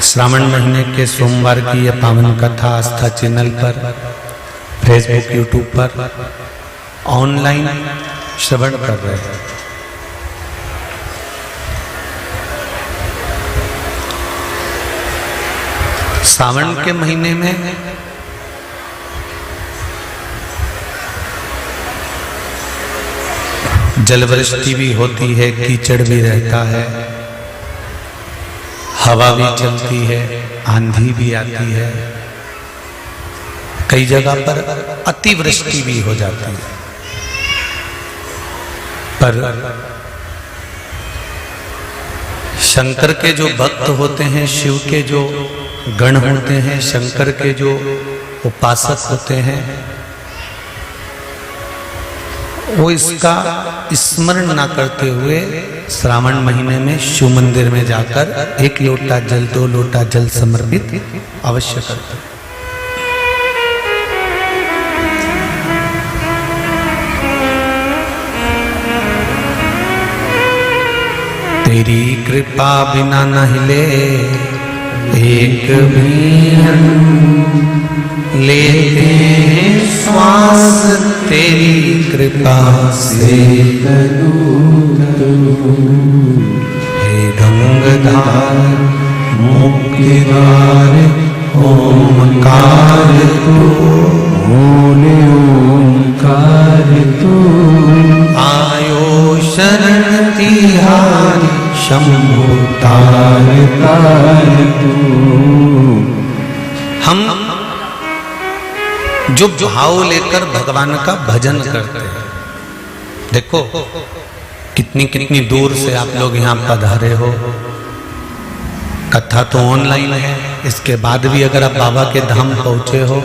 श्रावण महीने के सोमवार की यह पावन कथा आस्था चैनल पर, फेसबुक, यूट्यूब पर ऑनलाइन श्रवण कर रहे हैं। सावन के महीने में जलवृष्टि भी होती है, कीचड़ भी रहता है, हवा भी चलती है, आंधी भी आती है, कई जगह पर अतिवृष्टि भी हो जाती है। पर शंकर के जो भक्त होते हैं, शिव के जो गण होते हैं, शंकर के जो उपासक होते हैं, वो इसका स्मरण ना करते हुए श्रावण महीने में शिव मंदिर में जाकर 1 लोटा जल 2 लोटा जल समर्पित अवश्य करते हैं। तेरी कृपा बिना न हिले एक भी लेते श्वास, तेरी कृपा से हे गंगाधार मुक्तिदार ओंकार तू, बोले ओंकार तू, आयो शरण तिहारी शंभु तार तार तू। हम जो भाव लेकर भगवान का भजन करते हैं, देखो कितनी कितनी दूर से आप लोग यहाँ पधारे हो। कथा तो ऑनलाइन है, इसके बाद भी अगर आप बाबा के धाम पहुंचे हो,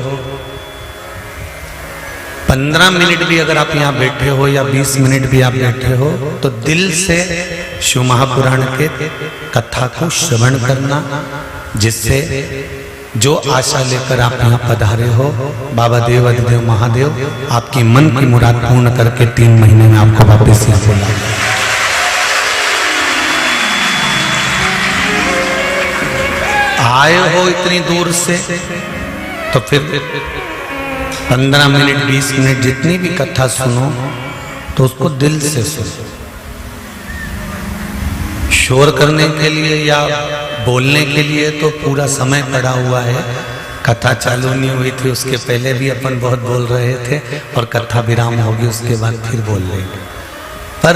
15 मिनट भी अगर आप यहाँ बैठे हो या 20 मिनट भी आप बैठे हो, तो दिल से शिव महापुराण के कथा को श्रवण करना, जिससे जो आशा लेकर आप यहाँ पधारे हो, बाबा देव अधिदेव महादेव आपकी मन की मुराद पूर्ण करके 3 महीने में आपको वापस यहाँ बुला। आए हो इतनी दूर से, तो फिर 15 मिनट 20 मिनट जितनी भी कथा सुनो, तो उसको दिल से सुनो। शोर करने के लिए या बोलने के लिए तो पूरा समय पड़ा हुआ है। कथा चालू नहीं हुई थी, उसके पहले भी अपन बहुत बोल रहे थे, और कथा विराम होगी उसके बाद फिर बोल लेंगे। पर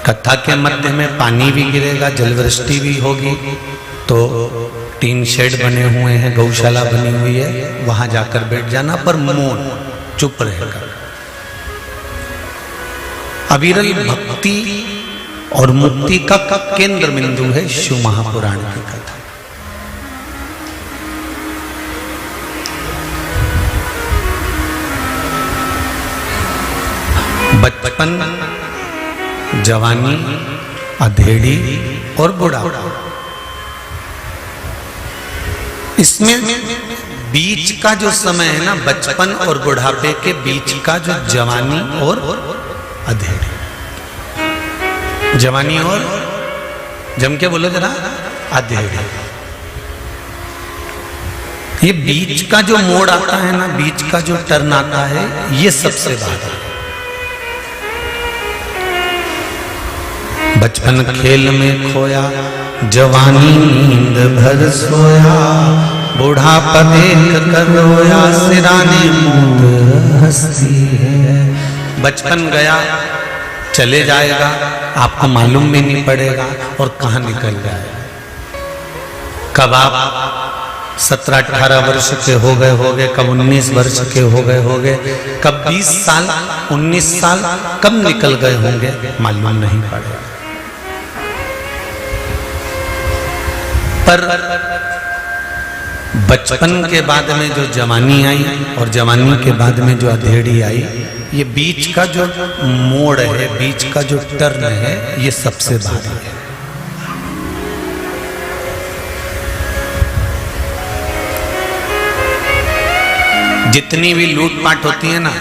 कथा के मध्य में पानी भी गिरेगा, जलवृष्टि भी होगी, तो 3 शेड बने हुए हैं, गौशाला बनी हुई है, वहां जाकर बैठ जाना, पर मौन चुप रहेगा। अविरल भक्ति और मुक्ति का केंद्र बिंदु है शिव महापुराण की कथा। बचपन, जवानी, अधेड़ी और बुढ़ापा, इसमें बीच का जो समय है ना, बचपन और बुढ़ापे के बीच का जो जवानी और अधेड़ी, जवानी और जम के बोलो जरा, अधेड़ी, ये बीच का जो मोड़ आता है ना, बीच का जो टर्न आता है, ये सबसे बात है। बचपन खेल में खोया, जवानी नींद भर सोया, बुढ़ापा देख कर रोया, सिराने मूंद हंसती है। बचपन गया, चले जाएगा, आपको मालूम भी नहीं पड़ेगा, और कहां निकल जाएगा। कब आप 17-18 वर्ष के हो गए, कब 19 वर्ष के हो गए, कब 20 साल 19 साल कब निकल गए होंगे, मालूम नहीं पड़ेगा। पर बचपन के बाद में जो जवानी आई, और जवानी के बाद में जो अधेड़ी आई, ये बीच का जो मोड़ है, बीच का जो टर्न है, ये सबसे भारी है। जितनी भी लूटपाट होती है ना,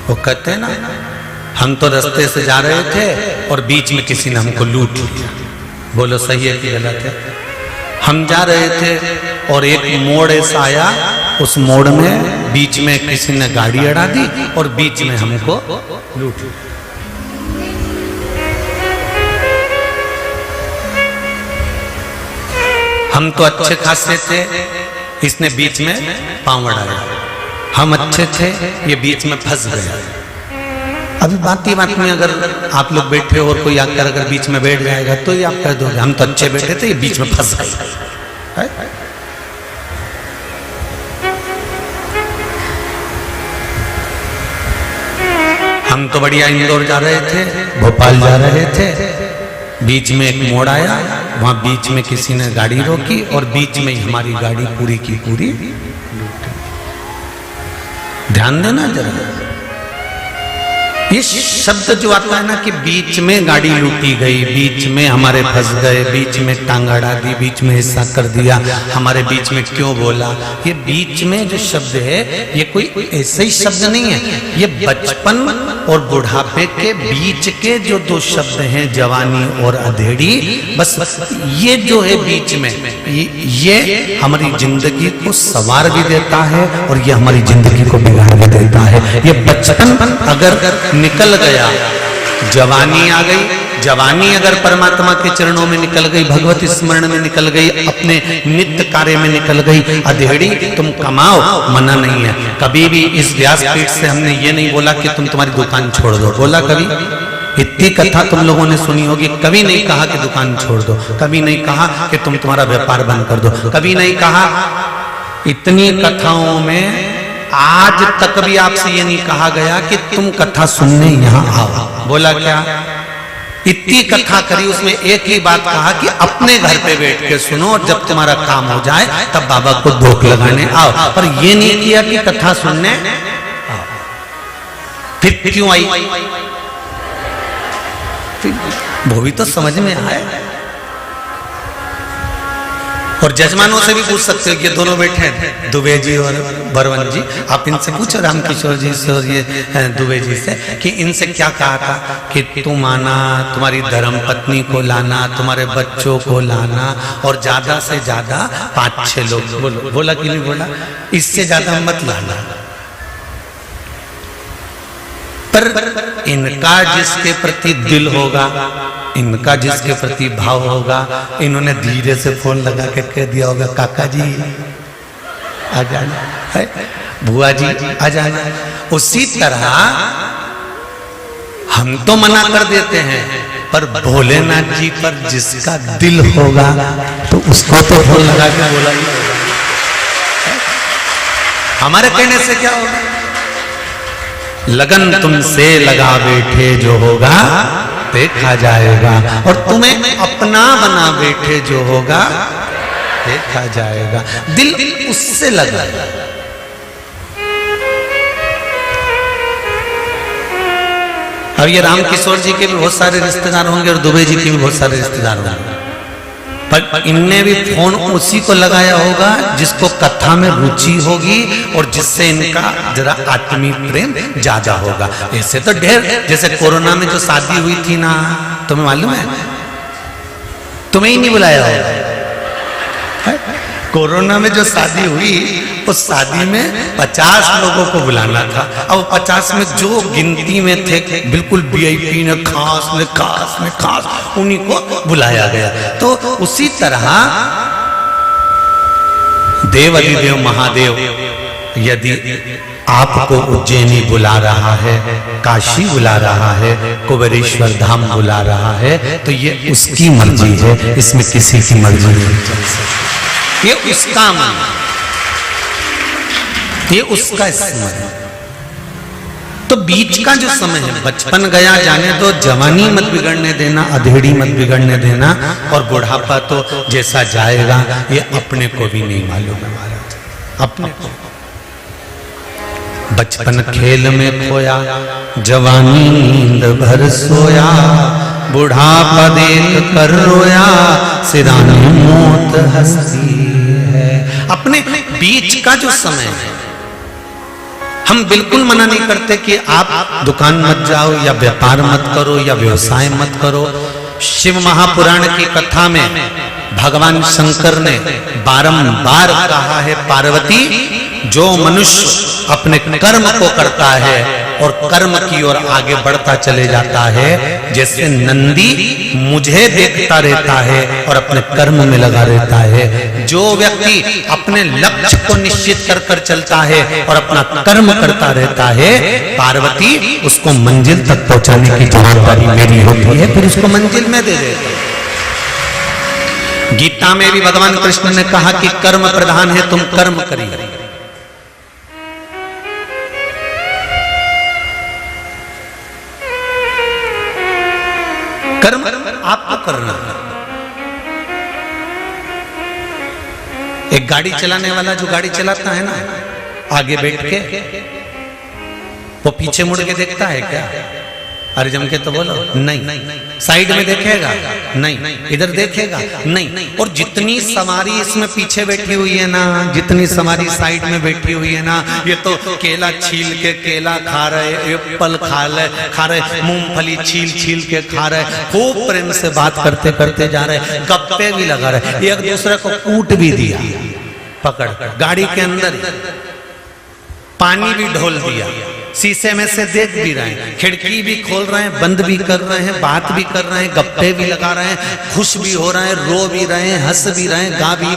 वो कहते हैं ना, हम तो रास्ते से जा रहे थे और बीच में किसी ने हमको लूट लिया। बोलो सही है कि गलत है? हम जा रहे थे और एक मोड़ ऐसा आया, उस मोड़ में बीच में किसी ने गाड़ी अड़ा दी और बीच में हमको लूट। हम तो अच्छे खासे थे, इसने बीच में पांव अड़ाया। हम अच्छे थे, ये बीच में फंस गया। अभी बात में अगर आप लोग बैठे और कोई आकर अगर बीच में बैठ जाएगा तो ये आप कह दोगे हम तो अच्छे बैठे थे, ये बीच में फंस गए। हम तो बढ़िया इंदौर जा रहे थे, भोपाल जा रहे थे, बीच में एक मोड़ आया, वहां बीच में किसी ने गाड़ी रोकी और बीच में ही हमारी गाड़ी पूरी की पूरी। ध्यान देना जरा, ये शब्द जो आता है ना कि बीच में गाड़ी लूटी गई, बीच में हमारे फंस गए, बीच में टांग अड़ा दी, बीच में हिस्सा कर दिया, हमारे बीच में क्यों बोला, ये बीच में जो शब्द है ये कोई ऐसे ही शब्द नहीं है। ये बचपन और बुढ़ापे के बीच के जो दो शब्द हैं, जवानी और अधेड़ी, बस ये जो है बीच में, ये हमारी जिंदगी को संवार भी देता है और ये हमारी जिंदगी को बिगाड़ भी देता है। ये बचपन अगर निकल गया, जवानी आ गई, जवानी अगर परमात्मा के चरणों में निकल गई, भगवत स्मरण में निकल गई, अपने नित्य कार्य में निकल गई, अधेड़ी तुम कमाओ, मना नहीं है। कभी भी इस व्यासपीठ से हमने ये नहीं बोला कि तुम तुम्हारी दुकान छोड़ दो, बोला कभी? इतनी कथा तुम लोगों ने सुनी होगी, कभी नहीं कहा कि दुकान छोड़ दो, कभी नहीं कहा कि तुम तुम्हारा व्यापार बंद कर दो, कभी नहीं कहा। इतनी कथाओं में आज तक भी आपसे ये नहीं कहा गया कि तुम कथा सुनने यहाँ आओ, बोला क्या? इतनी कथा करी, उसमें एक ही बात कहा कि अपने घर पे बैठ के सुनो और जब तुम्हारा काम हो जाए तब बाबा को धोख लगाने आओ, पर ये नहीं किया कि कथा सुनने आओ। फिर क्यों आई? वो भी तो समझ में आए। और जजमानों से भी पूछ सकते हो, ये दोनों बैठे हैं दुबे जी और बरवन जी, आप इनसे पूछो, रामकिशोर जी से और ये दुबे जी से, कि इनसे क्या कहा था कि तुम आना, तुम्हारी धर्म पत्नी को लाना, तुम्हारे बच्चों को लाना और ज्यादा से ज्यादा 5-6 लोग। बोलो, बोला कि नहीं बोला? इससे ज्यादा मत लाना। पर इनका जिसके प्रति दिल होगा, इनका जिसके प्रति भाव होगा, इन्होंने धीरे से फोन लगा के कह दिया होगा, काका जी आ जाना, बुआ जी आ जाना। उसी तरह हम तो मना कर देते हैं, पर भोलेनाथ जी पर जिसका दिल होगा तो उसको तो फोन लगा के बोला ही होगा। हमारे कहने से क्या होगा? लगन तुमसे लगा बैठे जो होगा देखा जाएगा, और तुम्हें अपना बना बैठे जो होगा देखा जाएगा। दिल उससे लगा। अब ये रामकिशोर जी के भी बहुत सारे रिश्तेदार होंगे और दुबे जी के भी बहुत सारे रिश्तेदार होंगे, पर इनने भी फोन उसी को लगाया होगा जिसको कथा में रुचि होगी और जिससे इनका जरा आत्मीय प्रेम ज्यादा होगा। ऐसे तो ढेर, जैसे कोरोना में जो शादी हुई थी ना, तुम्हें मालूम है? तुम्हें ही नहीं बुलाया होगा। कोरोना में जो शादी हुई, उस शादी में 50 लोगों को बुलाना था। अब 50 में जो गिनती में थे, बिल्कुल VIP ने खास में खास में खास, उन्हीं को बुलाया गया। तो उसी तरह देव अधिदेव महादेव यदि आपको उज्जैनी बुला रहा है, काशी बुला रहा है, कुबेरेश्वर धाम बुला रहा है, तो ये उसकी मर्जी है, इसमें किसी की मर्जी नहीं। ये उसका मन, ये उसका स्मरण। तो बीच का जो समय है, बचपन गया जाने दो, जवानी मत बिगड़ने देना, अधेड़ी मत बिगड़ने देना, और बुढ़ापा तो जैसा जाएगा ये अपने को भी नहीं मालूम है महाराज, अपने को। बचपन खेल में खोया, जवानी नींद भर सोया, बुढ़ापा देख कर रोया, सिराने मौत हंसती है। अपने बीच का जो समय है, हम बिल्कुल मना नहीं करते कि आप दुकान मत जाओ या व्यापार मत करो या व्यवसाय मत करो, शिव महापुराण की कथा में भगवान शंकर ने बारंबार कहा है, पार्वती जो मनुष्य अपने कर्म को करता है और कर्म की ओर आगे बढ़ता चले जाता है, जैसे नंदी मुझे देखता रहता है और अपने कर्म में लगा रहता है, जो व्यक्ति अपने लक्ष्य को निश्चित कर कर चलता है और अपना कर्म करता रहता है, पार्वती उसको मंजिल तक पहुंचाने की जवाबदारी मेरी होती है, फिर उसको मंजिल में दे देते। गीता में भी भगवान कृष्ण ने कहा कि कर्म प्रधान है, तुम कर्म करिए। कर्म आपको करना है। एक गाड़ी चलाने वाला जो गाड़ी चलाता है ना, आगे बैठ के वो पीछे मुड़ के देखता है क्या? अरे जम के तो बोलो, नहीं। साइड में देखेगा? नहीं। इधर देखेगा? नहीं। और जितनी सवारी इसमें पीछे बैठी हुई है ना, जितनी सवारी साइड में बैठी हुई है ना, ये तो केला छील के केला खा रहे, एप्पल खा रहे, मूंगफली छील के खा रहे, खूब प्रेम से बात करते करते जा रहे, गप्पे भी लगा रहे, एक दूसरे को कूट भी दिया पकड़ गाड़ी के अंदर, पानी भी ढोल दिया, शीशे में से देख भी रहे हैं, खिड़की भी खोल रहे हैं, बंद भी कर रहे हैं, बात भी कर रहे हैं, गप्पे भी लगा रहे हैं, खुश भी हो रहे हैं, रो भी रहे हैं, हंस भी रहे हैं,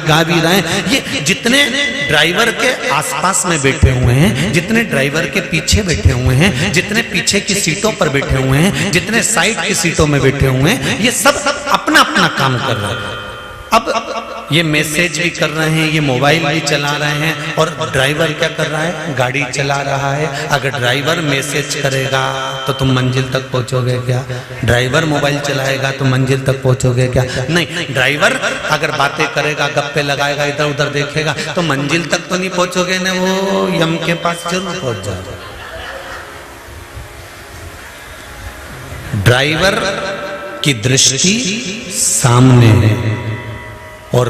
गा भी रहे हैं। ये जितने ड्राइवर के आसपास में बैठे हुए हैं, जितने ड्राइवर के पीछे बैठे हुए हैं, जितने पीछे की सीटों पर बैठे हुए हैं, जितने साइड की सीटों में बैठे हुए हैं, ये सब अपना अपना काम कर रहे हैं। अब ये मैसेज भी कर रहे हैं, ये मोबाइल भी चला रहे हैं, और ड्राइवर क्या कर रहा है? गाड़ी चला रहा है। अगर ड्राइवर मैसेज करेगा तो तुम मंजिल तक पहुंचोगे क्या? ड्राइवर मोबाइल चलाएगा तो मंजिल तक पहुंचोगे क्या? नहीं। ड्राइवर अगर बातें करेगा, गप्पे लगाएगा, इधर उधर देखेगा तो मंजिल तक तो नहीं पहुंचोगे ना, वो यम के पास जरूर पहुंच जाओगे। ड्राइवर की दृष्टि सामने है और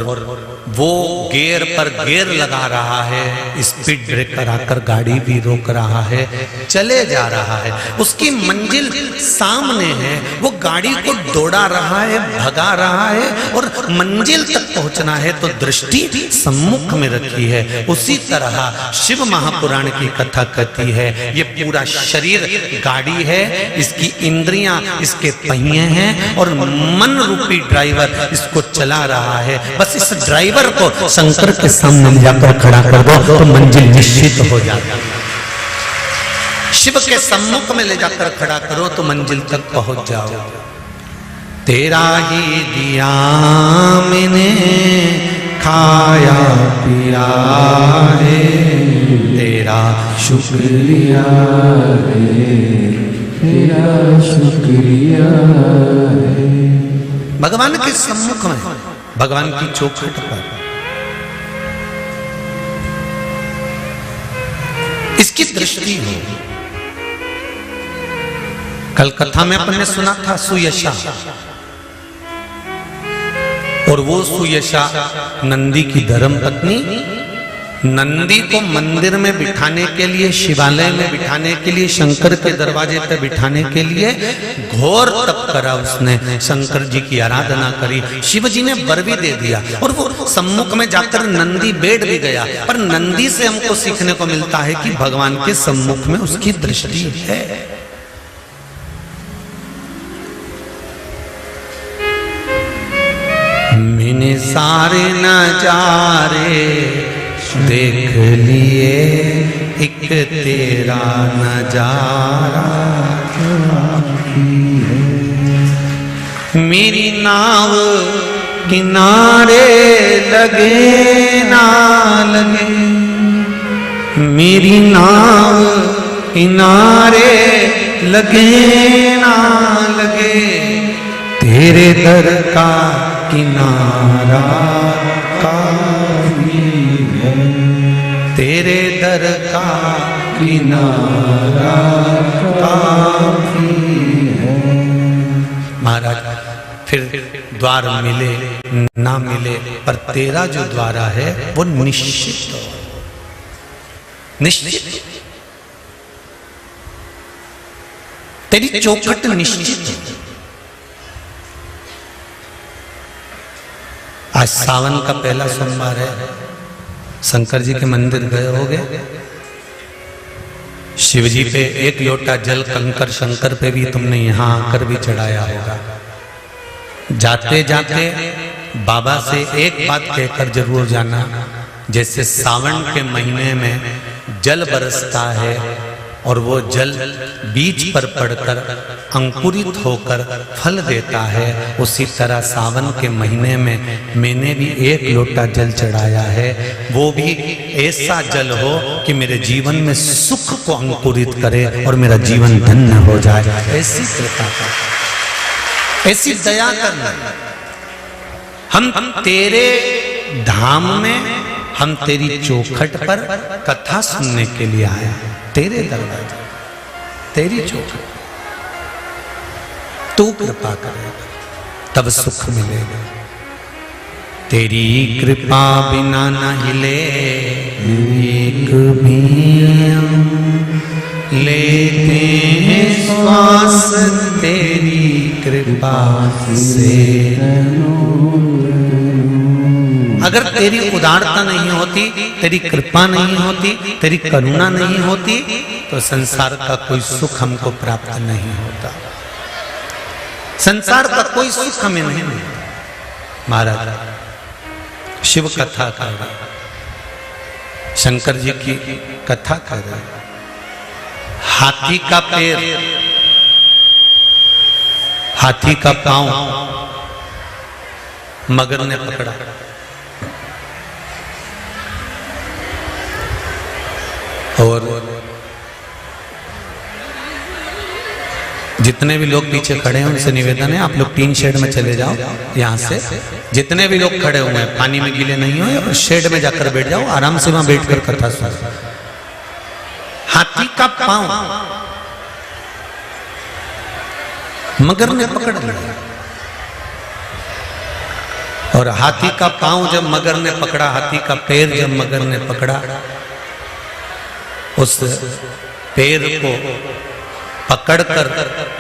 वो गियर पर गियर लगा रहा है, स्पीड ब्रेकर आकर गाड़ी भी रोक रहा है, चले जा रहा है, उसकी मंजिल सामने है, वो गाड़ी को दौड़ा रहा है, भगा रहा है, और मंजिल तक पहुंचना है तो दृष्टि सम्मुख में रखी है। उसी तरह शिव महापुराण की कथा कहती है, ये पूरा शरीर गाड़ी है, इसकी इंद्रियां इसके पहिए हैं और मन रूपी ड्राइवर इसको चला रहा है। बस इस ड्राइवर को शंकर के सामने ले जाकर खड़ा कर दो तो मंजिल निश्चित हो जाती है। शिव के सम्मुख में ले जाकर खड़ा करो तो मंजिल तक पहुंच जाओ। तेरा ही दिया मैंने खाया पिया रे, तेरा शुक्रिया रे, तेरा शुक्रिया रे। भगवान के सम्मुख में, भगवान की चौखट पर इसकी दृष्टि हो। कल कथा में अपन ने सुना था सुयशा, और वो सुयशा नंदी की धर्म पत्नी, नंदी को मंदिर में बिठाने के लिए, शिवालय में बिठाने के लिए, शंकर के दरवाजे पर बिठाने के लिए घोर तप करा उसने, शंकर जी की आराधना करी, शिव जी ने वर भी दे दिया, और वो सम्मुख में जाकर नंदी बैठ भी गया। पर नंदी से हमको सीखने को मिलता है कि भगवान के सम्मुख में उसकी दृष्टि है। मैंने सारे नजारे देख लिए, एक तेरा नजारा मेरी नाव किनारे लगे ना लगे, मेरी नाव किनारे लगे ना लगे, तेरे दर का किनारा काफी है, तेरे दर का किनारा काफी है। महाराज फिर द्वार मिले ना मिले, पर तेरा जो द्वारा है वो निश्चित निश्चित, तेरी चौखट निश्चित। आज सावन का पहला सोमवार है, शंकर जी के मंदिर गए होगे, शिव जी पे एक लोटा जल कंकर शंकर पे भी तुमने यहां आकर भी चढ़ाया होगा। जाते जाते बाबा से एक बात कहकर जरूर जाना, जैसे सावन के महीने में जल बरसता है और वो जल बीज पर पड़कर अंकुरित होकर फल देता है, उसी तरह सावन के महीने में मैंने भी एक लोटा जल चढ़ाया है। वो भी ऐसा जल हो कि मेरे जीवन में सुख को अंकुरित करे और मेरा जीवन धन्य हो जाए। ऐसी कृपा कर, ऐसी दया करना। हम तेरे धाम में, हम तेरी चौखट पर कथा सुनने के लिए आए, तेरे दरवाजे, तेरी चौखट। तू कृपा करेगा तब सुख मिलेगा। तेरी कृपा बिना न हिले एक भी लेते हैं श्वास, तेरी कृपा से। अगर तेरी उदारता नहीं होती, तेरी कृपा नहीं होती, तेरी करुणा नहीं होती, तो संसार का कोई सुख हमको प्राप्त नहीं होता। संसार का कोई सुख हमें नहीं मिलता। महाराज शिव कथा कर रहा, शंकर जी की कथा कर रहा, हाथी का पैर, हाथी का पांव मगर ने पकड़ा। और जितने भी लोग पीछे खड़े हैं उनसे निवेदन है, आप लोग टीन शेड में चले जाओ। यहाँ से जितने भी लोग खड़े हुए हैं पानी में गीले नहीं हो, या शेड में जाकर बैठ जाओ, आराम से वहां बैठकर कथा सुनो। हाथी का पांव मगर ने पकड़ लिया, और हाथी का पांव जब मगर ने पकड़ा, हाथी का पैर जब मगर ने पकड़ा, उस पैर को पकड़कर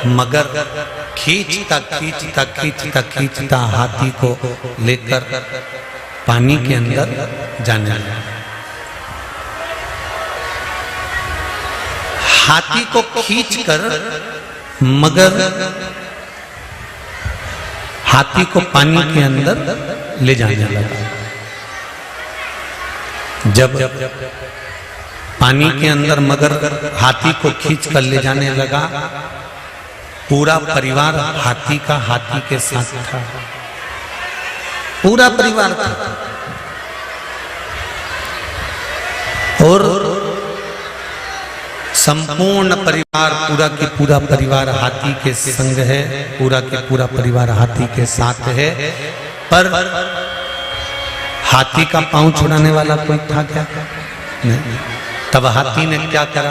मगर खींचता खींचता खींचता खींचता हाथी को लेकर पानी के अंदर जाने लगा। हाथी को खींचकर मगर हाथी को पानी के अंदर ले जाने लगा। जब पानी के अंदर मगर हाथी को खींच कर ले जाने लगा, पूरा परिवार हाथी के साथ था, पूरा परिवार था। और संपूर्ण परिवार, पूरा के पूरा परिवार हाथी के संग है, पूरा के पूरा परिवार हाथी के साथ है। पर हाथी का पांव छुड़ाने वाला कोई था क्या? नहीं। तब हाथी ने क्या करा?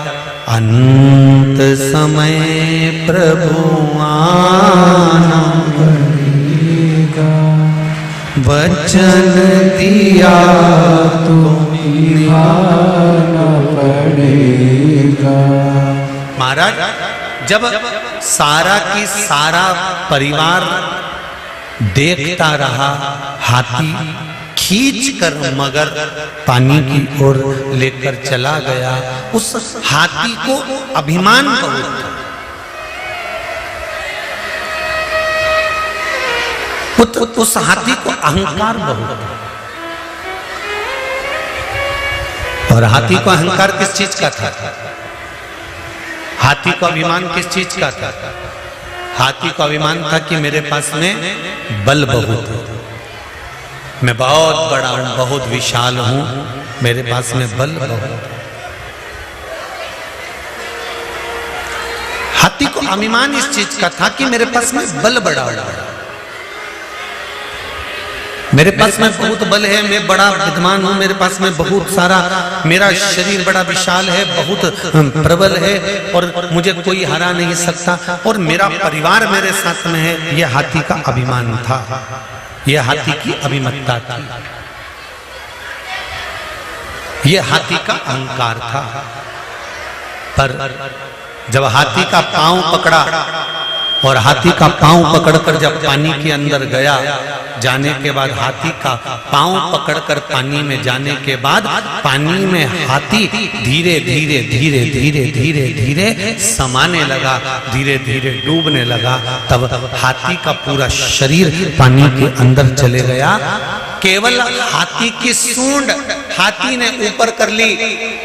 अंत समय प्रभु आना पड़ेगा, वचन दिया तो निभाना पड़ेगा। महाराज जब सारा की सारा परिवार देखता रहा, हाथी खींच कर मगर पानी की ओर लेकर चला गया, उस हाथी को अभिमान बहुत था, उस हाथी को अहंकार बहुत था। और हाथी को अहंकार किस चीज का था? हाथी को अभिमान किस चीज का था? हाथी को अभिमान था कि मेरे पास में बल बहुत है, मैं बहुत बड़ा हूं, बहुत विशाल हूं, मेरे पास में बल बहुत है। हाथी को अभिमान इस चीज का था कि मेरे पास में बल बड़ा है, मेरे पास में बहुत बल है, मैं बड़ा विद्वान हूं, मेरे पास में बहुत सारा, मेरा शरीर बड़ा विशाल है, बहुत प्रबल है और मुझे कोई हरा नहीं सकता, और मेरा परिवार मेरे साथ में है। यह हाथी का अभिमान था, यह हाथी की अभिमत्ता थी, यह हाथी का अहंकार था। पर जब हाथी का पांव पकड़ा और हाथी का पांव पकड़कर जब पानी के अंदर गया, जाने के बाद हाथी का पांव पकड़कर पानी में जाने के बाद पानी में हाथी धीरे धीरे धीरे धीरे धीरे धीरे समाने लगा, धीरे धीरे डूबने लगा। तब हाथी का पूरा शरीर पानी के अंदर चले गया। केवल हाथी की सूंड हाथी ने ऊपर कर ली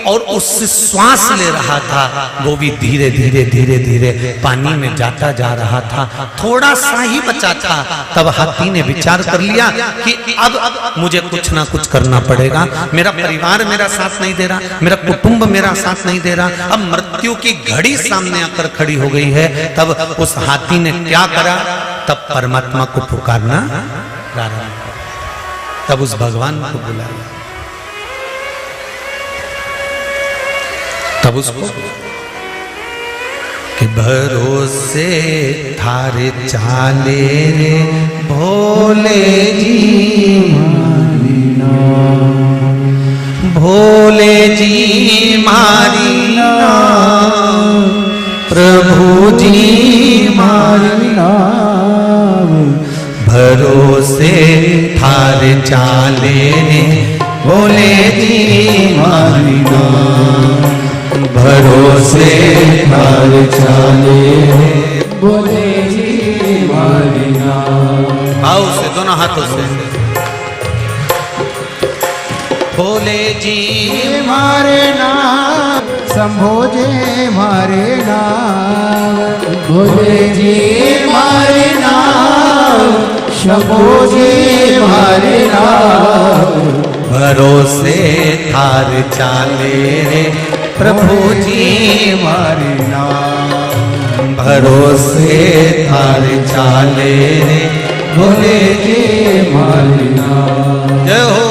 और उससे श्वास ले रहा था। वो भी धीरे धीरे धीरे धीरे पानी में जाता जा रहा था, थोड़ा सा ही बचा था। तब हाथी ने विचार कर लिया कि अब मुझे कुछ ना कुछ करना पड़ेगा। मेरा परिवार मेरा साथ नहीं दे रहा, मेरा कुटुंब मेरा साथ नहीं दे रहा, अब मृत्यु की घड़ी सामने आकर खड़ी हो गई है। तब उस हाथी ने क्या करा? तब परमात्मा को पुकारना प्रारंभ किया, तब उस भगवान को बुलाया, तब उसको कि भरोसे थारे चाले रे भोले जी मारी नाम, भोले जी मारी नाम, प्रभु जी मारी नाम, भरोसे थारे चाले रे भोले जी मारी नाम, भरोसे थारे चाले रे भोले जी मारी नाम। आओ से दोनों हाथों से भोले जी मारे नाम, शंभो जी मारे नाम, भोले जी मारे नाम, शंभो जी मारे नाम, भरोसे थार चाले रे प्रभु जी मारे नाम, भरोसे थार चाले रे भोले जी मारे नाम। जय हो।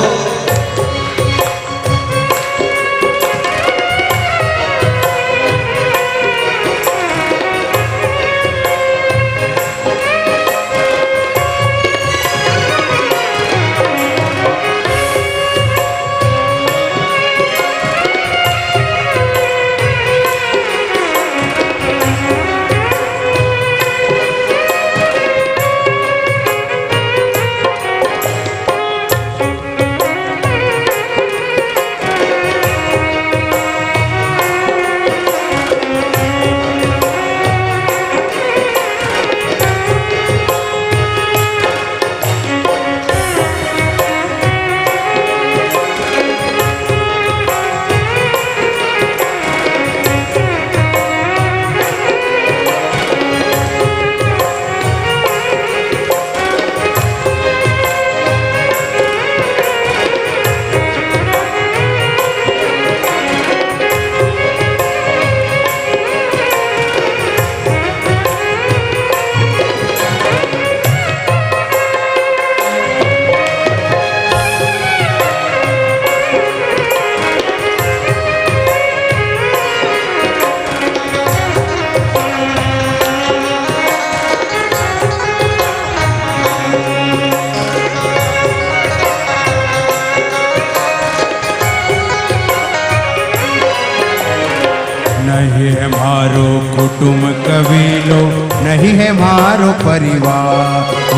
नहीं है मारो कुटुंब कबीलो, नहीं है मारो परिवार, ओ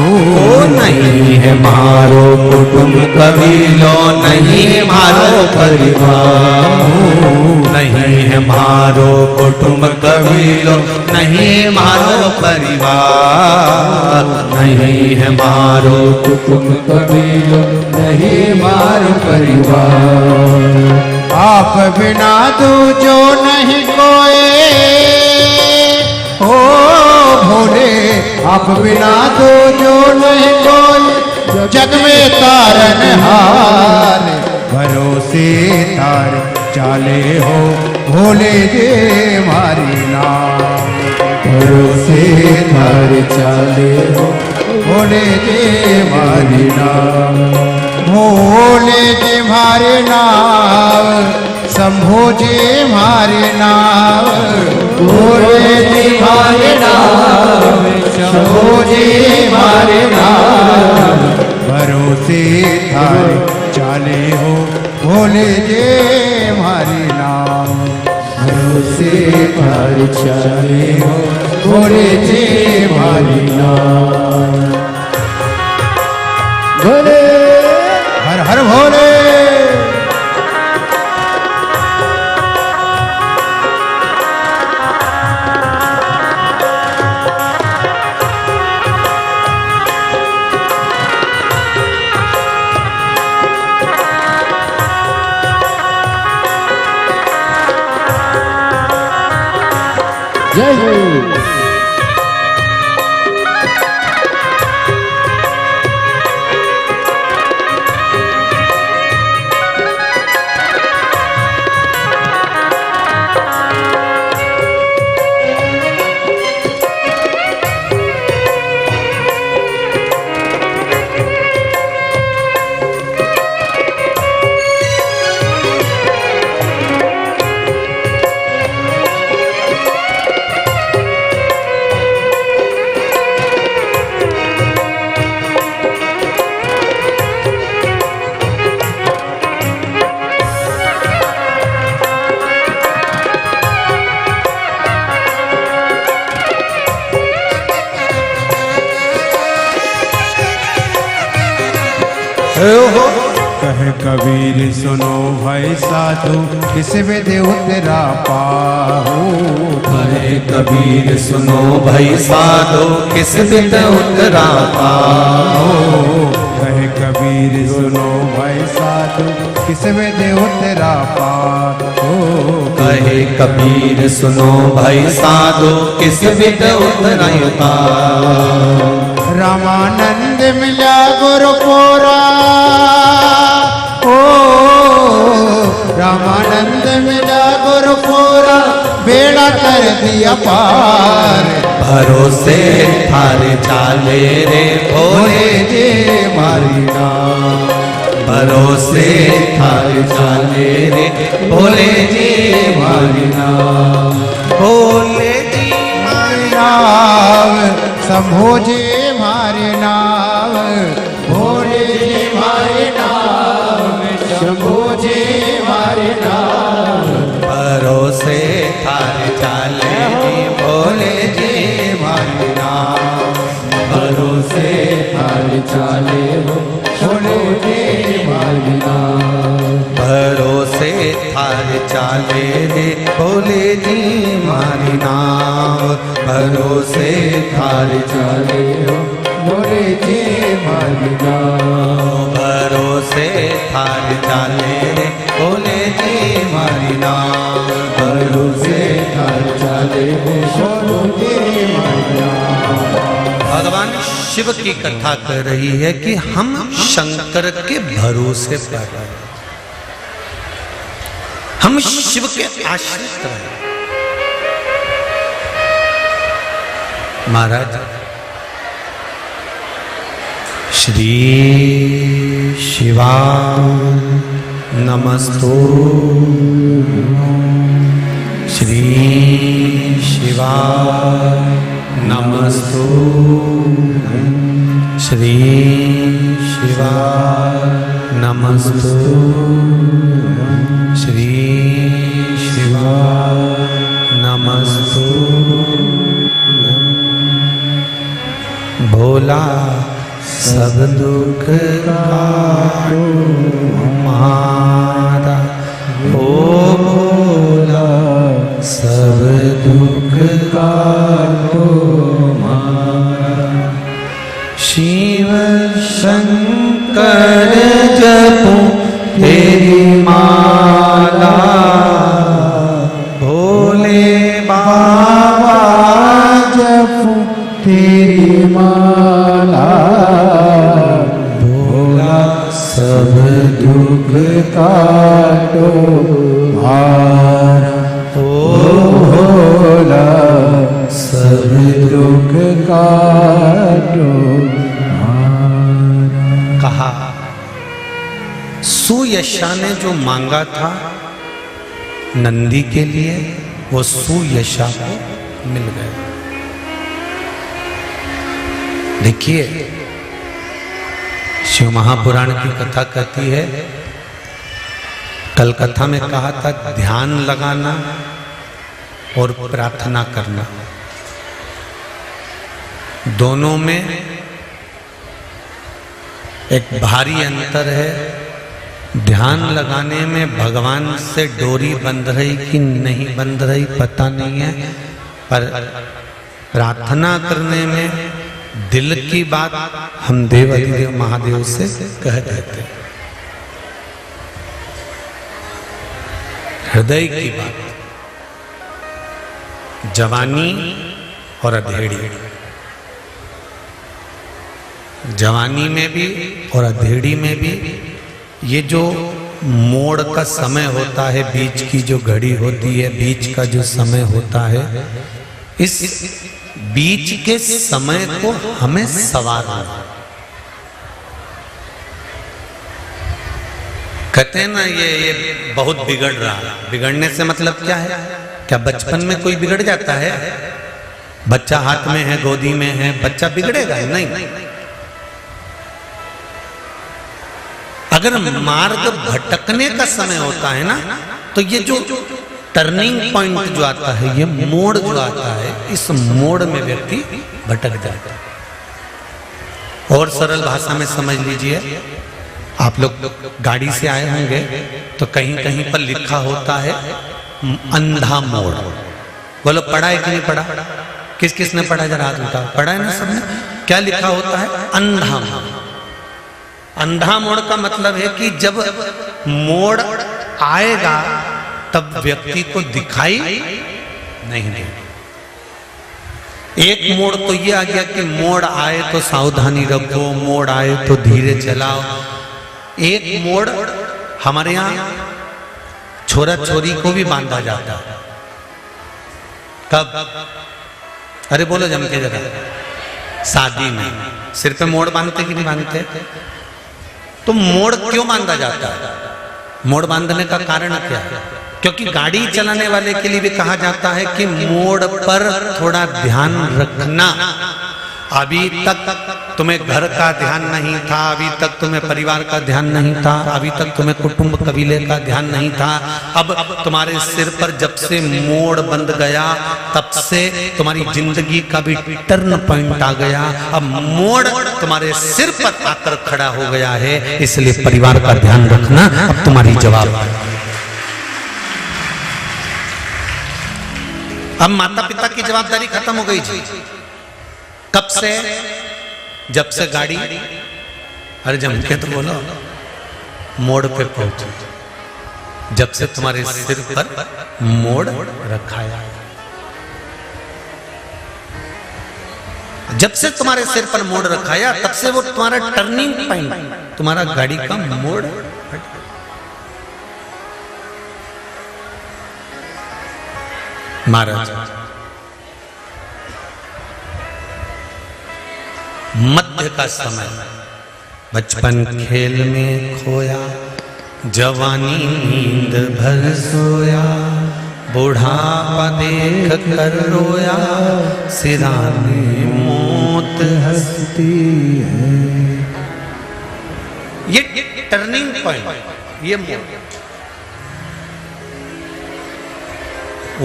नहीं है मारो कुटुंब कबीलो, नहीं है मारो परिवार, नहीं है मारो कुटुंब कबीलो, नहीं मारो परिवार, नहीं है मारो कुटुंब कबीलो, नहीं मारो परिवार। आप बिना दूजो नहीं कोई, हो भोले आप बिना दूजो नहीं कोई, जग में तारनहार, भरोसे तार चाले हो भोले जे मारी नाम, भरोसे तार चाले हो भोले जे मारी नाम, भोले जी मारे नाम, शंभो जी मारे नाम, भोले जी मारे नाम, शंभो जी मारे नाम, भरोसे थारे चाले हो भोले जी मारे नाम, भरोसे थारे चाले हो भोले जी भोले, हर हर भोले। जय हो। कहे कबीर सुनो भाई साधु, किस विधि उतरा पाहु। कहे कबीर सुनो भाई साधो, किस विधि उतरा पाओ। कहे कबीर सुनो भाई साधु, किस विधि उतरा पाहु। कहे कबीर सुनो भाई साधो, किस विधि उतरा पाओ। रामानंद मिला गुरु कोरा, ओ रामानंद मिला गुरु कोरा, बेड़ा कर दिया पार। भरोसे थारे चाले रे भोले जी मारी नाम। भरोसे थारे चाले रे भोले जी मारी नाम। भोले जी मारी नाम शंभो जी मारे नाम, भोले जी मारे नाम, शंभो जी मारे नाम। भरोसे थारे चाले जी भोले जी मारी नाम। भरोसे थारे चाले भोले जी मारी नाम। भरोसे थारे चाले रे भोले जी मारी नाम। भरोसे थारे चाले भोले जी मारी नाम। भरोसे थारे चाले रे भोले जी मारी नाम। भरोसे थारे चाले भोले जी मारी नाम। भगवान शिव की कथा कर रही है कि हम शंकर के भरोसे पर हैं, हम शिव के आश्रित हैं। महाराज श्री शिवा नमस्तो, श्री शिवा नमस्तो, श्री शिवा नमस्तो, श्री शिवा नमस्तो। भोला सब दुख काटो हमारा, ओ भोला सब दुख काटो हमारा। शिव शंकर जपो तेरी माला, भोले बाबा जपो तेरी माला। भोला सब दुख काटो हारा, ओ भोला सब दुख काटो हारा। कहा सुयशा ने जो मांगा था नंदी के लिए, वो सुयशा को मिल गया। देखिए शिव महापुराण की कथा कहती है, कल कथा में कहा था ध्यान लगाना और प्रार्थना करना, दोनों में एक भारी अंतर है ध्यान लगाने में भगवान से डोरी बंध रही कि नहीं बंध रही पता नहीं है, पर प्रार्थना करने में दिल की बात हम देव अधिदेव महादेव से कह देते, हृदय की बात। जवानी और अधेड़ी, जवानी में भी और अधेड़ी में भी ये जो मोड़ का समय होता है, बीच की जो घड़ी होती है, बीच का जो समय होता है, इस बीच के समय को हमें संवारना। कहते हैं ना ये बहुत बिगड़ रहा है। बिगड़ने से मतलब क्या है? क्या बचपन में कोई बिगड़ जाता है? बच्चा हाथ में है, गोदी में है, बच्चा बिगड़ेगा? नहीं। अगर मार्ग भटकने का समय होता है ना, तो ये जो टर्निंग पॉइंट जो आता है, ये मोड़ जो आता है, इस मोड़ में व्यक्ति भटक जाता है। और सरल भाषा में समझ लीजिए, आप लोग गाड़ी से आए होंगे तो कहीं कहीं पर लिखा होता है अंधा मोड़। बोलो पढ़ा है कि नहीं पढ़ा? किस किस ने पढ़ा? जरा हाथ उठाओ। पढ़ा है ना सबने? क्या लिखा होता है? अंधा मोड़। अंधा मोड़ का मतलब है कि जब मोड़ आएगा तब व्यक्ति को दिखाई नहीं देगा। एक मोड़ तो ये आ गया कि मोड़ आए तो सावधानी रखो, मोड़ आए तो धीरे चलाओ। एक मोड़ हमारे यहाँ छोरा छोरी को भी बांधा जाता है। कब? अरे बोलो जम के जरा। शादी में सिर पे मोड़ बांधते कि नहीं बांधते? तो मोड़ क्यों बांधा जाता है? मोड़ बांधने का कारण क्या है? क्योंकि गाड़ी चलाने वाले के लिए भी कहा जाता है कि मोड़ पर थोड़ा ध्यान रखना। अभी तक तुम्हें घर का ध्यान नहीं था, अभी तक तुम्हें परिवार का ध्यान नहीं था, अभी तक तुम्हें कुटुंब कबीले का ध्यान नहीं था। अब तुम्हारे सिर पर जब से मोड़ बंध गया, तब से तुम्हारी जिंदगी का भी टर्न पॉइंट आ गया। अब मोड़ तुम्हारे सिर पर आकर खड़ा हो गया है, इसलिए परिवार का ध्यान रखना अब तुम्हारी जवाबदारी। अब माता पिता की जवाबदारी खत्म हो गई जी। कब से? जब से गाड़ी, अरे जम के तो बोलो, मोड़ पे पहुंची। जब से तुम्हारे सिर पर मोड़ रखाया, जब से तुम्हारे सिर पर मोड़ रखाया, तब से वो तुम्हारा टर्निंग पॉइंट, तुम्हारा गाड़ी का मोड़। महाराज मध्य का समय, बचपन खेल में खोया, जवानी नींद भर सोया, बुढ़ापा देख कर रोया, सिराने मौत हंसती है। ये टर्निंग पॉइंट, ये मोड़।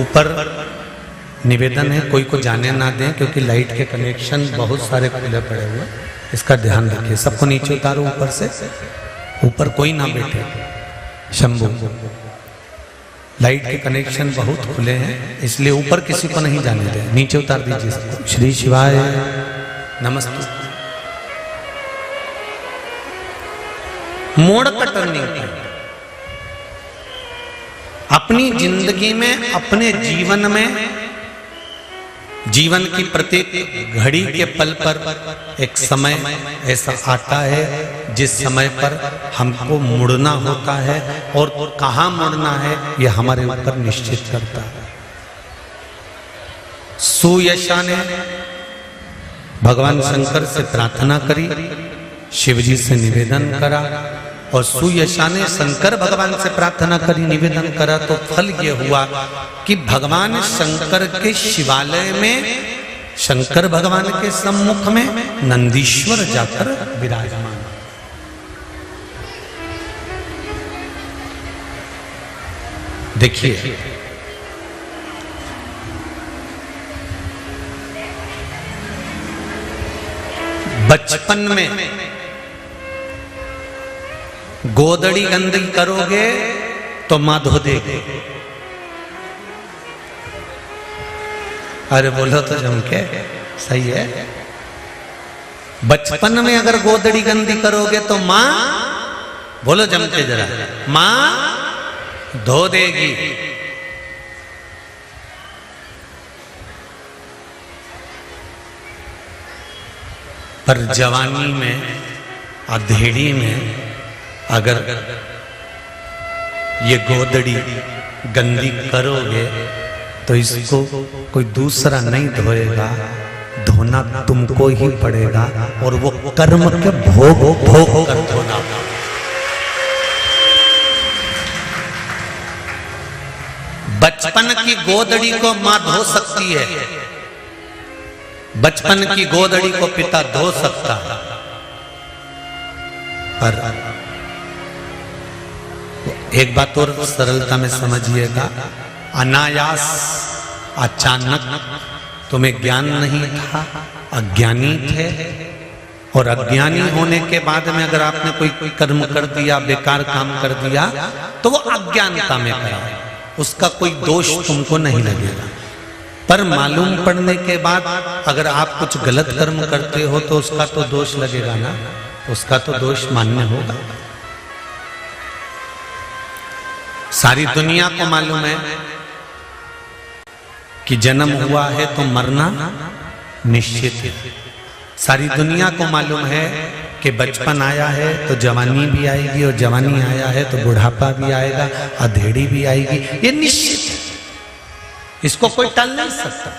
ऊपर निवेदन है कोई को जाने ना दें, क्योंकि लाइट के कनेक्शन बहुत सारे खुले पड़े हुए, इसका ध्यान रखिए। सबको नीचे उतारो ऊपर से, ऊपर कोई ना बैठे। शंभू, लाइट के कनेक्शन बहुत खुले हैं, इसलिए ऊपर किसी को नहीं जाने दें, नीचे उतार दीजिए सबको। श्री शिवाय नमस्ते। मोड़ का टर्निंग पॉइंट अपनी जिंदगी में, अपने जीवन में, जीवन की प्रत्येक घड़ी के पल पर एक समय ऐसा आता है जिस समय पर हमको मुड़ना होता है, और कहाँ मुड़ना है ये हमारे ऊपर निश्चित करता है। सुयशा ने भगवान शंकर से प्रार्थना करी, शिवजी से निवेदन करा, और सुयशा ने शंकर भगवान से प्रार्थना करी, निवेदन करा, तो फल ये हुआ कि भगवान शंकर के शिवालय में, शंकर भगवान के सम्मुख में नंदीश्वर जाकर विराजमान। देखिए बचपन में गोदड़ी गंदी करोगे तो मां धो देगी। अरे बोलो तो जम के, सही है। बचपन में अगर गोदड़ी गंदी करोगे तो मां, बोलो जम के जरा, मां धो देगी। पर जवानी में, अधेड़ी में अगर ये गोदड़ी गंदी करोगे तो इसको कोई दूसरा नहीं धोएगा, धोना तुमको ही पड़ेगा, और वो कर्म के भोग भोग कर धोना। बचपन की गोदड़ी को मां धो सकती है, बचपन की गोदड़ी को पिता धो सकता है, पर एक बात और सरलता में समझिएगा, अनायास अचानक तुम्हें ज्ञान नहीं था, अज्ञानी थे, और अज्ञानी होने के बाद में अगर आपने कोई कर्म कर दिया, बेकार काम कर दिया, तो वो अज्ञानता में करा, उसका कोई दोष तुमको नहीं लगेगा। पर मालूम पड़ने के बाद अगर आप कुछ गलत कर्म करते हो तो उसका तो दोष लगेगा ना, उसका तो दोष मान्य होगा। सारी दुनिया को मालूम है कि जन्म हुआ है तो मरना निश्चित है। सारी दुनिया को मालूम है कि बचपन आया है तो जवानी भी आएगी, और जवानी आया है तो बुढ़ापा भी आएगा, अधेड़ी भी आएगी, ये निश्चित है, इसको कोई टाल नहीं सकता।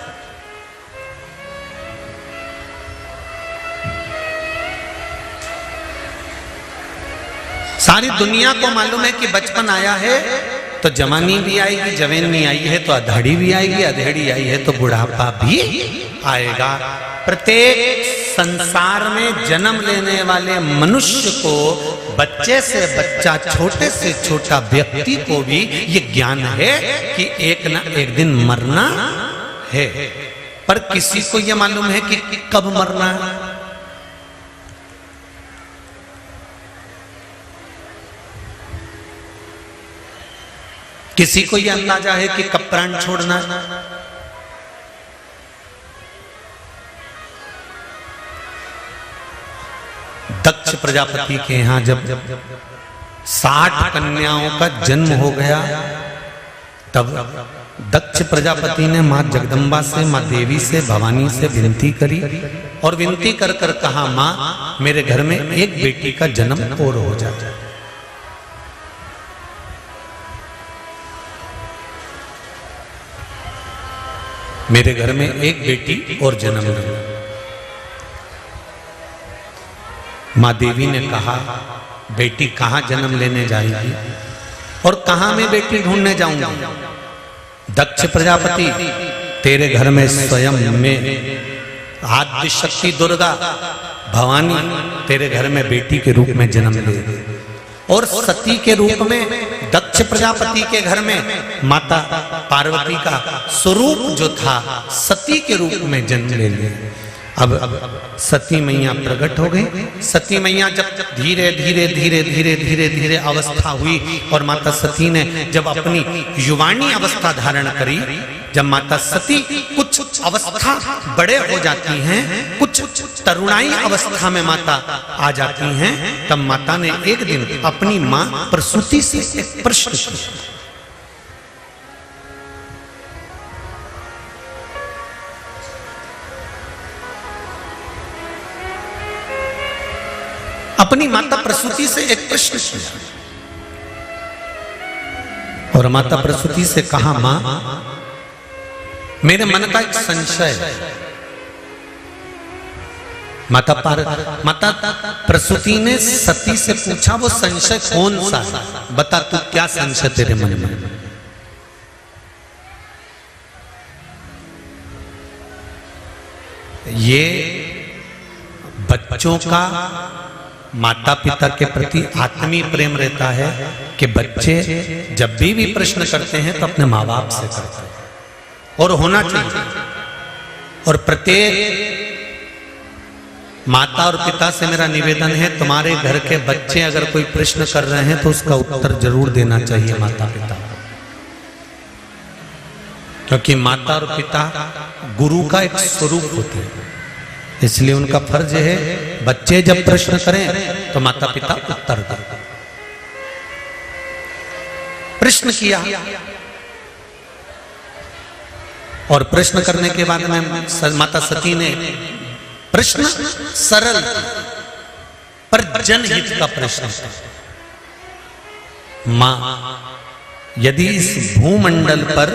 सारी दुनिया को मालूम है कि बचपन आया है तो जवानी भी आएगी, जवानी आई है तो अधेड़ी भी आएगी, अधेड़ी आई है तो बुढ़ापा भी आएगा। प्रत्येक संसार में जन्म लेने वाले मनुष्य को, बच्चे से बच्चा, छोटे से छोटा व्यक्ति को भी ये ज्ञान है कि एक ना एक दिन मरना है, पर किसी को ये मालूम है कि कब मरना है। किसी को यह अंदाजा है कि कब प्राण छोड़ना है। दक्ष प्रजापति के यहां जब 60 कन्याओं का जन्म हो गया, तब दक्ष प्रजापति ने मां जगदम्बा से, मां देवी से, भवानी से विनती करी, और विनती कर कर कहा, मां मेरे घर में एक बेटी का जन्म और हो जाए। मेरे घर में एक बेटी और जन्म ले। मां देवी ने कहा, बेटी कहां जन्म लेने जाएगी और कहां मैं बेटी ढूंढने जाऊंगा? दक्ष प्रजापति, तेरे घर में स्वयं में आद्य शक्ति दुर्गा भवानी तेरे घर में बेटी के रूप में जन्म ले, और सती के रूप में दक्ष प्रजापति के घर में माता पार्वती का स्वरूप जो था सती के रूप में जन्म ले लिया। अब सती मैया प्रकट हो गई। सती मैया जब धीरे धीरे धीरे धीरे धीरे धीरे अवस्था हुई, और माता सती ने जब अपनी युवानी अवस्था धारण करी, जब माता सती कुछ अवस्था बड़े हो जाती हैं, कुछ तरुणाई अवस्था में माता आ जाती हैं, तब माता ने एक दिन अपनी मां प्रसूति से एक प्रश्न किया। अपनी माता प्रसूति से एक प्रश्न किया, और माता प्रसूति से कहा, मां मेरे मन का एक संशय है। माता प्रसूति ने सती से पूछा, वो संशय कौन सा है? बता तू, क्या संशय तेरे मन में? ये बच्चों का माता पिता के प्रति आत्मीय प्रेम रहता है कि बच्चे जब भी प्रश्न करते हैं तो अपने माँ बाप से करते हैं, और होना चाहिए। और प्रत्येक माता और पिता से मेरा निवेदन है, तुम्हारे घर के बच्चे अगर कोई प्रश्न कर रहे हैं तो उसका उत्तर जरूर देना चाहिए माता पिता, क्योंकि माता और पिता गुरु का एक स्वरूप होते हैं। इसलिए उनका फर्ज है बच्चे जब प्रश्न करें तो माता पिता उत्तर दें। प्रश्न किया और प्रश्न करने के बाद में माता सती ने प्रश्न सरल पर जनहित का प्रश्न था। मां, यदि इस भूमंडल पर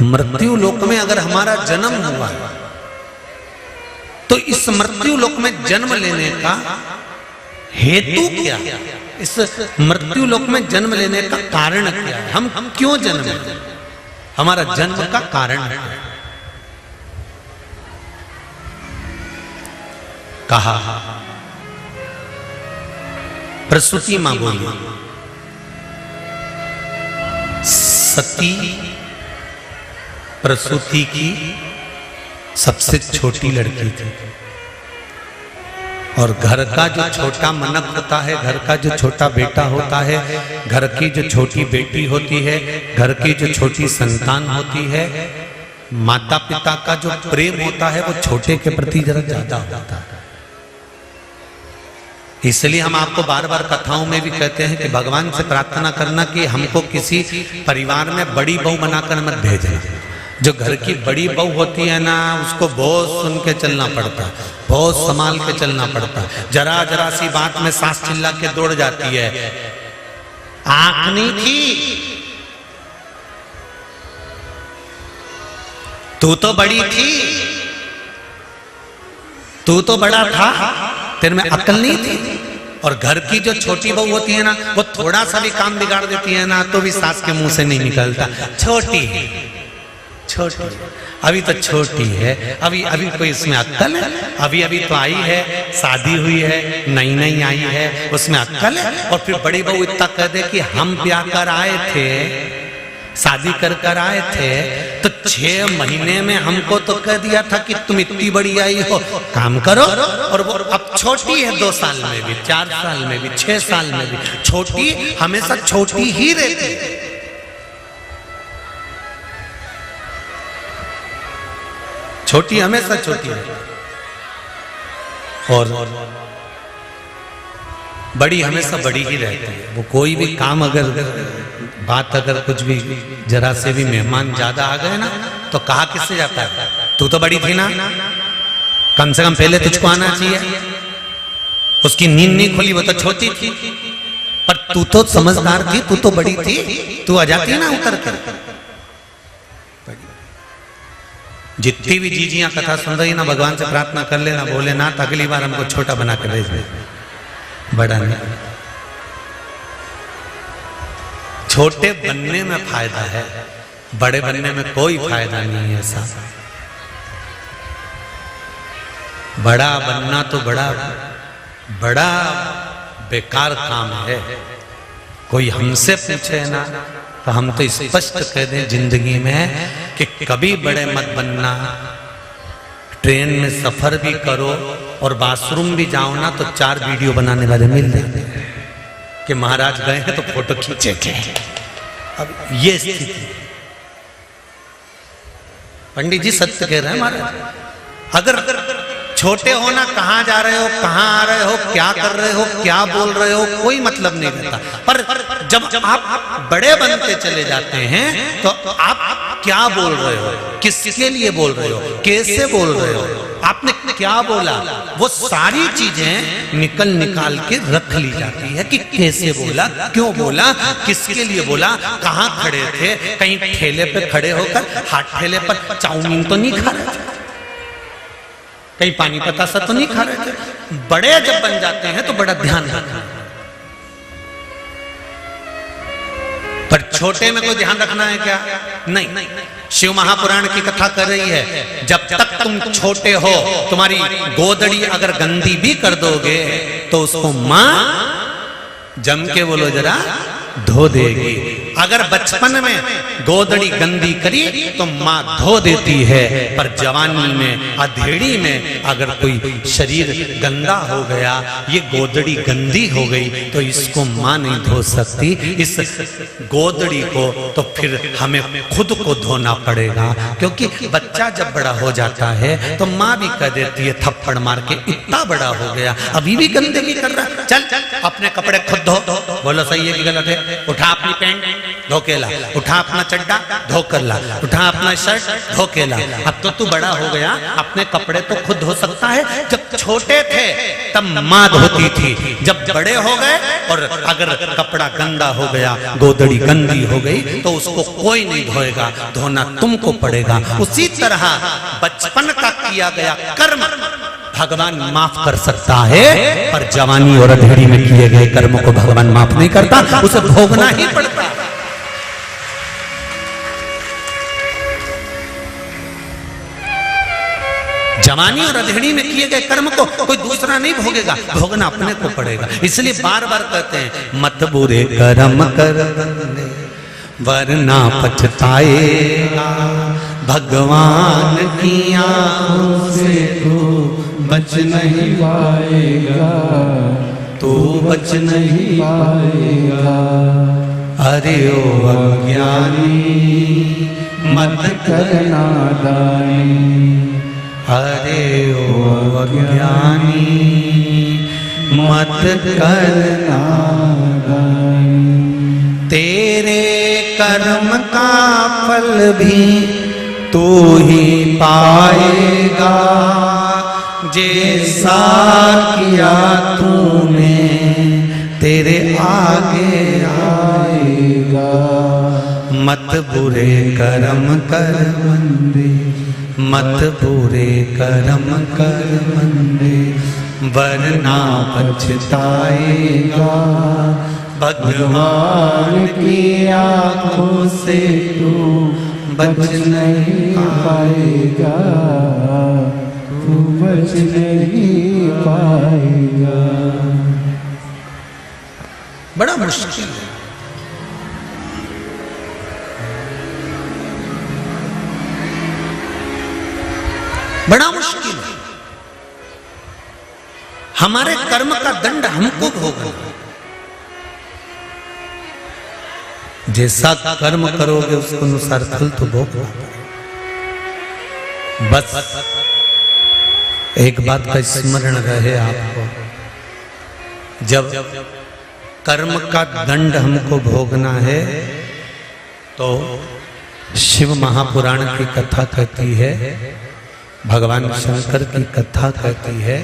मृत्यु लोक में अगर हमारा जन्म हुआ तो इस मृत्यु लोक में जन्म लेने का हेतु क्या है? इस मृत्यु लोक में जन्म लेने का कारण क्या है? हम क्यों जन्म लेते? हमारा जन्म का कारण क्या है? कहा प्रसूति मां बोली, सती प्रसूति की सबसे छोटी लड़की थी और घर का जो छोटा मनक होता है, घर का जो छोटा बेटा होता है, घर की जो छोटी बेटी होती है, घर की जो छोटी संतान होती है, माता पिता का जो प्रेम होता है वो छोटे के प्रति जरा ज्यादा होता है। इसलिए हम आपको बार बार कथाओं में भी कहते हैं कि भगवान से प्रार्थना करना कि हमको किसी परिवार में बड़ी बहू बनाकर मत भेजना। जो घर की बड़ी बहू होती है ना, उसको बहुत सुन के चलना पड़ता है, बहुत संभाल के चलना पड़ता है। जरा जरा सी बात में सास चिल्ला के दौड़ जाती है, आंख नहीं थी, तू तो बड़ी थी, तू तो बड़ा था, तेरे में अकल नहीं थी। और घर की जो छोटी बहू होती है ना, वो थोड़ा सा भी काम बिगाड़ देती है ना तो भी सास के मुंह से नहीं निकलता, छोटी है, छोटी, अभी तो छोटी है, अभी अभी कोई इसमें अक्ल है, अभी अभी तो आई है, शादी हुई है, नई नई आई है, उसमें अक्ल है। और फिर बड़ी बहू इतना कह दे कि हम ब्याह कर आए थे, शादी कर कर आए थे, तो 6 महीने में हमको तो कह दिया था कि तुम इतनी बड़ी आई हो, काम करो। और वो अब छोटी है, 2 साल में भी, 4 साल में भी, 6 साल में भी, छोटी हमेशा छोटी ही रहती है। छोटी हमेशा छोटी है और बड़ी हमेशा बड़ी ही रहती है। वो कोई भी काम अगर बात अगर कुछ भी जरा से भी मेहमान ज्यादा आ गए ना तो कहा किससे जाता है, तू तो बड़ी थी ना, कम से कम पहले तुझको आना चाहिए। उसकी नींद नहीं खुली, वो तो छोटी थी, पर तू तो समझदार थी, तू तो बड़ी थी, तू आ जाती ना उतर कर। जितनी भी जीजियां कथा सुन रही ना, भगवान से प्रार्थना कर लेना, भोलेनाथ अगली बार हमको छोटा बना के भेज दे, बड़ा नहीं। छोटे बनने में फायदा है, बड़े बनने में कोई फायदा नहीं है। ऐसा बड़ा बनना तो बड़ा बड़ा बेकार काम है। कोई हमसे पूछे ना तो हम तो स्पष्ट कह दें जिंदगी में कि कभी बड़े मत बनना। ट्रेन में सफर भी करो और बाथरूम भी जाओ ना तो 4 वीडियो बनाने वाले मिल जाते हैं कि महाराज गए हैं तो फोटो खींचे थे। अब ये स्थिति, पंडित जी सत्य कह रहे हैं महाराज। अगर छोटे हो ना, कहाँ जा रहे हो, कहाँ आ रहे हो, क्या कर रहे हो, क्या बोल रहे हो, कोई मतलब नहीं रहता। पर जब आप बड़े बनते चले जाते हैं तो आप क्या बोल रहे हो, किसके लिए बोल रहे हो, कैसे बोल रहे हो, आपने क्या बोला, वो सारी चीजें निकाल के रख ली जाती है कि कैसे बोला, क्यों बोला, किसके लिए बोला, कहाँ खड़े थे, कहीं ठेले पे खड़े होकर हाथ ठेले पर चाउमीन तो नहीं खा रहे थे, कहीं पानी पतासा तो नहीं खा रहे थे। बड़े जब बन जाते हैं तो बड़ा ध्यान रखना, पर छोटे में कोई ध्यान रखना है क्या? नहीं। शिव महापुराण की कथा कर रही है, जब तक तुम छोटे हो तुम्हारी गोदड़ी अगर गंदी भी कर दोगे तो उसको मां जम के बोलो जरा धो देगी। अगर बचपन में गोदड़ी गंदी करी तो माँ धो देती है, पर जवानी में अधेड़ी में अगर कोई शरीर गंदा हो गया, ये गोदड़ी गंदी हो गई, तो इसको माँ नहीं धो सकती। इस गोदड़ी को तो फिर हमें खुद को धोना पड़ेगा, क्योंकि बच्चा जब बड़ा हो जाता है तो माँ भी कह देती है थप्पड़ मार के, इतना बड़ा हो गया अभी भी गंदगी कर रहा है, चल अपने कपड़े खुद धो। बोलो सही है कि गलत है? उठा अपनी पैंट धो के ला, उठा अपना चड्डा धो कर ला, उठा अपना शर्ट धो के ला। अब तो तू बड़ा हो गया, अपने कपड़े तो खुद धो सकता है। जब छोटे थे तब माँ धोती थी, जब बड़े हो गए और अगर कपड़ा गंदा हो गया, गोदड़ी गंदी हो गई, तो उसको कोई नहीं धोएगा, धोना तुमको पड़ेगा। उसी तरह बचपन का किया गया कर्म भगवान माफ कर सकता है, पर जवानी और अधेड़ी में किए गए कर्म को भगवान माफ नहीं करता, उसे भोगना ही पड़ता। जवानी और अधेड़ी में किए गए कर्म को कोई दूसरा नहीं भोगेगा, भोगना अपने को पड़ेगा। इसलिए बार बार कहते हैं मत बुरे कर्म कर वरना पछताएगा, भगवान की आंखों से तू बच नहीं पाएगा, तू बच नहीं पाएगा। अरे ओ अज्ञानी मत करना दानी, अरे ओ अज्ञानी मत करना दानी। तेरे कर्म का फल भी तू ही पाएगा, जैसा किया तूने तेरे आगे आएगा। मत बुरे कर्म कर बंदे, मत बुरे कर्म कर बंदे, वरना पछताएगा, भगवान की आंखों से तू बच नहीं पाएगा, तू बच नहीं पाएगा। बड़ा मुश्किल है। बड़ा मुश्किल है। हमारे कर्म का दंड हमको भोगना। जैसा कर्म करोगे उसके अनुसार फल तो भोगना। बस एक बात का स्मरण रहे आपको, जब कर्म का दंड हमको भोगना है तो शिव महापुराण की कथा कहती है, भगवान शंकर की कथा कहती है,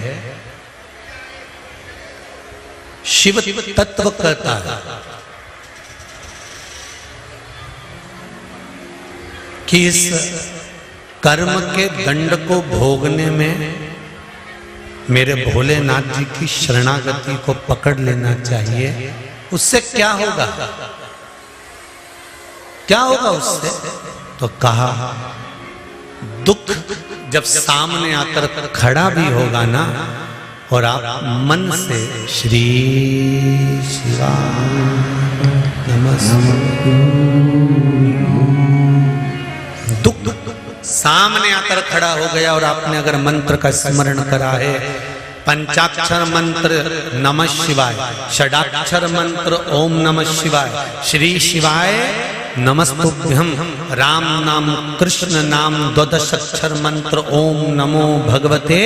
शिव तत्व कहता है कि इस कर्म के दंड को भोगने में मेरे भोलेनाथ जी की शरणागति को पकड़ लेना चाहिए। उससे क्या होगा? क्या होगा उससे? तो कहा दुख जब सामने आकर खड़ा भी होगा ना, और आप मन से श्री शिवाय नमस्ते, दुख सामने आकर खड़ा हो गया और आपने अगर मंत्र का स्मरण करा है, पंचाक्षर मंत्र नमः शिवाय, षडाक्षर मंत्र ओम नमः शिवाय, श्री शिवाय नमस्तुभ्यम, राम नाम कृष्ण नाम द्वादशाक्षर मंत्र ओम नमो भगवते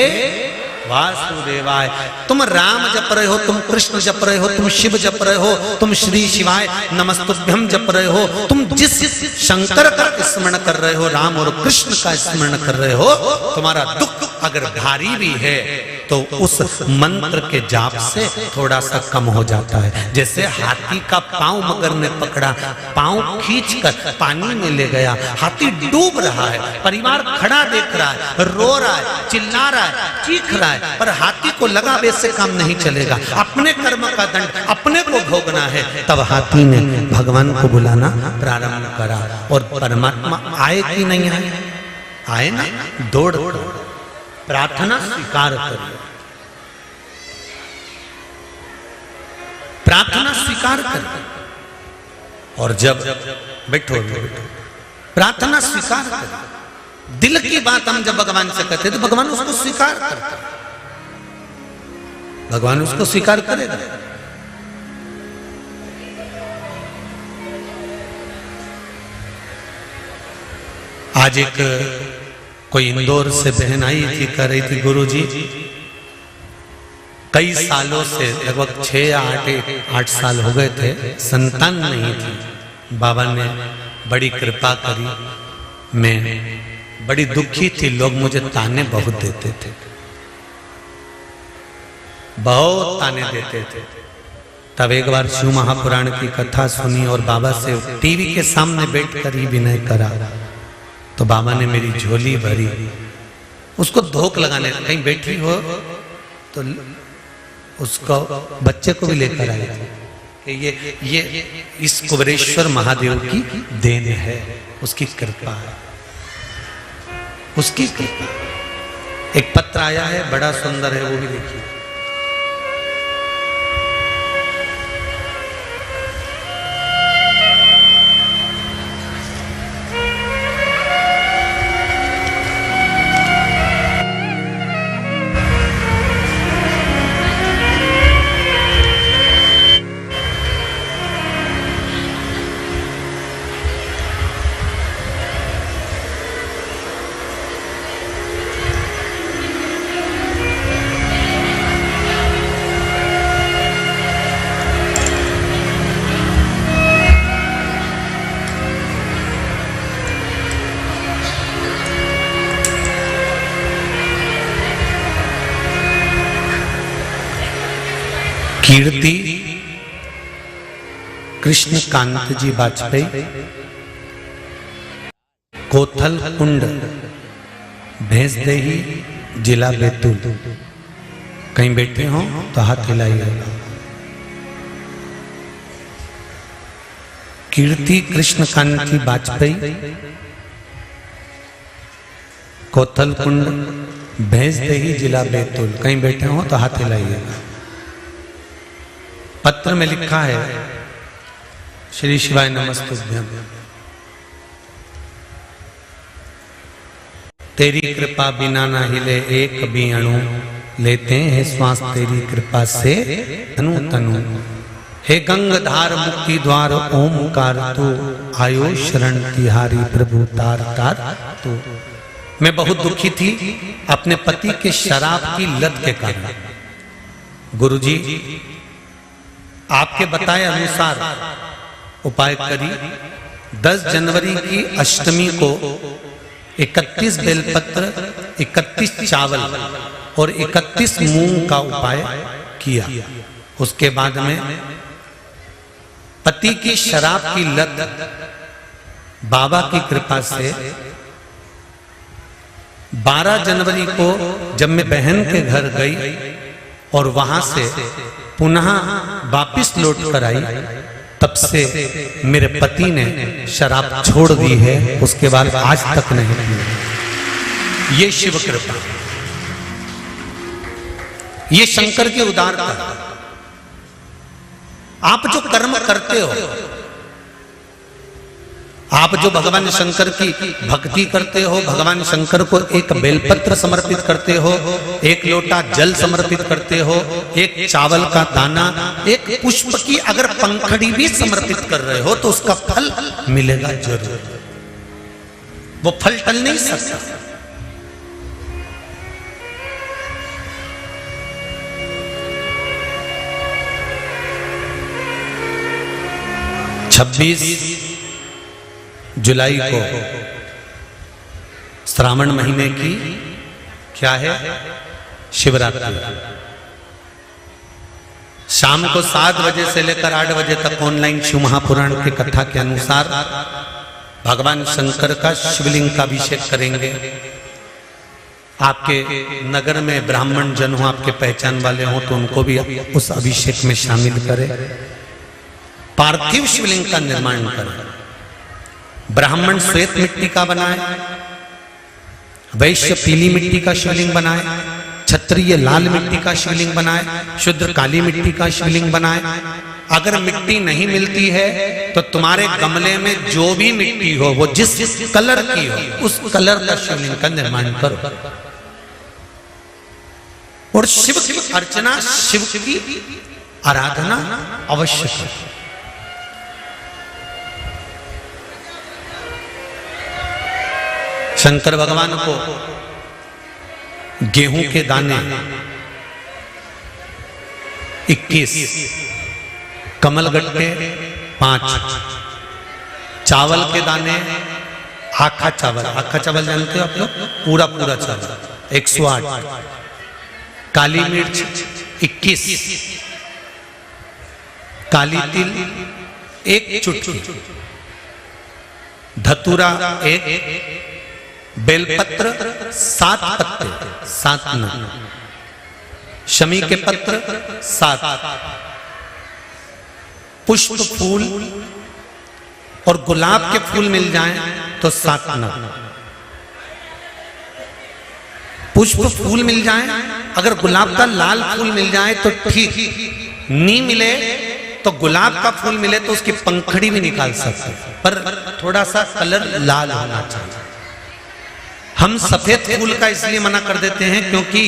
वासुदेवाय। तुम राम जप रहे हो, तुम कृष्ण जप रहे हो, तुम शिव जप रहे हो, तुम श्री शिवाय नमस्तुभ्यम जप रहे हो, तुम जिस शंकर का स्मरण कर रहे हो, राम और कृष्ण का स्मरण कर रहे हो, तुम्हारा दुख अगर भारी भी है तो उस मंत्र के जाप से थोड़ा सा कम हो जाता है। जैसे हाथी का पांव मगर ने पकड़ा, पांव खींचकर पानी में ले गया, हाथी डूब रहा है, परिवार खड़ा देख रहा है, रो रहा है, चिल्ला रहा है, चीख रहा है, पर हाथी को लगा वैसे काम नहीं चलेगा, अपने कर्म का दंड अपने को भोगना है। तब हाथी ने भगवान को बुलाना प्रारंभ करा, और परमात्मा आए कि नहीं आए? आए ना, दौड़ प्रार्थना स्वीकार करिए, प्रार्थना स्वीकार करिए। और जब बैठो प्रार्थना स्वीकार करें, दिल की बात हम जब भगवान से कहते तो भगवान उसको स्वीकार करते, भगवान उसको स्वीकार करेगा। आज एक कोई इंदौर से बहन आई थी, कह रही थी गुरुजी कई सालों से, लगभग 6 या 8 साल हो गए थे, संतान नहीं थी। बाबा ने बड़ी कृपा करी, मैं बड़ी दुखी थी, लोग मुझे ताने बहुत देते थे, बहुत ताने देते थे। तब एक बार शिव महापुराण की कथा सुनी और बाबा से टीवी के सामने बैठकर ही विनय करा, तो बाबा ने मेरी झोली भरी, उसको धोख लगाने, कहीं बैठी हो तो उसको बच्चे को भी लेकर आए कि ये इस कुबेरेश्वर महादेव की देन है, उसकी कृपा है, उसकी कृपा। एक पत्र आया है, बड़ा सुंदर है, वो भी देखिए। कीर्ति कृष्ण कांत जी वाजपेयी, कोथल कुंड, भैंसदेही, जिला बैतूल। कहीं बैठे हो तो हाथ हिलाइएगा। कीर्ति कृष्ण कांत जी वाजपेयी, कोथल कुंड, भैंसदेही, जिला बैतूल। कहीं बैठे हो तो हाथ हिलाइएगा। पत्र में लिखा है, श्री शिवाय नमस्तुभ्यं, तेरी कृपा बिना ना हिले एक भी अणु, लेते हैं श्वास तेरी कृपा से तनु तनु। हे गंगाधार मुक्ति द्वार ओमकार तू, आयो शरण तिहारी प्रभु तार तार तू। मैं बहुत दुखी थी अपने पति के शराब की लत के कारण। गुरुजी आपके बताए अनुसार उपाय करी। 10 जनवरी की अष्टमी को 31 बेलपत्र, 31 चावल और 31 मूंग का उपाय किया। उसके बाद में पति की शराब की लत बाबा की कृपा से 12 जनवरी को जब मैं बहन के घर गई और वहां से पुनः वापिस लौट कर आई, तब से मेरे पति ने शराब छोड़ दी है। उसके बाद आज तक नहीं पी। ये शिव कृपा, ये शंकर की उदारता। आप जो कर्म करते हो, आप जो भगवान शंकर की भक्ति करते हो, भगवान शंकर को एक बेलपत्र समर्पित करते हो, एक लोटा जल समर्पित करते हो, एक चावल का दाना, एक पुष्प की अगर पंखड़ी भी समर्पित कर रहे हो तो उसका फल मिलेगा जरूर। वो फल टल नहीं सकता। जुलाई को श्रावण महीने की क्या है, शिवरात्रि। शाम को 7 बजे से लेकर 8 बजे तक ऑनलाइन शिव महापुराण की कथा के अनुसार भगवान शंकर का शिवलिंग का अभिषेक करेंगे। आपके नगर में ब्राह्मण जन हो, आपके पहचान वाले हो, तो उनको भी उस अभिषेक में शामिल करें। पार्थिव शिवलिंग का निर्माण करें। ब्राह्मण श्वेत मिट्टी का बनाए, वैश्य पीली मिट्टी का शिवलिंग बनाए, क्षत्रिय लाल मिट्टी का शिवलिंग बनाए, शूद्र काली मिट्टी का शिवलिंग बनाए। अगर मिट्टी नहीं मिलती है तो तुम्हारे गमले में जो भी मिट्टी हो वो जिस कलर की हो उस कलर का शिवलिंग का निर्माण करो और शिव की अर्चना, शिव की आराधना अवश्य करो। शंकर भगवान को गेहूं के दाने 21, कमलगट्टे 5, चावल के दाने, आखा चावल जानते हो आप लोग, पूरा चावल 108, काली मिर्च 21, काली तिल 1 चुटकी, धतूरा 1, बेलपत्र 7 पत्ते 7 नग, शमी के पत्र 7, पुष्प फूल और गुलाब के फूल मिल जाएं तो 7 नग, पुष्प फूल मिल जाएं, अगर गुलाब का लाल फूल मिल जाए तो ठीक, नहीं मिले तो गुलाब का फूल मिले तो उसकी पंखड़ी भी निकाल सकते, पर थोड़ा सा कलर लाल होना चाहिए। हम सफेद फूल का इसलिए मना कर देते हैं क्योंकि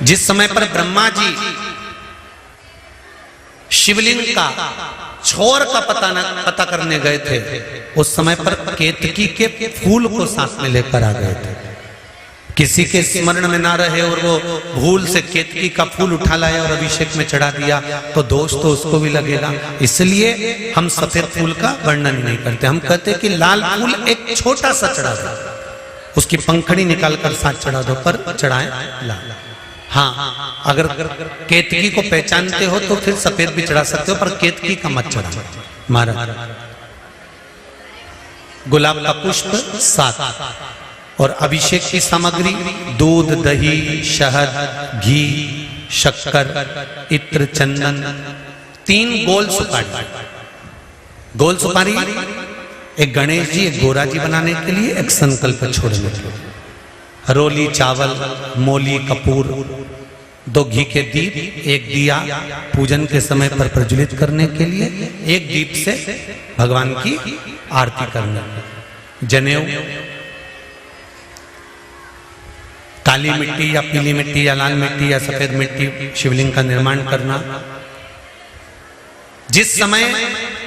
जिस समय पर ब्रह्मा जी शिवलिंग का छोर का पता करने गए थे, उस समय पर केतकी के फूल को साथ में लेकर आ गए थे। किसी के स्मरण में ना रहे और वो भूल से केतकी का फूल उठा लाया और अभिषेक में चढ़ा दिया तो दोष तो उसको भी लगेगा, इसलिए हम सफेद फूल का वर्णन नहीं करते। हम कहते कि लाल फूल एक छोटा सा चढ़ा दो, उसकी पंखड़ी निकालकर साथ चढ़ा दो, पर चढ़ाएं लाल। हाँ, अगर केतकी को पहचानते हो तो फिर सफेद भी चढ़ा सकते हो, पर केतकी का मत चढ़ा। महाराज गुलाब का पुष्प 7 और अभिषेक की सामग्री दूध, दही, शहद, घी, शक्कर, इत्र, चंदन, 3 गोल सुपारी। गोल सुपारी एक गणेश जी, एक गोरा जी बनाने के लिए, एक संकल्प छोड़ने के लिए। हरोली चावल, मोली, कपूर, 2 घी के दीप, 1 दिया पूजन के समय पर प्रज्वलित करने के लिए, 1 दीप से भगवान की आरती करना, जनेऊ, काली मिट्टी या पीली मिट्टी या लाल मिट्टी या सफेद मिट्टी शिवलिंग का निर्माण करना। जिस समय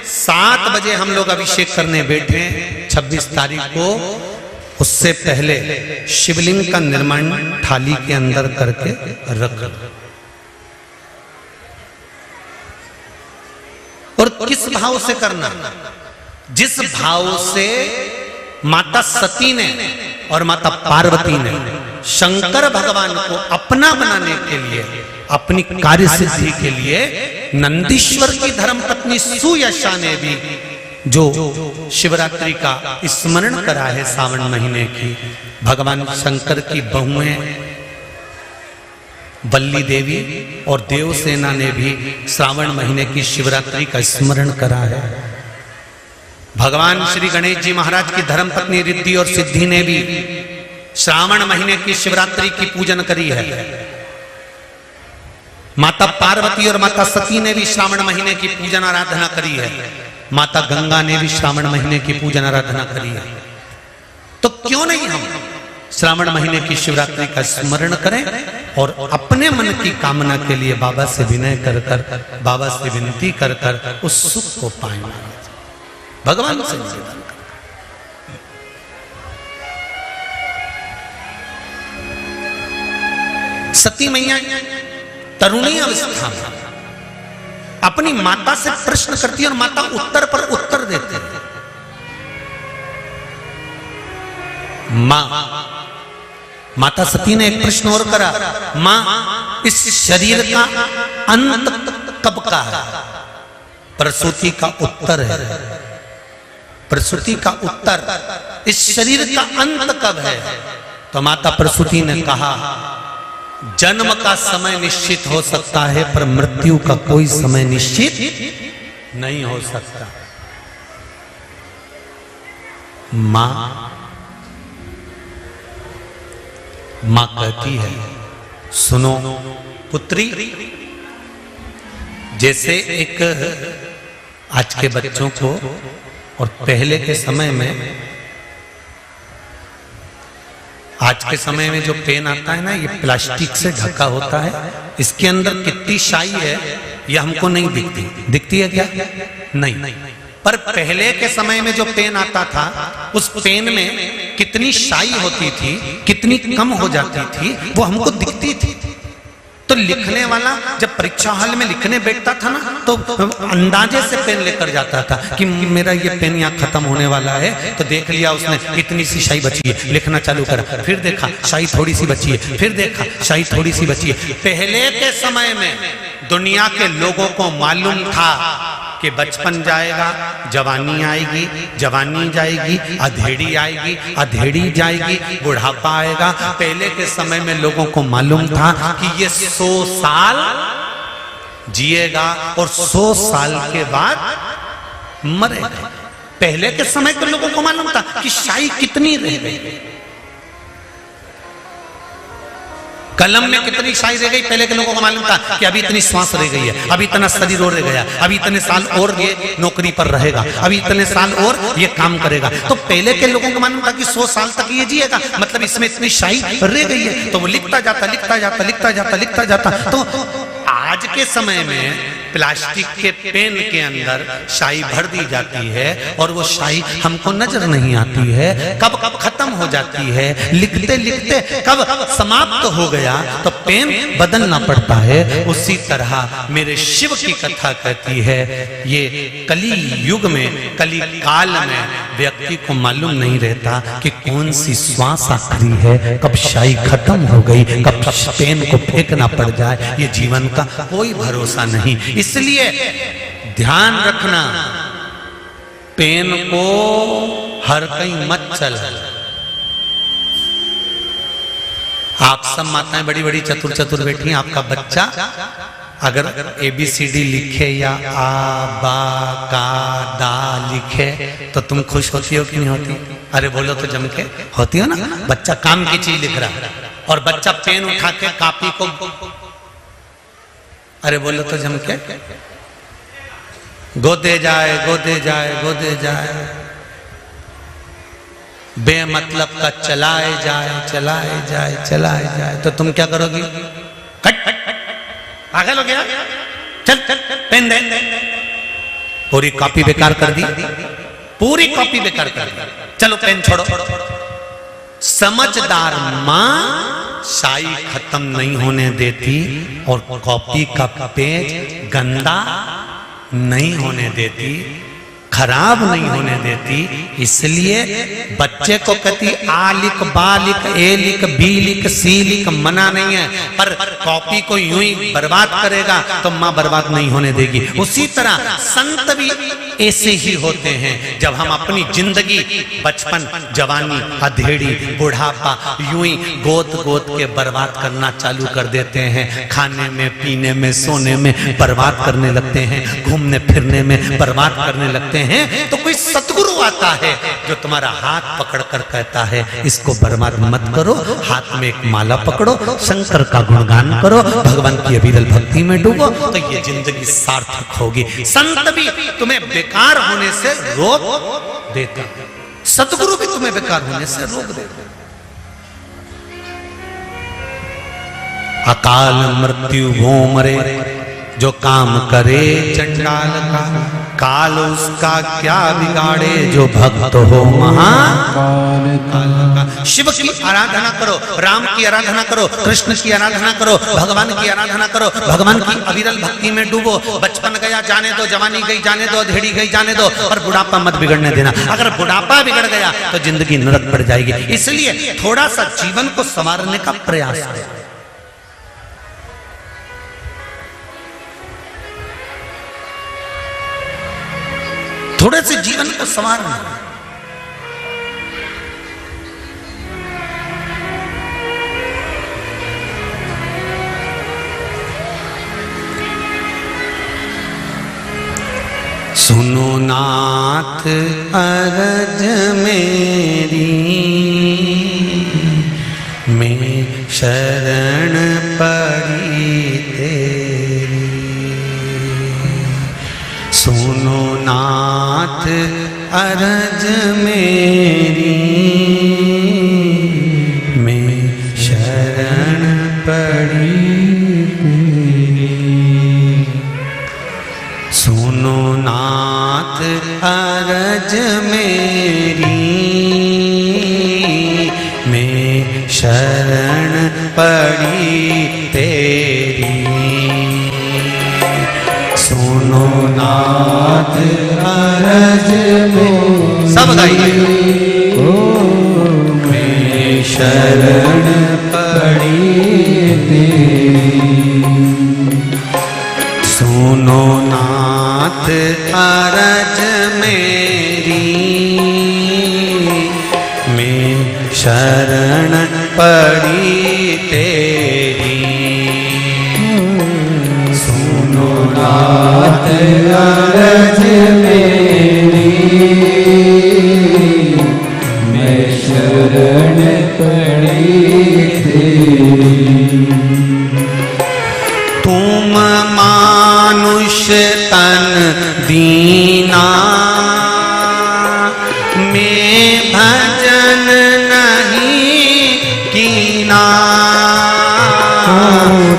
7 बजे हम लोग अभिषेक करने बैठे 26 तारीख को, उससे पहले शिवलिंग का निर्माण थाली के अंदर करके रख। और किस भाव से करना? जिस भाव से माता सती ने और माता पार्वती ने शंकर भगवान को अपना बनाने के लिए, अपनी कार्य सिद्धि के लिए, नंदीश्वर की धर्मपत्नी सुयशा ने भी जो शिवरात्रि का स्मरण करा है सावन महीने की, भगवान शंकर की बहुएं बल्ली देवी और देवसेना ने भी श्रावण महीने की शिवरात्रि का स्मरण करा है। भगवान श्री गणेश जी महाराज की धर्मपत्नी रिद्धि और सिद्धि ने भी श्रावण महीने की शिवरात्रि की पूजन करी है। माता पार्वती और माता सती ने भी श्रावण महीने की पूजन आराधना करी है। माता गंगा ने भी श्रावण महीने की पूजन आराधना करी है। तो क्यों नहीं हम श्रावण महीने की शिवरात्रि का स्मरण करें और अपने मन की कामना के लिए बाबा से विनय कर कर, बाबा से विनती कर कर उस सुख को पाएं, भगवान से निवेदन। सती मैया तरुणी अवस्था में अपनी माता से प्रश्न करती है और माता उत्तर पर उत्तर देते हैं। माता सती ने एक प्रश्न और करा, मां इस शरीर का अंत कब का है? प्रसूति का उत्तर है, प्रसूति का उत्तर, इस शरीर का अंत कब है? तो माता प्रसूति ने कहा, जन्म का समय निश्चित हो सकता है पर मृत्यु का कोई समय निश्चित नहीं हो सकता। मां कहती है, सुनो पुत्री, जैसे एक आज के बच्चों को और पहले के समय में, आज के समय में जो पेन आता है ना, ये प्लास्टिक से ढका होता है। इसके अंदर कितनी शाई है ये हमको नहीं दिखती। दिखती है क्या? नहीं। पर पहले के समय में जो पेन आता था, उस पेन में कितनी शाई होती थी, कितनी कम हो जाती थी, वो हमको दिखती थी। तो लिखने वाला जब परीक्षा हॉल में लिखने बैठता था ना, तो अंदाजे से पेन लेकर जाता था कि मेरा ये पेन यहाँ खत्म होने वाला है। तो देख लिया उसने, इतनी सी शाई बची है, लिखना चालू करा। फिर देखा शाई थोड़ी सी बची है, फिर देखा शाई थोड़ी सी बची है। पहले के समय में दुनिया के लोगों को मालूम था कि बचपन जाएगा, जवानी आएगी, जवानी जाएगी, अधेड़ी आएगी, अधेड़ी जाएगी, बुढ़ापा आएगा। पहले के समय में लोगों को मालूम था कि ये 100 साल जिएगा और 100 साल के बाद मरेगा। पहले के समय के लोगों को मालूम था कि शाई कितनी रह गई, कलम में कितनी शाई रह गई। पहले के लोगों को मालूम था कि अभी इतनी श्वास रह गई है, अभी इतना शरीर और रह गया, अभी इतने साल और ये नौकरी पर रहेगा, अभी इतने साल और ये काम करेगा। तो पहले के लोगों को मालूम था कि 100 साल तक ये जिएगा, मतलब इसमें इतनी शाई रह गई है। तो वो लिखता जाता, लिखता जाता, लिखता जाता, लिखता जाता। तो आज के समय में प्लास्टिक के पेन के अंदर शाई भर दी जाती है और वो शाई हमको नजर नहीं आती है, कब कब खत्म हो जाती है, लिखते लिखते कब समाप्त हो गया तो पेन बदलना पड़ता है। उसी तरह मेरे शिव की कथा कहती है, ये कली युग में, कली काल में व्यक्ति को मालूम नहीं रहता कि कौन सी श्वास आखिरी है, कब शाई खत्म हो गई, कब पेन को फेंकना पड़ जाए, ये जीवन का कोई भरोसा नहीं। इसलिए ध्यान रखना, पेन को हर कहीं मत चल। आप सब माताएं बड़ी बड़ी चतुर चतुर बैठी हैं, आपका बच्चा अगर ABCD लिखे या आ बा का दा लिखे तो तुम खुश होती हो कि नहीं होती? अरे बोलो तो जम के, होती हो ना? बच्चा काम की चीज लिख रहा और बच्चा पेन उठा के कॉपी को, अरे बोलो तो जम के, गोदे जाए, गोदे जाए, गोदे जाए, बेमतलब का चलाए जाए, चलाए जाए, चलाए जाए। तो तुम क्या करोगी? कट पागल हो गया, चल चल पेन दे। पूरी कॉपी बेकार कर दी, पूरी कॉपी बेकार कर दी, चलो पेन छोड़ो। समझदार मां शाई खत्म नहीं होने देती और कॉपी का पेज गंदा नहीं होने देती, खराब नहीं होने देती। इसलिए बच्चे को कहती आ लिख, बा लिख, ए लिख, बी लिख, सी लिख, मना नहीं है, पर कॉपी को यूं ही बर्बाद करेगा तो मां बर्बाद नहीं होने देगी। उसी तरह संत भी ऐसे ही होते हैं। जब हम अपनी जिंदगी, बचपन, जवानी, अधेड़ी, बुढ़ापा यूं ही गोद गोद के बर्बाद करना चालू कर देते हैं, खाने में, पीने में, सोने में बर्बाद करने लगते हैं, घूमने फिरने में बर्बाद करने लगते हैं, तो कोई सतगुरु आता है जो तुम्हारा हाथ पकड़कर कहता है इसको बर्बाद मत करो, हाथ में एक माला पकड़ो, शंकर का गुणगान करो, भगवान की अविरल भक्ति में डूबो, तो ये जिंदगी सार्थक होगी। संत भी तुम्हें बेकार होने से रोक देता, सतगुरु भी तुम्हें बेकार होने से रोक देता। अकाल मृत्यु वो मरे जो काम करे चंडाल का, काल उसका क्या बिगाड़े जो भक्त हो महाकाल का। शिव की आराधना करो, राम की आराधना करो, कृष्ण की आराधना करो, भगवान की आराधना करो, भगवान की अविरल भक्ति में डूबो। बचपन गया जाने दो, जवानी गई जाने दो, अधेड़ी गई जाने दो, और बुढ़ापा मत बिगड़ने देना। अगर बुढ़ापा बिगड़ गया तो जिंदगी नरक पड़ जाएगी। इसलिए थोड़ा सा जीवन को संवारने का प्रयास करें। थोड़े से जीवन को संवारना। सुनो नाथ अरज मेरी, मैं शरण पड़ी तेरी। सुनो नाथ अरज मेरी, मैं शरण पड़ी तेरी। सुनो नाथ अरज मेरी, मैं शरण पड़ी तेरी। सुनो नाथ अरज मेरी, सब गाइए। ओ मैं शरण पड़ी तेरी। सुनो नाथ अरज मेरी, मैं शरण पड़ी तेरी। सुनो नाथ अरज मेरी, मैं शरण पड़ी तेरी। तुम मानुष तन दीना, मैं भजन नहीं कीना।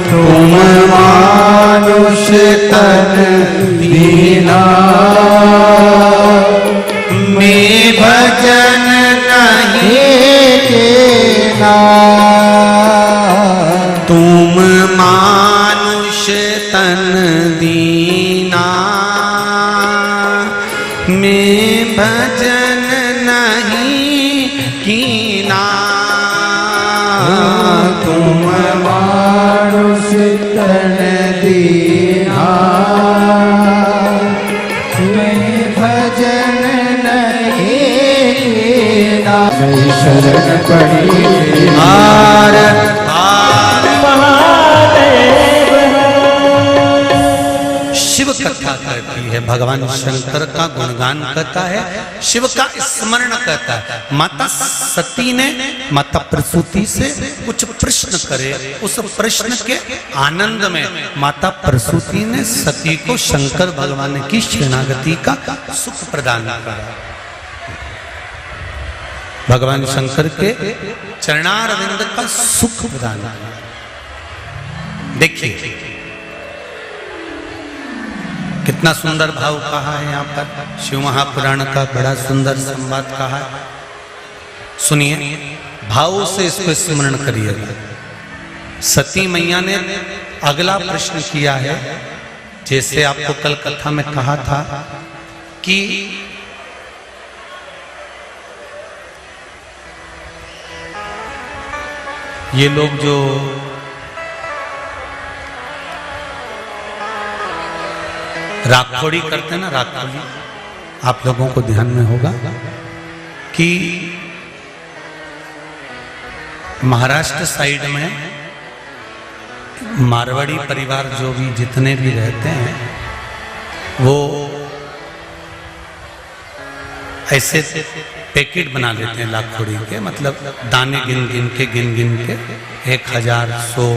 तुम मानुष तन दीना, मैं भजन नहीं कीना। तुम मानुष तन दीना, मैं भजन नहीं कीना। तुम मानुष तन दीना, मैं भजन नहीं कीना। मैं शरण पड़ी हार शिव कथा कहती है, भगवान शंकर का गुणगान कहता है, शिव का स्मरण कहता है। माता सती ने माता प्रसूति से कुछ प्रश्न करे, उस प्रश्न के आनंद में माता प्रसूति ने सती को शंकर भगवान की शरणागति का सुख प्रदान किया। भगवान शंकर के चरणारविंद का सुख प्रदान किया। देखिए कितना सुंदर भाव कहा है यहाँ पर। शिव महापुराण का बड़ा सुंदर संवाद कहा है, सुनिए भाव से इसको स्मरण करिएगा। सती मैया ने अगला प्रश्न किया है, जैसे आपको कल कथा में कहा था कि ये लोग जो राखोड़ी करते हैं ना, राखोड़ी आप लोगों को ध्यान में होगा कि महाराष्ट्र साइड में मारवाड़ी परिवार जो भी जितने भी रहते हैं वो ऐसे पैकेट बना लेते हैं लाखोड़ी के, मतलब दाने गिन गिन के 1000, 100,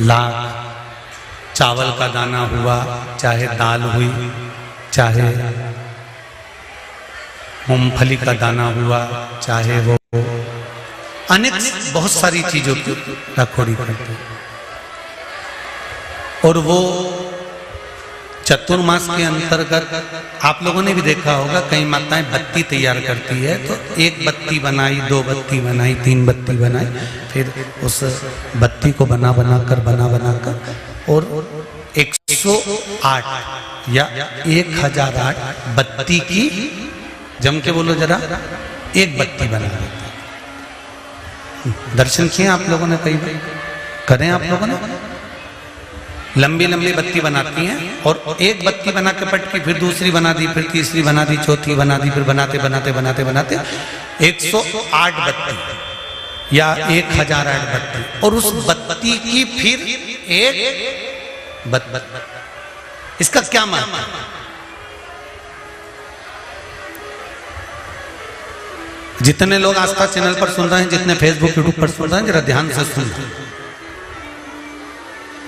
लाख चावल का दाना हुआ, चाहे दाल हुई, चाहे मूंगफली का दाना हुआ, चाहे वो अनेक बहुत सारी चीजों की राखोड़ी करते हैं। और वो चतुर्मास के अंतर्गत आप लोगों ने भी देखा होगा, कई माताएं बत्ती तैयार करती है, तो 1 बत्ती बनाई, 2 बत्ती बनाई, 3 बत्ती बनाई, फिर उस बत्ती को बना कर और 108 या 1008 बत्ती की, जम के बोलो जरा, 1 बत्ती बना देते। दर्शन किए आप लोगों ने, कई बार करें आप लोगों ने। लंबी लंबी बत्ती बनाती हैं और 1 बत्ती बना के पटकी, फिर दूसरी बना दी, फिर तीसरी बना दी, चौथी बना दी, फिर बनाते 108 बत्ती या 1008 बत्ती, और उस बत्ती की फिर एक इसका क्या मतलब है? जितने लोग आस्था चैनल पर सुन रहे हैं, जितने फेसबुक यूट्यूब पर सुन रहे हैं, जरा ध्यान से सुन।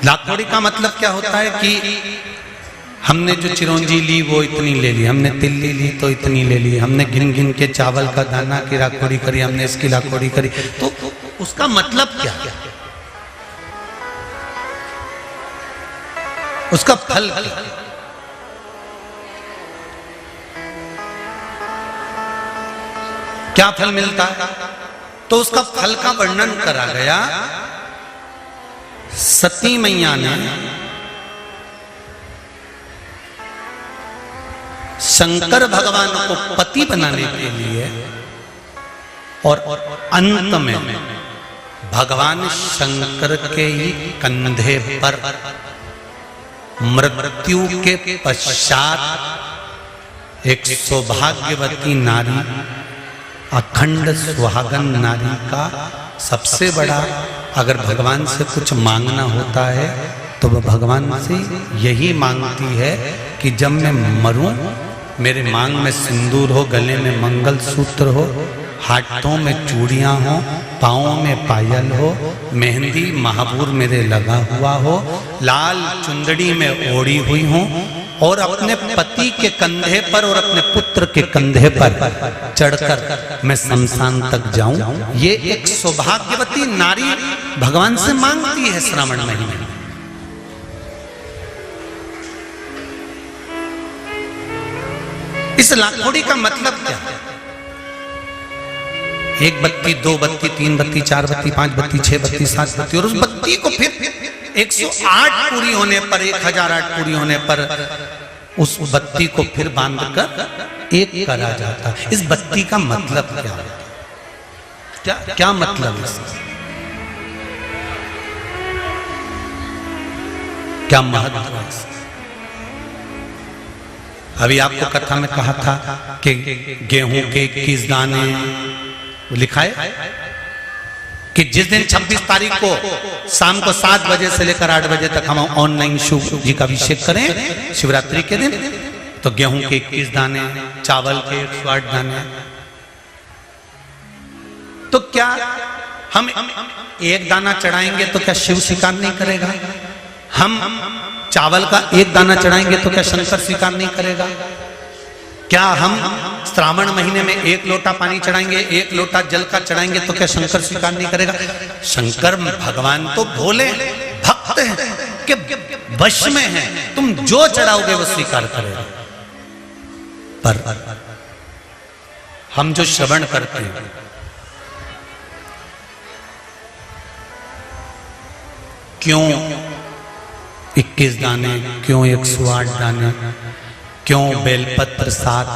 लाखोड़ी का मतलब क्या होता है कि हमने जो चिरौंजी ली वो इतनी ले ली, हमने तिल्ली ली तो इतनी ले ली, हमने गिन गिन के चावल का दाना की राखोड़ी करी, हमने इसकी राखोड़ी करी। तो उसका मतलब क्या, उसका फल क्या फल मिलता है? तो उसका फल का वर्णन करा गया। सती मैया ने शंकर भगवान को पति बनाने के लिए और अंत में भगवान शंकर के ही कंधे पर मृत्यु के पश्चात एक सौभाग्यवती नारी, अखंड सुहागन नारी का सबसे बड़ा, अगर भगवान से कुछ मांगना होता है तो वह भगवान से यही मांगती है कि जब मैं मरूं मेरे मांग में सिंदूर हो, गले में मंगलसूत्र हो, हाथों में चूड़ियां हो, पाँव में पायल हो, मेहंदी महाबूर मेरे लगा हुआ हो, लाल चुंदड़ी में ओढ़ी हुई हो और अपने पति के कंधे पर और अपने पुत्र के कंधे पर चढ़कर मैं शमशान तक जाऊं। ये एक सौभाग्यवती नारी भगवान से मांगती है श्रावण महीने में। इस लाखोड़ी का मतलब क्या है? एक बत्ती, दो बत्ती, तीन बत्ती, चार बत्ती, पांच बत्ती, छह बत्ती, सात बत्ती, और उस बत्ती को फिर 108 पूरी होने पर, 1008 पूरी होने पर उस बत्ती को फिर बांधकर एक करा जाता है। इस बत्ती का मतलब क्या है? क्या मतलब है? क्या महत्व है? अभी आपको कथा में कहा था कि गेहूं के 21 दाने लिखा है कि जिस दिन 26 तारीख को शाम को 7 बजे से लेकर 8 बजे तक हम ऑनलाइन शिव जी का अभिषेक करें शिवरात्रि के दिन, तो गेहूं के 21 दाने, चावल के 108 दाने। तो क्या हम एक दाना चढ़ाएंगे तो क्या शिव स्वीकार नहीं करेगा? हम चावल का एक दाना चढ़ाएंगे तो क्या शंकर स्वीकार नहीं करेगा? क्या हम श्रावण महीने में 1 लोटा पानी चढ़ाएंगे, 1 लोटा जल का चढ़ाएंगे तो क्या शंकर स्वीकार नहीं करेगा? शंकर भगवान तो भोले भक्त हैं कि वश में हैं, तुम जो चढ़ाओगे वो स्वीकार करेगा। पर हम जो श्रवण करते हैं, क्यों 21 दाने, क्यों 108 दाने, क्यों बेलपत्र 7,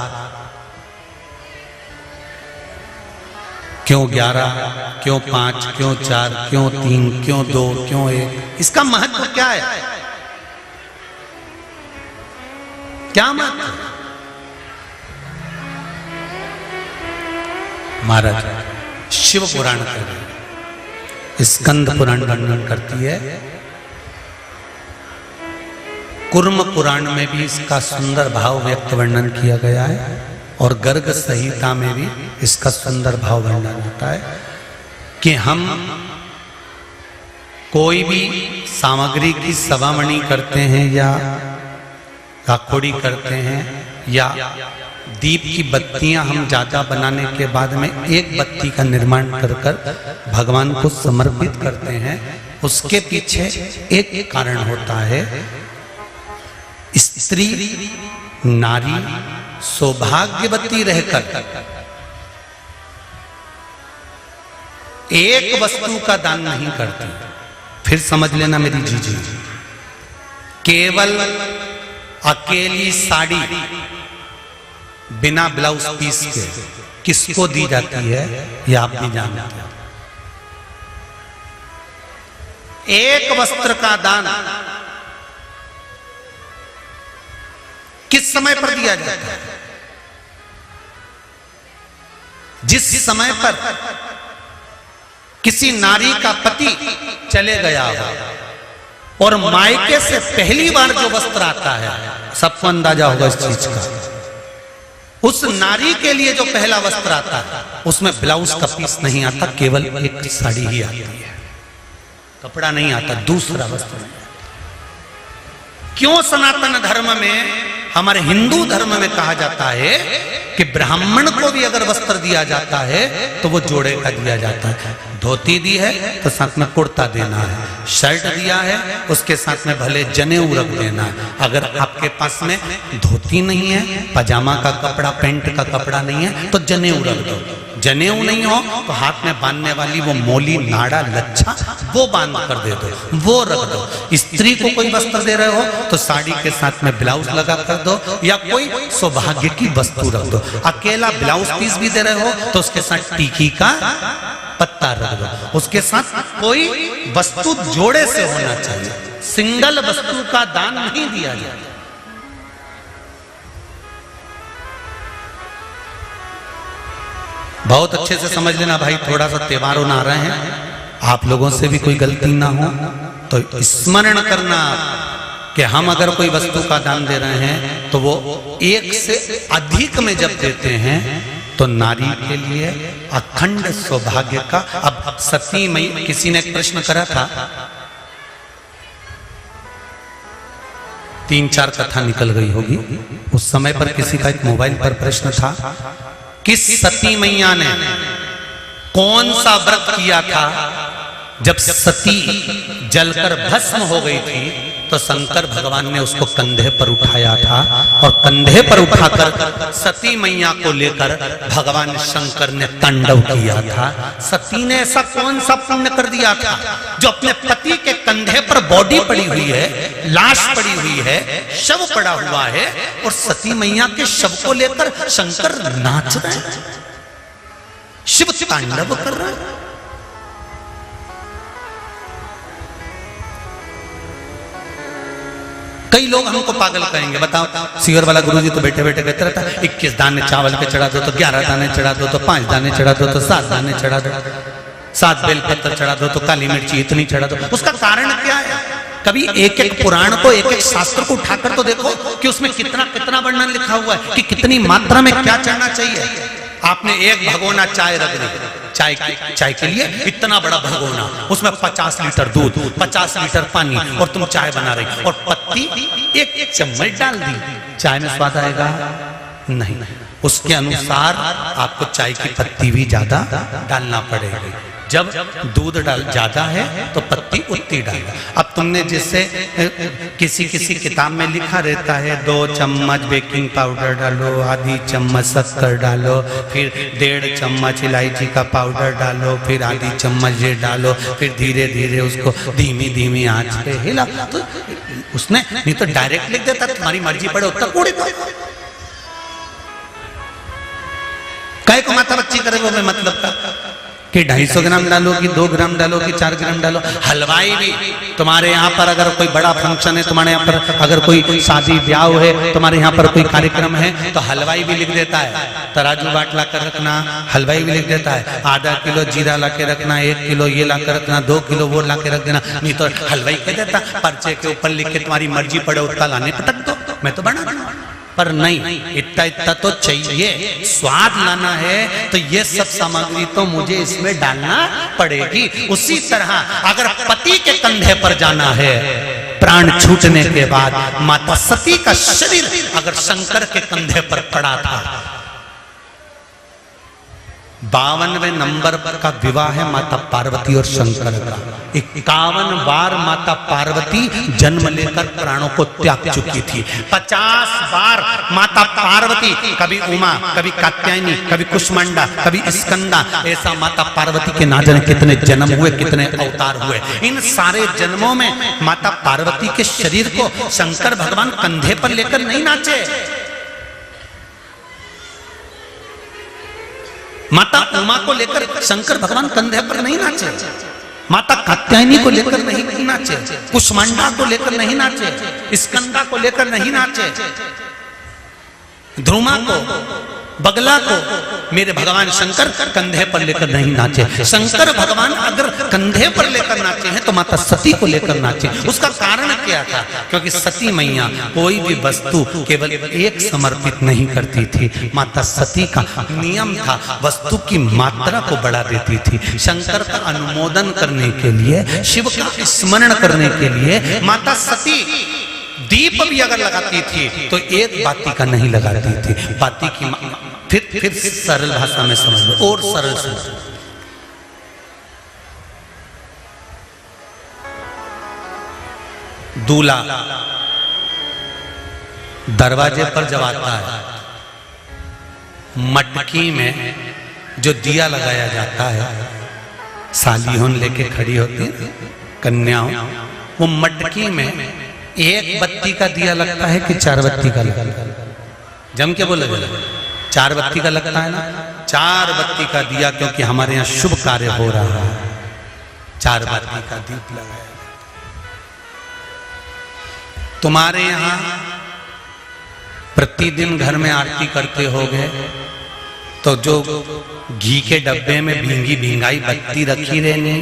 क्यों 11, क्यों 5, क्यों 4, क्यों 3, क्यों 2, क्यों 1? इसका महत्व क्या है? क्या महत्व? महाराज शिव पुराण कर रहे हैं, स्कंद पुराण वर्णन करती है, कुर्म पुराण में भी इसका सुंदर भाव व्यक्त वर्णन किया गया है और गर्ग संहिता में भी इसका सुंदर भाव वर्णन होता है कि हम कोई भी सामग्री की सवामणि करते हैं या राखोड़ी करते हैं या दीप की बत्तियां हम ज्यादा बनाने के बाद में एक बत्ती का निर्माण कर भगवान को समर्पित करते हैं, उसके पीछे एक कारण होता है। स्त्री नारी सौभाग्यवती रहकर एक वस्तु का दान नहीं करती। फिर समझ लेना मेरी जीजी, केवल अकेली साड़ी बिना ब्लाउज पीस के किसको दी जाती है ये आप भी जानते हैं। एक वस्त्र का दान किस समय पर दिया जाता है? जिस समय पर किसी नारी का पति चले गया हो और मायके से पहली बार जो वस्त्र आता है, सबको अंदाजा होगा इस चीज का, उस नारी के लिए जो पहला वस्त्र आता है उसमें ब्लाउज का पीस नहीं आता, केवल एक साड़ी ही आती है, कपड़ा नहीं आता, दूसरा वस्त्र नहीं। क्यों सनातन धर्म में, हमारे हिंदू धर्म में कहा जाता है कि ब्राह्मण को भी अगर वस्त्र दिया जाता है तो वो जोड़े का दिया जाता है। धोती दी है तो साथ में कुर्ता देना है, शर्ट दिया है उसके साथ में भले जनेऊ रख देना है। अगर आपके पास में धोती नहीं है, पजामा का कपड़ा, पैंट का कपड़ा नहीं है तो जनेऊ रख दो। जनेऊ नहीं हो तो हाथ में बांधने वाली वो मोली, नाड़ा, लच्छा वो बांध कर दे दो, वो रख दो। स्त्री को कोई वस्त्र दे रहे हो तो साड़ी के साथ में ब्लाउज लगा कर दो या कोई सौभाग्य की वस्तु रख दो। अकेला ब्लाउज पीस भी दे रहे हो तो उसके साथ टीकी का पत्ता रख दो। उसके साथ कोई वस्तु जोड़े से होना चाहिए, सिंगल वस्तु का दान नहीं दिया जाए। बहुत अच्छे से समझ लेना भाई, थोड़ा सा त्योहारों आ रहे हैं, आप लोगों से भी कोई गलती ना हो तो स्मरण करना कि हम अगर कोई वस्तु का दान दे रहे हैं तो वो एक से अधिक में जब देते हैं तो नारी के लिए अखंड सौभाग्य का। अब सती मई, किसी ने एक प्रश्न करा था, 3-4 कथा निकल गई होगी उस समय पर, किसी का एक मोबाइल पर प्रश्न था, किस सती मैया ने कौन सा व्रत किया था जब सती जलकर भस्म हो गई थी तो शंकर भगवान ने उसको कंधे पर उठाया था और कंधे पर उठाकर सती मैया को लेकर भगवान शंकर ने तांडव किया था। सती ने ऐसा कौन सा पुण्य कर दिया था जो अपने पति के कंधे पर बॉडी पड़ी हुई है, लाश पड़ी हुई है, शव पड़ा हुआ है और सती मैया के शव को लेकर शंकर नाच रहे हैं, शिव तांडव कर रहे हैं। कई लोग हमको पागल कहेंगे, बताओ सीवर वाला गुरुजी तो बैठे बैठे कहते रहता है 21 दाने चावल के चढ़ा दो तो 11 दाने चढ़ा दो तो 5 दाने चढ़ा दो तो 7 दाने चढ़ा दो, 7 बेलपत्र चढ़ा दो तो काली मिर्ची इतनी चढ़ा दो। उसका कारण क्या है? कभी एक एक पुराण को, एक एक शास्त्र को उठाकर तो देखो कि उसमें कितना कितना वर्णन लिखा हुआ है कि कितनी मात्रा में क्या चढ़ना चाहिए। आपने एक भगोना चाय रख दी, चाय के लिए इतना बड़ा भगोना, उसमें 50 लीटर दूध, 50 लीटर पानी और तुम चाय बना रही और पत्ती एक चम्मच डाल दी, चाय में स्वाद आएगा? नहीं। उसके अनुसार आपको चाय की पत्ती भी ज्यादा डालना पड़ेगी। जब दूध डाल ज्यादा है तो पत्ती उतनी डालो। अब तुमने जैसे किसी किताब में लिखा रहता है 2 चम्मच बेकिंग पाउडर डालो, आधी चम्मच शक्कर डालो, फिर 1.5 चम्मच इलायची का पाउडर डालो, फिर आधी चम्मच ये डालो, फिर धीरे धीरे उसको धीमी धीमी आंच पे हिला। तो उसने नहीं तो डायरेक्ट लिख देता तुम्हारी मर्जी पड़े उत्तर कोड़ी दो। काय को माथा बच्ची करेगा मैं मतलब का कि 250 ग्राम डालो कि 2 ग्राम डालो कि 4 ग्राम डालो। हलवाई भी तुम्हारे यहाँ पर अगर कोई बड़ा फंक्शन है, तुम्हारे यहाँ पर अगर कोई शादी ब्याह है, तुम्हारे यहाँ पर कोई कार्यक्रम है तो हलवाई भी लिख देता है तराजू बाट ला कर रखना, हलवाई भी लिख देता है आधा किलो जीरा ला के रखना, 1 किलो ये ला के रखना, 2 किलो वो ला के रख देना। नहीं तो हलवाई कह देता पर्चे के ऊपर लिख के तुम्हारी मर्जी पड़े उतना लाने पटक दो, मैं तो बना दूंगा। पर नहीं, इतना तो चाहिए, स्वाद लाना है तो ये सब सामग्री तो मुझे इसमें डालना पड़ेगी। उसी तरह अगर पति के कंधे पर जाना है प्राण छूटने के बाद, माता सती का शरीर अगर शंकर के कंधे पर पड़ा था, 52वें नंबर का विवाह है माता पार्वती और शंकर का। 51 बार माता पार्वती जन्म लेकर प्राणों को त्याग चुकी थी। 50 बार माता पार्वती, कभी उमा, कभी कात्यायनी, कभी कुष्मांडा, कभी स्कंदा, ऐसा माता पार्वती के ना जाने कितने जन्म हुए, कितने अवतार हुए। इन सारे जन्मों में माता पार्वती के शरीर को शंकर भगवान कंधे पर लेकर नहीं नाचे। माता उमा को लेकर शंकर भगवान कंधे पर नहीं नाचे, माता कात्यायनी को लेकर नहीं नाचे, कुष्मांडा को लेकर नहीं नाचे, स्कंदा को लेकर नहीं नाचे, ध्रुमा को, बगला को मेरे भगवान शंकर कंधे पर लेकर नहीं नाचे। शंकर भगवान अगर कंधे पर लेकर नाचे हैं तो माता सती को लेकर नाचे। उसका कारण क्या था? क्योंकि सती मैया कोई भी वस्तु केवल एक समर्पित नहीं करती थी। माता सती का नियम था वस्तु की मात्रा को बढ़ा देती थी। शंकर का अनुमोदन करने के लिए, शिव का स्मरण करने के लिए माता सती दीप भी अगर लगाती थी तो एक बाती का नहीं लगाती थी। बाती की फिर सरल भाषा में समझ लो, और सरल समझ लो। दूल्हा दरवाजे पर जब आता है, मटकी में जो दिया लगाया जाता है, सालियों लेके खड़ी होती है कन्याओं, वो मटकी में एक बत्ती का दिया लगता है कि 4 बत्ती का लगता है? जम के बोले 4 बत्ती का लगता है ना। 4 बत्ती का दिया, क्योंकि हमारे यहाँ शुभ कार्य हो रहा है, 4 बत्ती का दीप लगाया। तुम्हारे यहां प्रतिदिन घर में आरती करते होगे तो जो घी के डब्बे में भींगी भींगाई बत्ती रखी रहनी,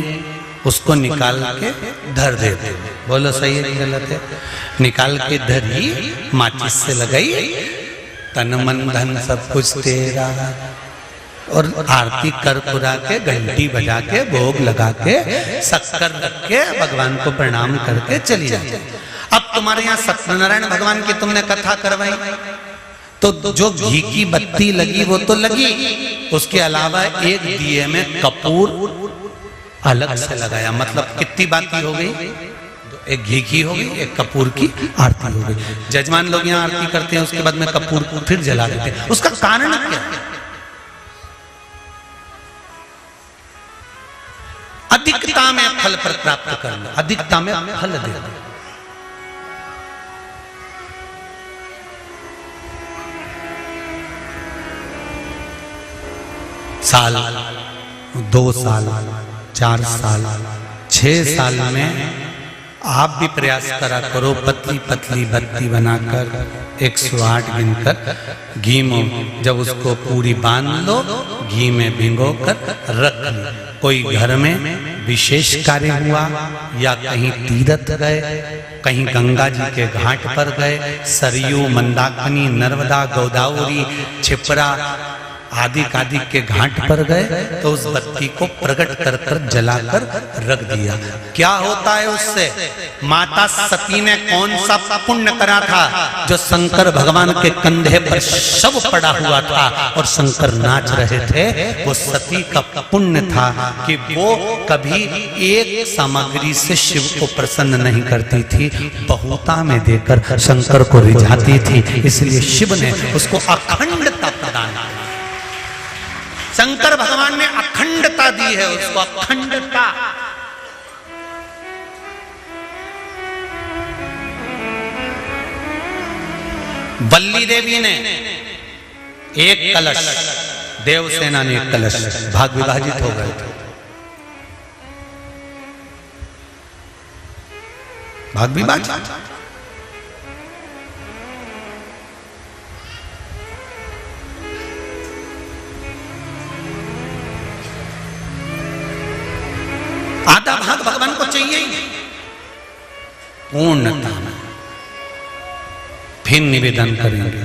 उसको निकाल के धर देते। बोलो सही है कि गलत है? निकाल के धरी, माचिस से लगाई, तन मन धन सब कुछ तेरा, और आरती कर पुरा के, घंटी बजा के, भोग लगा के, शक्कर रख के, भगवान को प्रणाम करके चली जाती। अब तुम्हारे यहाँ सत्यनारायण भगवान की तुमने कथा करवाई, तो जो घी की बत्ती लगी वो तो लगी, उसके अलावा एक दिए में कपूर अलग से लगाया। मतलब कितनी बाती हो गई? एक घी की हो गई, एक कपूर की आरती हो गई। जजमान लोग यहाँ आरती करते हैं, उसके बाद में कपूर को फिर जला देते हैं। उसका कारण क्या है? अधिकता में फल प्राप्त करना, अधिकता में फल देना। साल, 2 साल, 4 साल, 6 साल में आप भी प्रयास करा करो, पतली पतली बत्ती बनाकर 108 गिनकर घी में जब उसको पूरी बांध लो, घी में भिगो कर रख लो। कोई घर में विशेष कार्य हुआ, या कहीं तीर्थ गए, कहीं गंगा जी के घाट पर गए, सरयू, मंदाकिनी, नर्मदा, गोदावरी, छिपरा आदि कादि के घाट पर गए, तो उस बत्ती को प्रकट कर कर जलाकर रख दिया। क्या होता है उससे? माता सती ने कौन सा पुण्य करा था? जो शंकर भगवान के कंधे पर शव पड़ा हुआ था और शंकर नाच रहे थे, वो सती का पुण्य था कि वो कभी एक सामग्री से शिव को प्रसन्न नहीं करती थी, बहुता में देकर शंकर को रिझाती थी। इसलिए शिव ने उसको अखंडता प्रदान की। शंकर भगवान ने अखंडता दी है उसको, अखंडता। वल्ली देवी ने एक कलश, देवसेना ने एक कलश, भाग विभाजित हो गए थे, भाग विभाजित। आधा भाग भगवान को चाहिए ही पूर्णता में। फिर निवेदन करेंगे।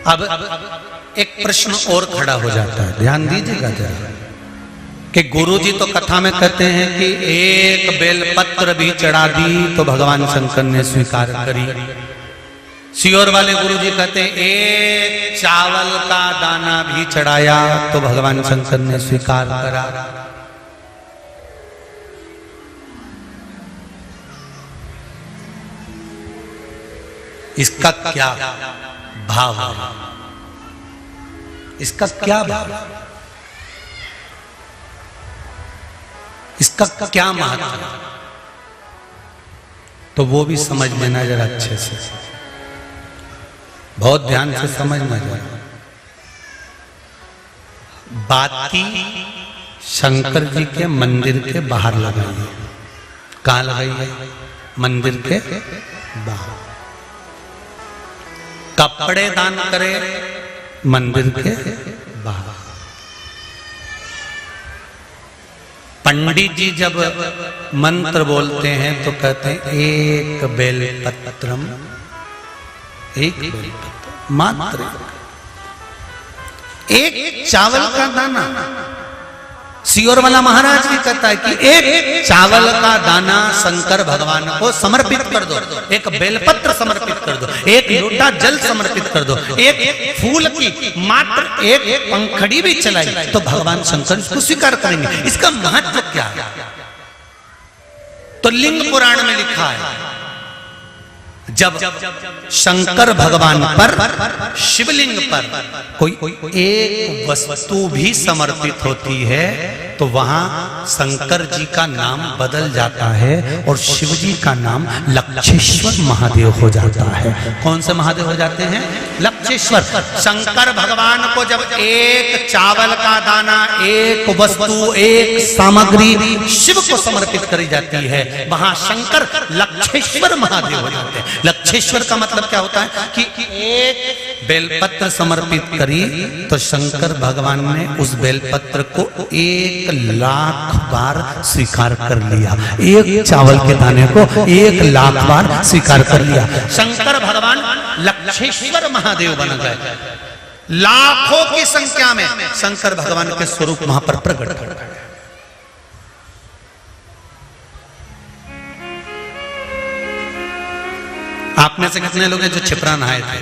अब एक प्रश्न और खड़ा हो जाता है, ध्यान दीजिएगा जरा, कि गुरुजी तो कथा में कहते हैं कि एक बेलपत्र भी चढ़ा दी तो भगवान शंकर ने स्वीकार करी। सियोर वाले गुरुजी कहते हैं एक चावल का दाना भी चढ़ाया तो भगवान शंकर ने स्वीकार करा। इसका क्या भाव है? इसका क्या भाव? इसका क्या महत्व है? तो वो भी समझ लेना जरा अच्छे से, बहुत ध्यान से समझना जरा। बाती शंकर जी के मंदिर के बाहर लगाई है। कहाँ लगाई है? मंदिर के बाहर। कपड़े दान करे मंदिर के बाहर। पंडित जी जब मंत्र बोलते हैं तो कहते हैं एक बेलपत्रम, एक बेलपत्र मात्र, एक चावल का दाना सियोर वाला महाराज भी कहता है कि एक चावल का दाना शंकर भगवान को समर्पित कर दो, एक बेलपत्र समर्पित कर दो, एक लोटा जल समर्पित कर दो, एक फूल की मात्र एक पंखड़ी भी चलाई तो भगवान शंकर इसको स्वीकार करेंगे। इसका महत्व क्या है? तो लिंग पुराण में लिखा है, जब शंकर भगवान पर, शिवलिंग पर कोई एक वस्तु भी समर्पित होती है तो वहां शंकर जी का नाम बदल जाता है और शिव जी का नाम लक्षेश्वर महादेव हो जाता है। कौन से महादेव हो जाते हैं? लक्षेश्वर। शंकर भगवान को जब एक चावल का दाना, एक वस्तु, एक सामग्री शिव को समर्पित करी जाती है, वहां शंकर लक्षेश्वर महादेव हो जाते हैं। लक्षेश्वर का मतलब क्या होता है कि एक बेलपत्र समर्पित करी तो शंकर भगवान ने उस बेलपत्र को 1,00,000 बार स्वीकार कर लिया। एक चावल के दाने को 1,00,000 बार स्वीकार कर लिया। शंकर भगवान लक्षेश्वर महादेव बन गए। लाखों की संख्या में शंकर भगवान के स्वरूप वहां पर प्रकट कर गए। आप में से कितने लोग हैं जो क्षिप्रा नहाए थे?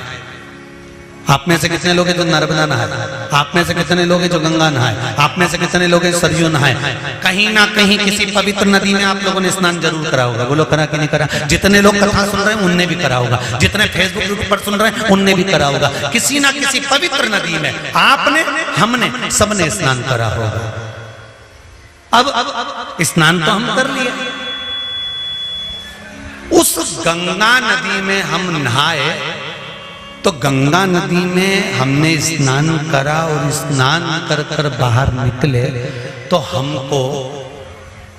आप में से कितने लोग हैं जो नर्मदा नहाए? आप में से कितने लोग हैं जो गंगा नहाए? आप में से कितने लोग हैं सरयू नहाए? कहीं ना कहीं किसी पवित्र नदी में आप लोगों ने स्नान जरूर करा होगा। बोलो करा कि नहीं करा? जितने लोग कथा सुन रहे हैं उनने भी करा होगा, जितने फेसबुक पर सुन रहे हैं उनने भी करा होगा। किसी ना किसी पवित्र नदी में आपने, हमने, सबने स्नान करा होगा। अब स्नान तो हम कर लिए, उस गंगा नदी में हम नहाए तो गंगा नदी में हमने स्नान करा और स्नान कर कर बाहर निकले तो हमको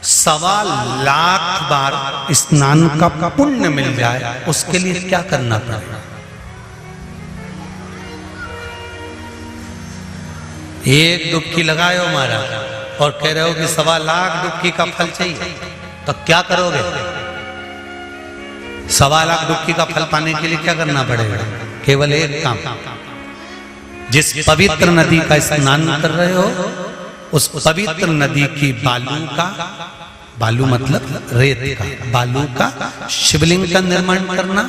1,25,00,000 बार स्नान का पुण्य मिल जाए। उसके लिए क्या करना पड़ेगा? एक डुबकी लगाए हो महाराज और कह रहे हो कि 1,25,00,000 डुबकी का फल चाहिए, तो क्या करोगे? 1,25,00,000 डुबकी का फल पाने के लिए क्या करना पड़ेगा? केवल एक काम, जिस पवित्र नदी का स्नान कर रहे हो उस पवित्र नदी की बालू का, बालू मतलब रेत का, बालू का शिवलिंग का निर्माण करना,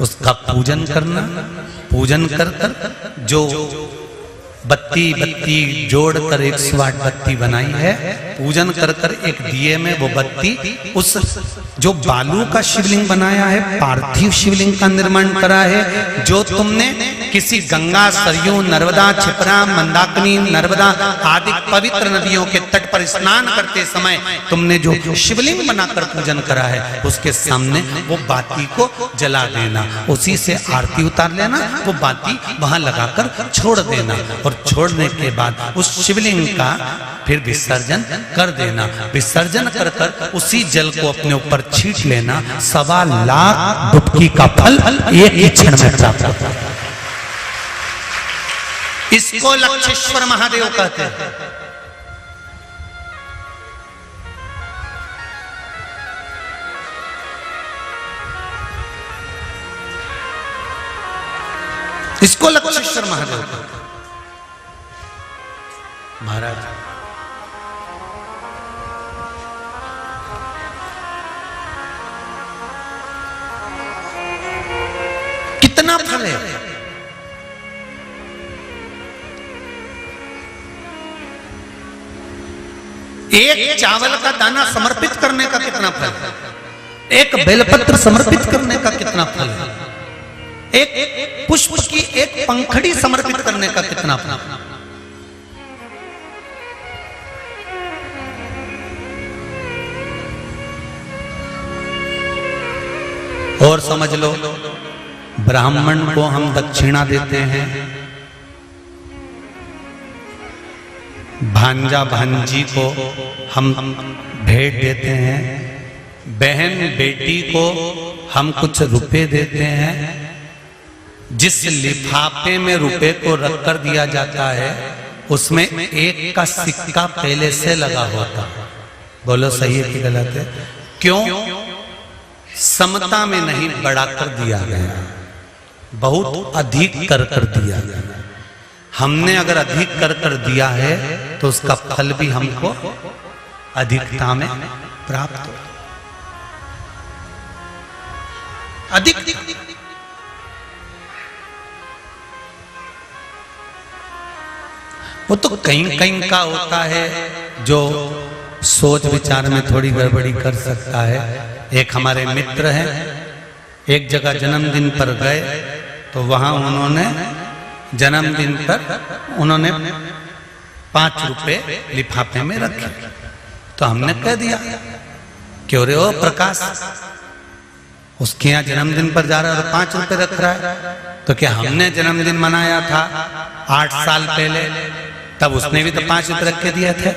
उसका पूजन करना, पूजन कर कर जो बत्ती जोड़कर 108 बत्ती बनाई है, पूजन कर कर एक दिए में वो बत्ती, उस जो बालू का शिवलिंग बनाया है, पार्थिव शिवलिंग का निर्माण करा है, जो तुमने किसी गंगा, सरयू, नर्मदा, क्षिप्रा, मंदाकिनी, नर्मदा आदि पवित्र नदियों के तट पर स्नान करते समय तुमने जो शिवलिंग बनाकर पूजन करा है, उसके सामने वो बाती को जला देना, उसी से आरती उतार लेना, वो बाती वहां लगाकर छोड़ देना और छोड़ने के बाद उस शिवलिंग का फिर विसर्जन कर देना। विसर्जन कर कर उसी जल को अपने ऊपर छींट लेना। 1,25,00,000 डुबकी का फल एक ही क्षण में प्राप्त होता है। इसको लक्षेश्वर महादेव कहते हैं। इसको लक्षेश्वर महादेव कहते हैं। महाराज कितना फल है? एक चावल का दाना समर्पित करने का कितना फल है? एक बेलपत्र समर्पित करने का कितना फल है? एक पुष्प की एक पंखड़ी समर्पित करने का कितना फल? और समझ लो, ब्राह्मण को हम दक्षिणा देते हैं, भांजा भांजी को हम भेंट देते हैं, बहन बेटी को हम कुछ रुपए देते हैं। जिस लिफाफे में रुपए को रख कर दिया जाता है उसमें एक का सिक्का पहले से लगा होता है। बोलो सही है कि गलत है? क्यों? समता में नहीं बढ़ाकर दिया गया, बहुत अधिक कर दिया गया। हमने अगर अधिक कर दिया है तो उसका फल भी हमको अधिकता में प्राप्त हो। अधिक वो तो कहीं कहीं का होता है जो सोच विचार में थोड़ी गड़बड़ी कर सकता है। एक हमारे मित्र हैं, एक जगह जन्मदिन पर गए तो वहां उन्होंने जन्मदिन पर उन्होंने 5 रुपए लिफाफे में रखे। तो हमने कह दिया, क्यों रे ओ प्रकाश, उसके यहाँ जन्मदिन पर जा रहा है और 5 रुपए रख रहा है? तो क्या हमने जन्मदिन मनाया था 8 साल पहले, तब उसने भी तो 5 रुपए रख के दिए थे।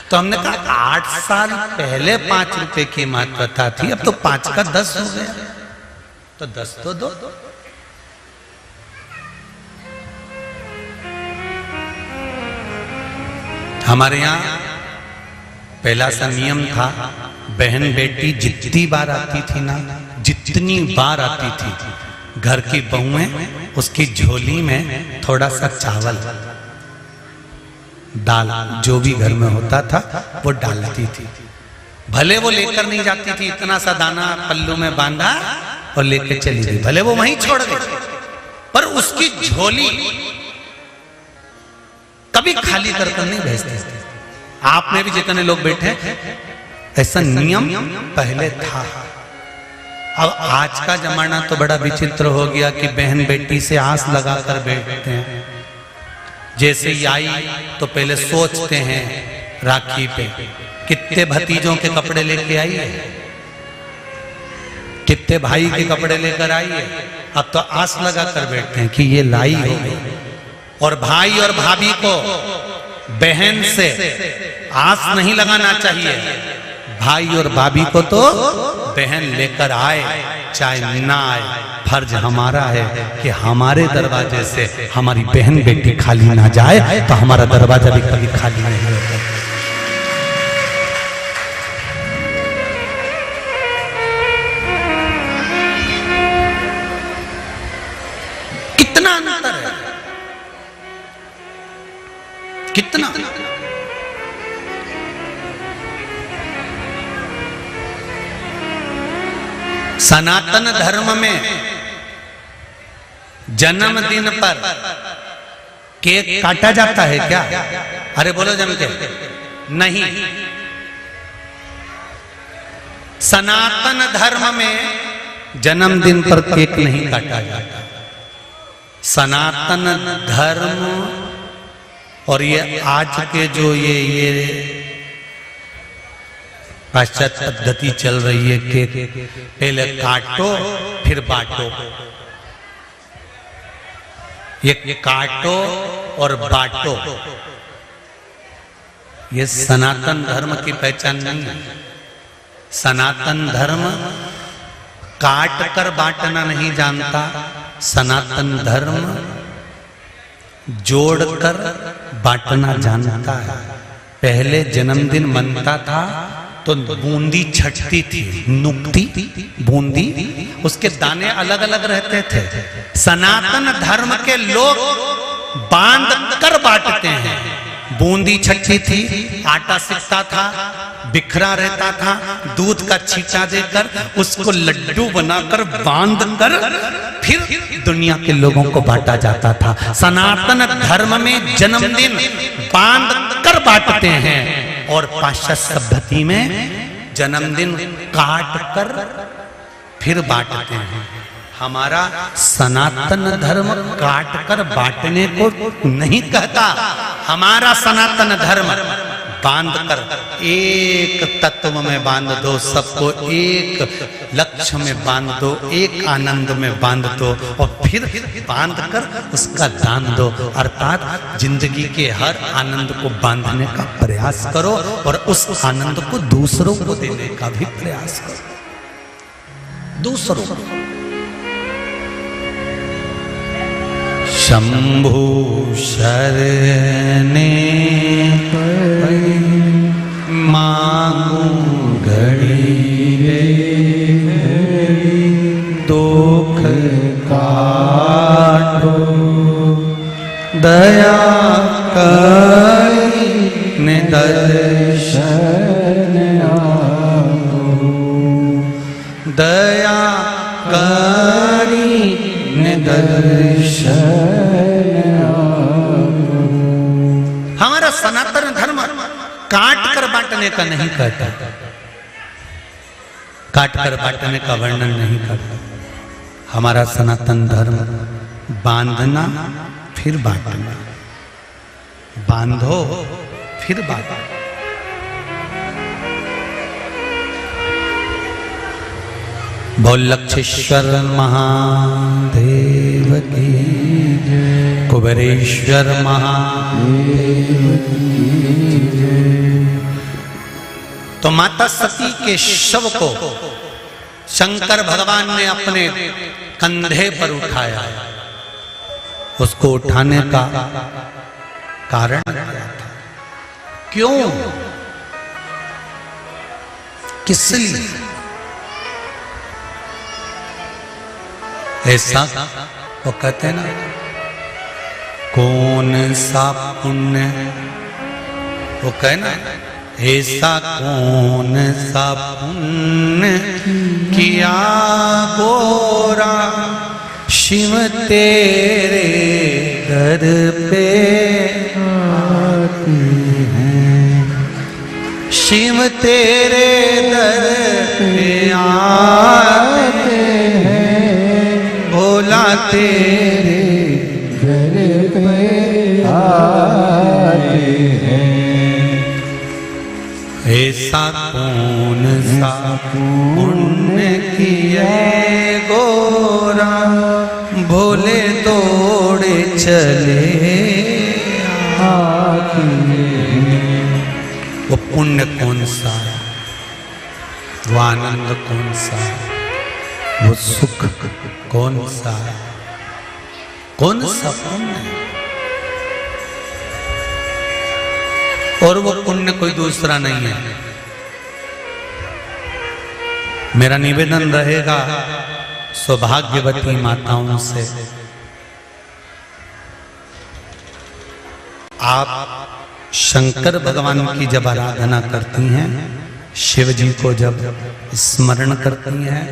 तो हमने कहा 8 साल पहले 5 रुपए की महत्वता थी, अब तो 5 का 10 हो गया, तो 10 तो दो। हमारे यहाँ पहला सा नियम था, बहन बेटी जितनी बार आती थी ना, जितनी बार आती थी, घर की बहुएं उसकी झोली में थोड़ा सा चावल दाल जो भी घर में होता था वो डालती थी। भले वो लेकर नहीं जाती थी, इतना सा दाना पल्लू में बांधा और लेकर चली गई, भले वो वहीं छोड़ गई, पर उसकी झोली कभी खाली कर नहीं भेजते। आप में भी जितने लोग बैठे, ऐसा नियम पहले था। अब आज का जमाना तो बड़ा विचित्र हो गया कि बहन बेटी से आस लगाकर बैठते हैं। जैसे ही आई तो पहले सोचते हैं राखी पे कितने भतीजों के कपड़े लेके आई है, कितने भाई के कपड़े लेकर आई है। अब तो आस लगाकर बैठते हैं कि ये लाई होगी। और भाई और भाभी को बहन से आस नहीं लगाना चाहिए। भाई और भाभी को तो बहन लेकर आए चाहे ना आए, फर्ज हमारा है कि हमारे दरवाजे से हमारी बहन बेटी खाली ना जाए, तो हमारा दरवाजा भी कभी खाली नहीं होता। कितना अंतर है, कितना। सनातन धर्म में जन्मदिन पर केक काटा जाता है क्या? अरे बोलो जम के, नहीं। सनातन धर्म में जन्मदिन पर केक नहीं काटा जाता। सनातन धर्म और ये आज के जो ये पाश्चात्य पद्धति चल रही है कि पहले काटो फिर बांटो, ये काटो और बांटो, ये सनातन धर्म की पहचान नहीं है। सनातन धर्म काट कर बांटना नहीं जानता, सनातन धर्म जोड़कर बांटना जानता है। पहले जन्मदिन मनता था तो बूंदी छटती थी, नुकती बूंदी, उसके दाने अलग अलग रहते थे। सनातन धर्म के लोग बांध कर बांटते हैं। बूंदी छटती थी, आटा सिकता था, बिखरा रहता था, दूध का छींटा देकर उसको लड्डू बनाकर बांध कर फिर दुनिया के लोगों को बांटा जाता था। सनातन धर्म में जन्मदिन बांध कर बांटते हैं और पाश्चात्य सभ्यता में जन्मदिन काट कर फिर बांटते हैं। हमारा सनातन धर्म काट कर बांटने को नहीं कहता। हमारा सनातन धर्म बांध कर एक तत्व में बांध दो, सबको एक लक्ष्य में बांध दो, एक आनंद में बांध दो और फिर बांध कर उसका दान दो। अर्थात जिंदगी के हर आनंद को बांधने का प्रयास करो और उस आनंद को दूसरों को देने का भी प्रयास करो। दूसरों को शंभु शरणे मांगू घड़ी दुख काटो दया करी निदर्शन दया करी निदर्शन। हमारा सनातन धर्म काट कर बांटने का नहीं कहता, काट कर बांटने का वर्णन नहीं करता। हमारा सनातन धर्म बांधना फिर बांटना, बांधो फिर बांटो। बोल लक्षेश्वर महादेव की जय, कुबेरेश्वर महादेव की जय। तो माता सती के शव को शंकर भगवान ने अपने कंधे पर उठाया। उसको उठाने का कारण क्या था? क्यों, किस लिए ऐसा? वो कहते हैं ना, कौन सा पुण्य, वो कहे ना, ऐसा कौन सा पुण्य किया गोरा शिव तेरे दर पे आती हैं, शिव तेरे दर पे आते हैं, भोला तेरे दर पे आते हैं। ऐसा कौन सा पुण्य किया गोरा भोले दौड़े चले आते हैं। वो पुण्य कौन सा है, वो आनंद कौन सा है, वो सुख कौन सा है, कौन सा पुण्य है? और वो पुण्य कोई दूसरा नहीं है। मेरा निवेदन रहेगा सौभाग्यवती माताओं से, आप शंकर भगवान की जब आराधना करती हैं, शिव जी को जब स्मरण करती हैं,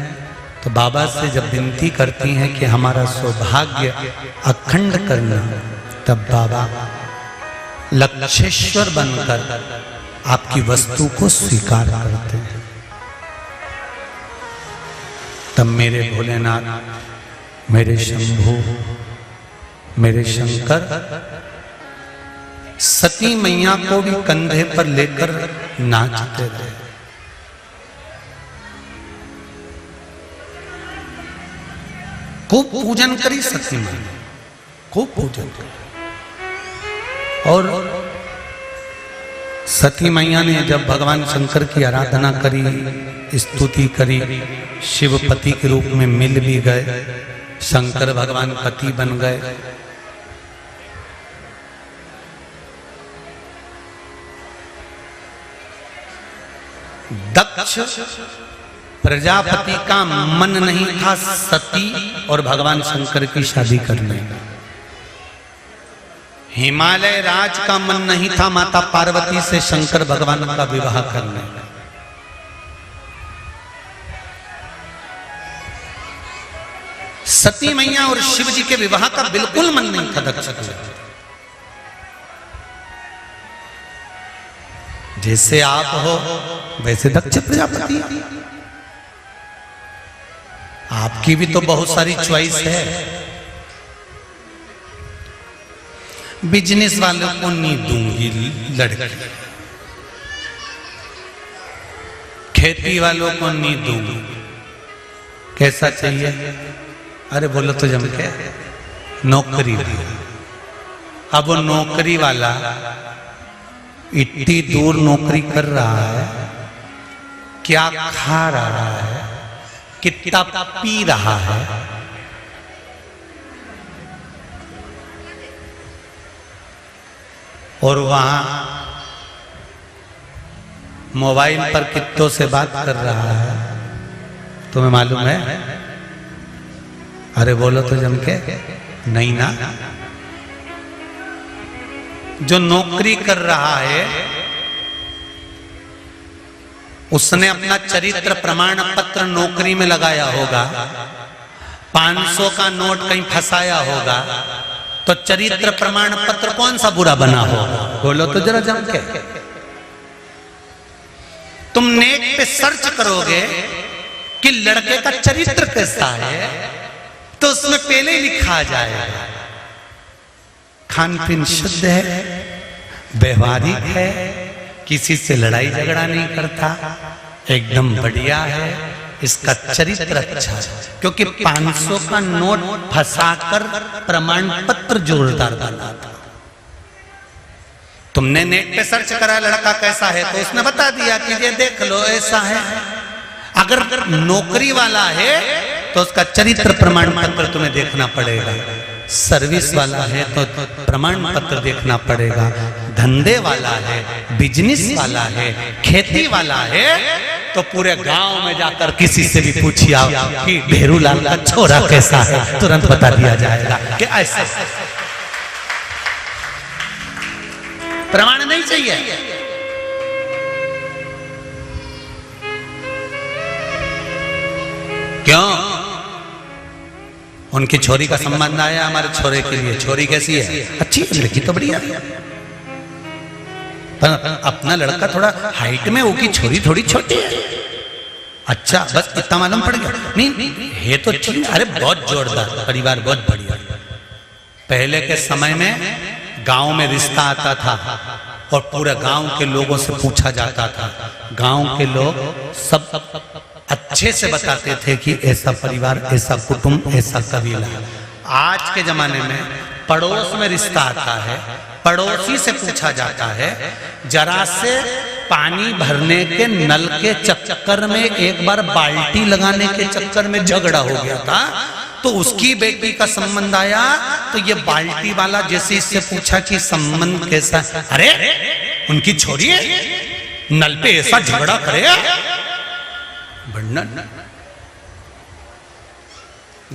तो बाबा से जब विनती करती हैं कि हमारा सौभाग्य अखंड करना, तब बाबा लक्षेश्वर बनकर आपकी वस्तु को स्वीकार करते हैं। तब मेरे भोलेनाथ, मेरे शंभू, मेरे शंकर सती मैया को भी कंधे पर लेकर नाचते रहे। खूब पूजन करी सती मैया, खूब पूजन करी। और सती मैया ने जब भगवान शंकर की आराधना करी, स्तुति करी, शिवपति के रूप में मिल भी गए, शंकर भगवान पति बन गए। दक्ष प्रजापति का मन नहीं था सती और भगवान शंकर की शादी करने का। हिमालय राज का मन नहीं था माता पार्वती से शंकर भगवान का विवाह करने का। सती मैया और शिव जी के विवाह का बिल्कुल मन नहीं था दक्ष का। जैसे आप हो वैसे दक्ष प्रजापति, आपकी भी तो बहुत सारी चॉइस है। बिजनेस वालों को नहीं दूंगी लड़की, खेती वालों को नहीं दूंगी। कैसा चाहिए? अरे बोलो तो जम के, नौकरी वाला। अब वो नौकरी वाला इतनी दूर नौकरी कर रहा है, क्या खा रहा है, कितना पी रहा है, और वहां मोबाइल पर कितनों से बात कर रहा है, तुम्हें मालूम है? अरे बोलो तो जम के, नहीं ना। जो नौकरी कर रहा है उसने अपना चरित्र प्रमाण पत्र नौकरी में लगाया होगा, 500 का नोट कहीं फंसाया होगा, तो चरित्र प्रमाण पत्र कौन सा बुरा बना होगा? बोलो तो जरा जम के। तुम नेट पे सर्च करोगे कि लड़के का चरित्र कैसा है, तो उसमें पहले ही लिखा जाएगा खान पीन शुद्ध है, व्यवहारिक है, किसी से लड़ाई झगड़ा नहीं करता, एकदम बढ़िया है, इसका चरित्र अच्छा है। क्योंकि 500 का नोट फंसाकर प्रमाण पत्र जोरदार बना था। तुमने नेट पे सर्च करा लड़का कैसा है, तो उसने बता दिया कि ये देख लो ऐसा है। अगर नौकरी वाला है तो उसका चरित्र प्रमाण पत्र तुम्हें देखना पड़ेगा, सर्विस वाला है तो प्रमाण पत्र देखना पड़ेगा, धंधे वाला है, बिजनेस वाला है, खेती वाला है, तो पूरे गांव में जाकर किसी से भी पूछिए कि भेरूलाल का छोरा कैसा है, तुरंत बता दिया जाएगा कि ऐसा। प्रमाण नहीं चाहिए। क्यों? उनकी छोरी का संबंध आया हमारे छोरे के लिए, छोरी कैसी है? अच्छी है, लड़की तो बढ़िया है, पर अपना लड़का थोड़ा हाइट में, उसकी छोरी थोड़ी छोटी है। अच्छा, बस इतना मालूम पड़ गया? नहीं है तो ठीक, अरे बहुत जोरदार परिवार, बहुत बढ़िया। पहले के समय में गांव में रिश्ता आता था और पूरे गांव के लोगों से पूछा जाता था, गांव के लोग सब अच्छे से बताते थे कि ऐसा परिवार, ऐसा कुटुंब, ऐसा कबीला। आज के जमाने में पड़ोस में रिश्ता आता है, पड़ोसी से पूछा जाता है, जरा से पानी भरने के नल के चक्कर में एक बार बाल्टी लगाने के चक्कर में झगड़ा हो गया था, तो उसकी बेटी का संबंध आया, तो ये बाल्टी वाला जैसे इससे पूछा कि संबंध कैसा, अरे उनकी छोरी है, नल पे ऐसा झगड़ा करे,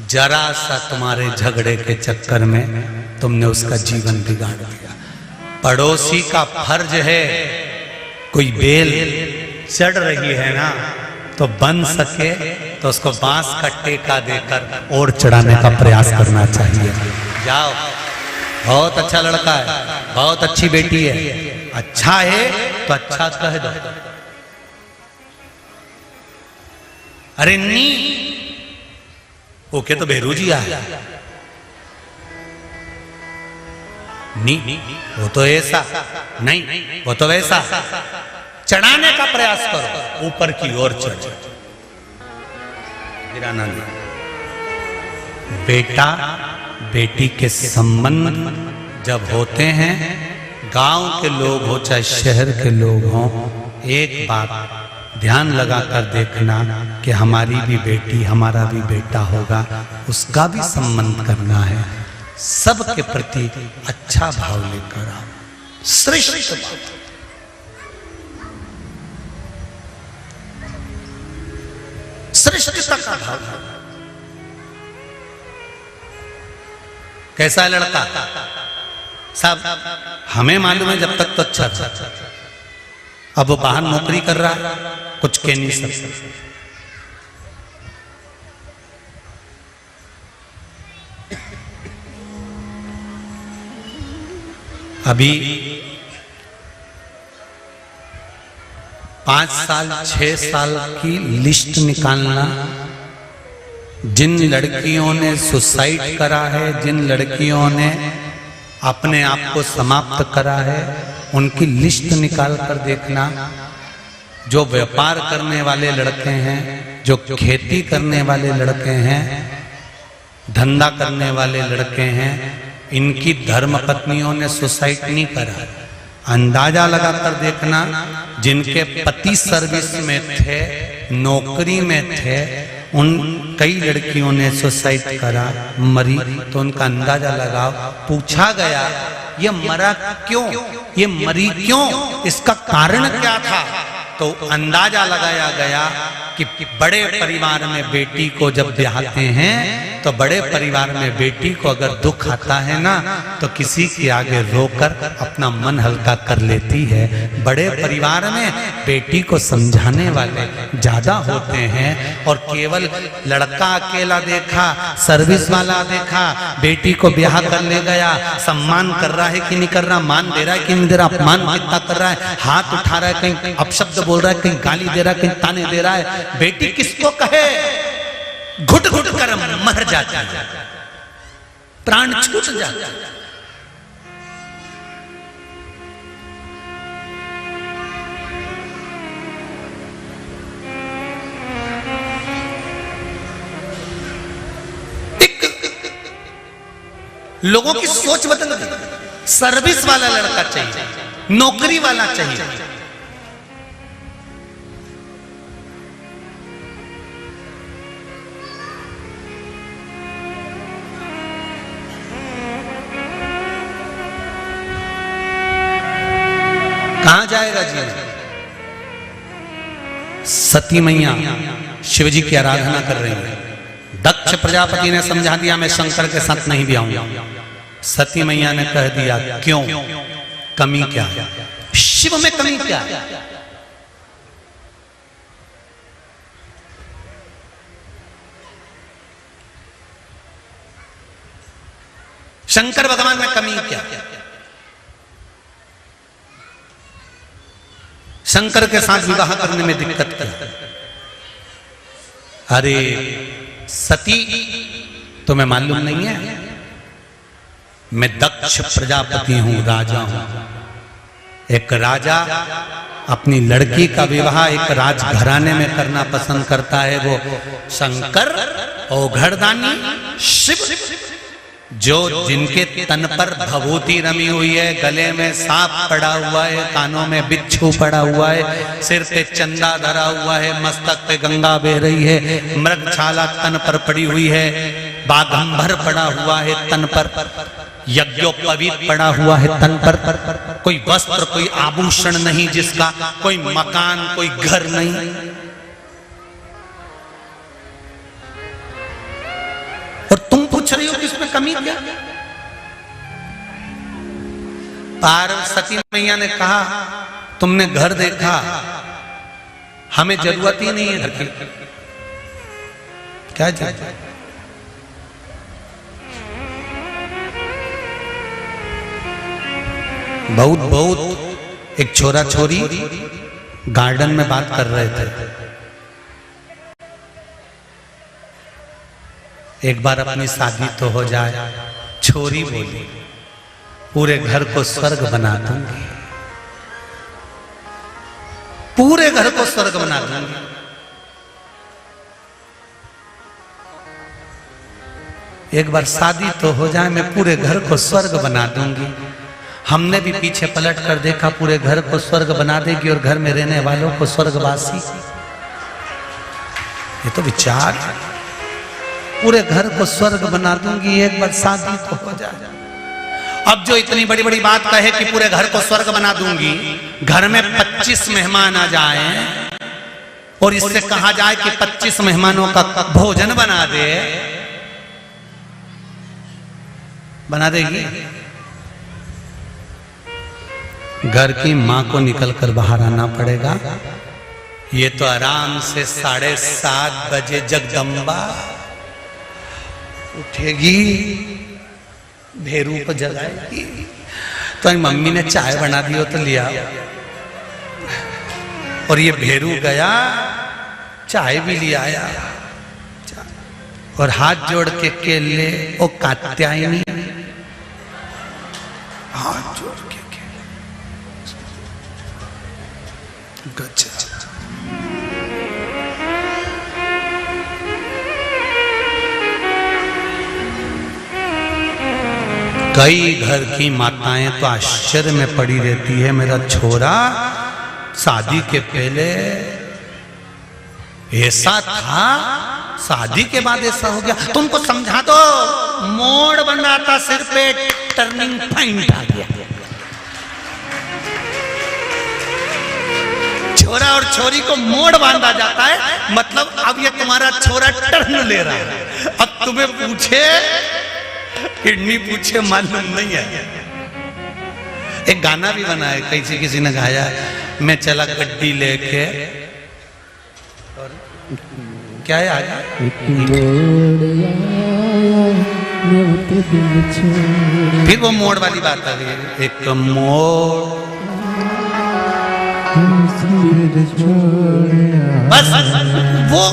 जरा सा तुम्हारे झगड़े के चक्कर में तुमने उसका जीवन बिगाड़ दिया। पड़ोसी का फर्ज है, कोई बेल चढ़ रही है ना, तो बन सके तो उसको बांस का टेका देकर और चढ़ाने का प्रयास करना चाहिए। जाओ, बहुत अच्छा लड़का है, बहुत अच्छी बेटी है, अच्छा है तो अच्छा कह दो। अरे नी ओके तो बेरू जी आया, नहीं वो तो ऐसा नहीं, वो तो वैसा, चढ़ाने का प्रयास करो, ऊपर की ओर चढ़, गिराना नहीं। बेटा बेटी के संबंध जब होते हैं, गांव के लोग हो चाहे शहर के लोग हों, एक बात ध्यान लगाकर देखना कि हमारी भी बेटी, हमारा भी बेटा होगा, उसका भी संबंध करना है, सबके प्रति अच्छा भाव लेकर आओ। श्रेष्ठ बात, श्रेष्ठता का भाव। कैसा है लड़का? सब हमें मालूम है जब तक तो अच्छा था, अब वो बाहर नौकरी कर रहा है, कुछ कह नहीं सकते। अभी 5 साल 6 साल की लिस्ट निकालना, जिन लड़कियों ने सुसाइड करा है, जिन लड़कियों ने अपने आप को समाप्त करा है, उनकी लिस्ट निकाल कर देखना। जो व्यापार करने वाले लड़के हैं, जो खेती करने वाले लड़के हैं, धंधा करने वाले लड़के हैं, इनकी धर्मपत्नियों ने सुसाइड नहीं करा। अंदाजा लगाकर देखना, जिनके पति सर्विस में थे, नौकरी में थे, उन कई लड़कियों ने सुसाइड करा, मरी, तो उनका अंदाजा लगाओ। पूछा गया ये मरा क्यों, ये मरी क्यों, इसका कारण क्या था, तो अंदाजा लगाया गया कि बड़े परिवार में बेटी को जब ब्याहते हैं तो बड़े परिवार में बेटी को अगर दुख आता है ना तो किसी के आगे रोकर अपना मन हल्का कर लेती है। बड़े परिवार में बेटी को समझाने वाले ज्यादा होते हैं। और केवल लड़का अकेला देखा, सर्विस वाला देखा, बेटी को ब्याह कर ले गया, सम्मान कर रहा है कि नहीं कर रहा, मान दे रहा है कि नहीं दे रहा, अपमान कितना कर रहा है, हाथ उठा रहा है, कहीं अपशब्द बोल रहा है, कहीं गाली दे रहा है, कहीं ताने दे रहा है। बेटी किसको कहे, घुट घुट कर मर जाता है, प्राण छूट जाता है। लोगों की सोच बदल गई। सर्विस वाला लड़का चाहिए, नौकरी वाला चाहिए। कहां जाएगा जी? सती मैया शिव जी की आराधना कर रही है। दक्ष प्रजापति ने समझा दिया मैं शंकर के साथ नहीं भी आऊंगा। सती मैया ने कह दिया क्यों, कमी क्या है, शिव में कमी क्या है? शंकर भगवान में कमी क्या है? शंकर के साथ विवाह करने में दिक्कत क्या है? अरे सती तुम्हें मालूम नहीं है, मैं दक्ष प्रजापति हूं, राजा हूं। एक राजा अपनी लड़की का विवाह एक राजघराने में करना पसंद करता है। वो शंकर औघड़दानी शिव, जो जिनके तन पर भभूति रमी हुई है, गले में सांप पड़ा हुआ है, कानों में बिच्छू पड़ा हुआ है, सिर पे चंदा धरा हुआ है, मस्तक पे गंगा बह रही है, मृगछाला तन पर पड़ी हुई है, बाघंबर पड़ा हुआ है तन पर, यज्ञोपवीत पड़ा हुआ है तन पर, कोई वस्त्र कोई आभूषण नहीं जिसका, कोई मकान कोई घर नहीं। और तुम पूछ रही हो कि इसमें कमी क्या? पार्वती मैया ने कहा तुमने घर देखा, हमें जरूरत ही नहीं है घर की। क्या जरूरत? बहुत एक छोरा छोरी गार्डन में बात कर रहे थे। एक बार अपनी शादी तो हो जाए। छोरी बोली पूरे घर को स्वर्ग बना दूंगी, पूरे घर को स्वर्ग बना दूंगी। एक बार शादी तो हो जाए, मैं पूरे घर को स्वर्ग बना दूंगी। हमने भी पीछे पलट कर देखा, पूरे घर को स्वर्ग बना देगी और घर में रहने वालों को स्वर्गवासी। ये तो विचार, पूरे घर को स्वर्ग बना दूंगी, एक बार शादी तो हो जाए। अब जो इतनी बड़ी बड़ी बात कहे कि पूरे घर को स्वर्ग बना दूंगी, घर में 25 मेहमान आ जाएं और इससे कहा जाए कि 25 मेहमानों का भोजन बना दे, बना देगी? घर की मां को निकलकर बाहर आना पड़ेगा। ये तो आराम से 7:30 बजे जगदम्बा उठेगी, भेरू को जगाएगी। तो मम्मी ने चाय बना दी हो तो लिया, और ये भेरू गया चाय भी लिया आया, और हाथ जोड़ के केले ओ कात्यायनी, हाथ जोड़ के गच्छ। कई घर की माताएं तो आश्चर्य में पड़ी रहती है, मेरा छोरा शादी के पहले ऐसा था, शादी के बाद ऐसा हो गया। तुमको समझा दो, मोड़ बना था सिर पे, टर्निंग पॉइंट आ गया। छोरा और छोरी को मोड़ बांधा जाता है, मतलब अब ये तुम्हारा छोरा टर्न ले रहा है। अब तुम्हें पूछे किडनी पूछे मालूम नहीं है। एक गाना भी बना है, कैसे किसी ने गाया, मैं चला गड्डी लेके, क्या है आगे, फिर वो मोड़ वाली बात आ गई, एक मोड़ बस वो